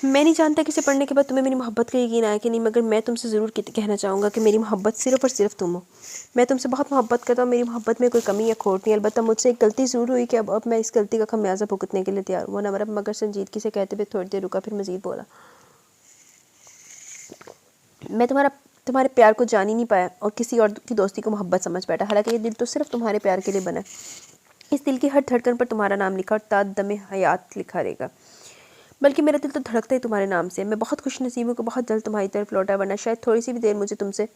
मैं नहीं जानता कि इसे पढ़ने के बाद तुम्हें मेरी मोहब्बत का यकीन आया कि नहीं, मगर मैं तुमसे ज़रूर कहना चाहूँगा कि मेरी मोहब्बत सिर्फ़ और सिर्फ तुम हो। मैं तुमसे बहुत मोहब्बत करता हूँ। मेरी मोहब्बत में कोई कमी या खोट नहीं। अलबत्ता मुझसे एक गलती ज़रूर हुई कि अब मैं इस गलती का खमियाजा भुगतने के लिए तैयार हुआ। नमर मगर संजीदगी से कहते हुए थोड़ी देर रुका, फिर मज़ीद बोला। मैं तुम्हारे प्यार को जान ही नहीं पाया और किसी और की दोस्ती को मोहब्बत समझ बैठा। हालांकि ये दिल तो सिर्फ तुम्हारे प्यार के लिए बना है। इस दिल की हर धड़कन पर तुम्हारा नाम लिखा और ताद दमे हयात लिखा रहेगा। बल्कि मेरा दिल तो धड़कता ही तुम्हारे नाम से। मैं बहुत खुश नसीब हूँ कि बहुत जल्द तुम्हारी तरफ लौटा, वरना शायद थोड़ी सी भी देर मुझे तुमसे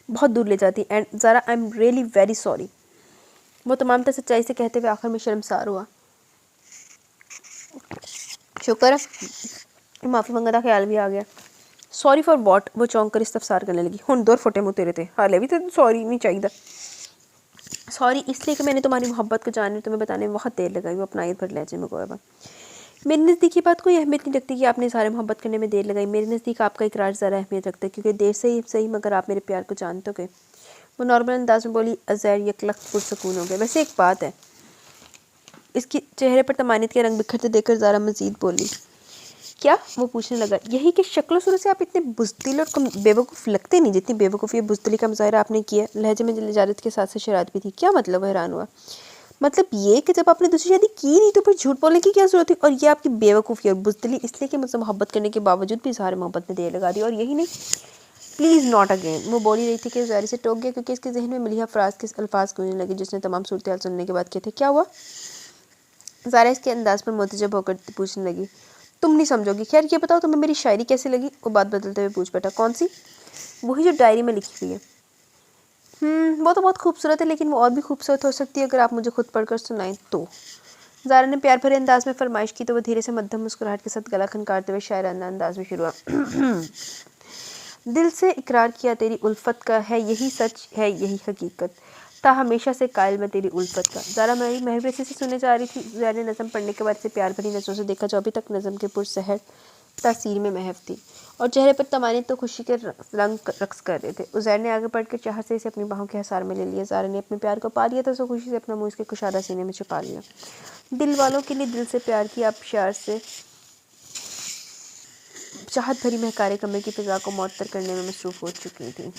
बहुत दूर ले जाती। And Zara I am really very sorry. वो तमाम सच्चाई से कहते हुए आखिर में शर्मसार हुआ। शुक्र है माफ़ी मंगने का ख्याल भी आ गया। Sorry for what? वो चौंक कर इस्तफसार करने लगी। हुन दौर फटे मुँह तेरे थे, हाले भी तो सॉरी नहीं चाहिए। सॉरी इसलिए कि मैंने तुम्हारी मोहब्बत को जानने तुम्हें बताने में बहुत देर लगाई। वो अपना भर लहजे में गोया। मेरे नज़दीक ये बात कोई अहमियत नहीं रखती कि आपने सारे मोहब्बत करने में देर लगाई। मेरे नज़दीक आपका इकरार ज़्यादा अहमियत रखता है, क्योंकि देर से ही सही मगर आप मेरे प्यार को जान तो गए। वो नॉर्मल अंदाज में बोली। अज़ैर यकलख पुरसकून हो गया। वैसे एक बात है। इसके चेहरे पर तमानियत के रंग बिखरते देखकर ज़ारा मज़ीद बोली। क्या? वो पूछने लगा। यही कि शक्ल सूरत से आप इतने बुज़दिल और बेवकूफ़ लगते नहीं जितनी बेवकूफ़ी या बुज़दिली का मुज़ाहिरा आपने किया। लहजे में इजाज़त के साथ से शरारत भी थी। क्या मतलब? हैरान हुआ। मतलब ये कि जब आपने दूसरी शादी की नहीं तो फिर झूठ बोलने की क्या ज़रूरत थी? और ये आपकी बेवकूफ़ी और बुज़दिली इसलिए कि मुझसे मोहब्बत करने के बावजूद भी इज़हार मोहब्बत में देर लगा दी। और यही नहीं, प्लीज़ नॉट अगेन। वो बोल ही रही थी कि ज़ाहिर से टोक गया, क्योंकि इसके जहन में मिलिया फ़राज के अल्फाज गूंजने लगे जिसने तमाम सूरत हाल सुनने के बाद किए थे। क्या हुआ? ज़ारा इसके अंदाज़ पर मुतजब होकर पूछने लगी, तुम नहीं समझोगी, खैर ये बताओ तुम्हें मेरी शायरी कैसी लगी? वो बात बदलते हुए पूछ बैठा, कौन सी? वही जो डायरी में लिखी हुई है। वो तो बहुत खूबसूरत है, लेकिन वो और भी खूबसूरत हो सकती है अगर आप मुझे खुद पढ़कर सुनाएं तो। ज़ारा ने प्यार भरे अंदाज में फरमाइश की तो वह धीरे से मध्यम मुस्कुराहट के साथ गला खनकारते हुए शायराना अंदाज में शुरू हुआ। दिल से इकरार किया तेरी उल्फत का, है यही सच है यही हकीकत, था हमेशा से कायल मैं तेरी उल्फत का। ज़ारा मेरी महबूबी से सुनने जा रही थी। ज़ारा ने नज़म पढ़ने के बाद से प्यार भरी नज़रों से देखा जो अभी तक नज़म के पुरसहर तासीर में महव थी और चेहरे पर तमानी तो खुशी के रंग रक्स कर रहे थे। उज़ैर ने आगे बढ़ कर चाहत से इसे अपनी बाहों के हसार में ले लिया। ज़ारा ने अपने प्यार को पा लिया था, सो खुशी से अपना मुँह इसके कुशादा सीने में छुपा लिया। दिल वालों के लिए दिल से प्यार की आप प्यार से चाहत भरी महकारे कमरे की फ़िज़ा को मुअत्तर करने में मसरूफ़ हो चुकी थी।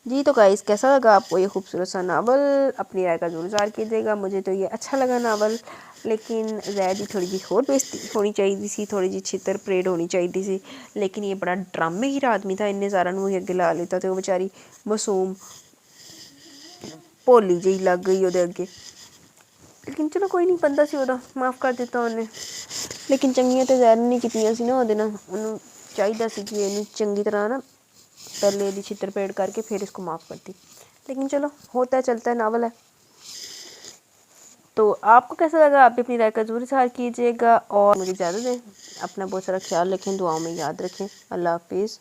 जी तो गाइस, कैसा लगा आपको ये खूबसूरत सा नावल? अपनी राय का ज़रूर इज़हार कीजिएगा। मुझे तो ये अच्छा लगा नावल, लेकिन ज़ैद जी थोड़ी जी और बेइज्जती होनी चाहिए सी, थोड़ी जी छितर परेड होनी चाहिए सी, लेकिन ये बड़ा ड्रामेगीर आदमी था। इन्ने ज़ारा नूं अगे ला लेता ते वो बेचारी मासूम भोली जी लग गई ओहदे अगे। लेकिन चलो कोई नहीं, बंदा सी ओहदा, माफ़ कर दिता उन्हें। लेकिन चंगियां तो ज़ैद ने कीतियां सी ना ओहदे नाल, उन्होंने चाहिए सी कि इन्हें चंगी तरह ना पहले यदि छित्रपेड़ करके फिर इसको माफ़ करती। लेकिन चलो, होता है, चलता है, नावल है। तो आपको कैसा लगा? आप भी अपनी राय का ज़रूर इज़हार कीजिएगा और मुझे इजाज़त दें। अपना बहुत सारा ख्याल रखें, दुआओं में याद रखें। अल्लाह हाफिज़।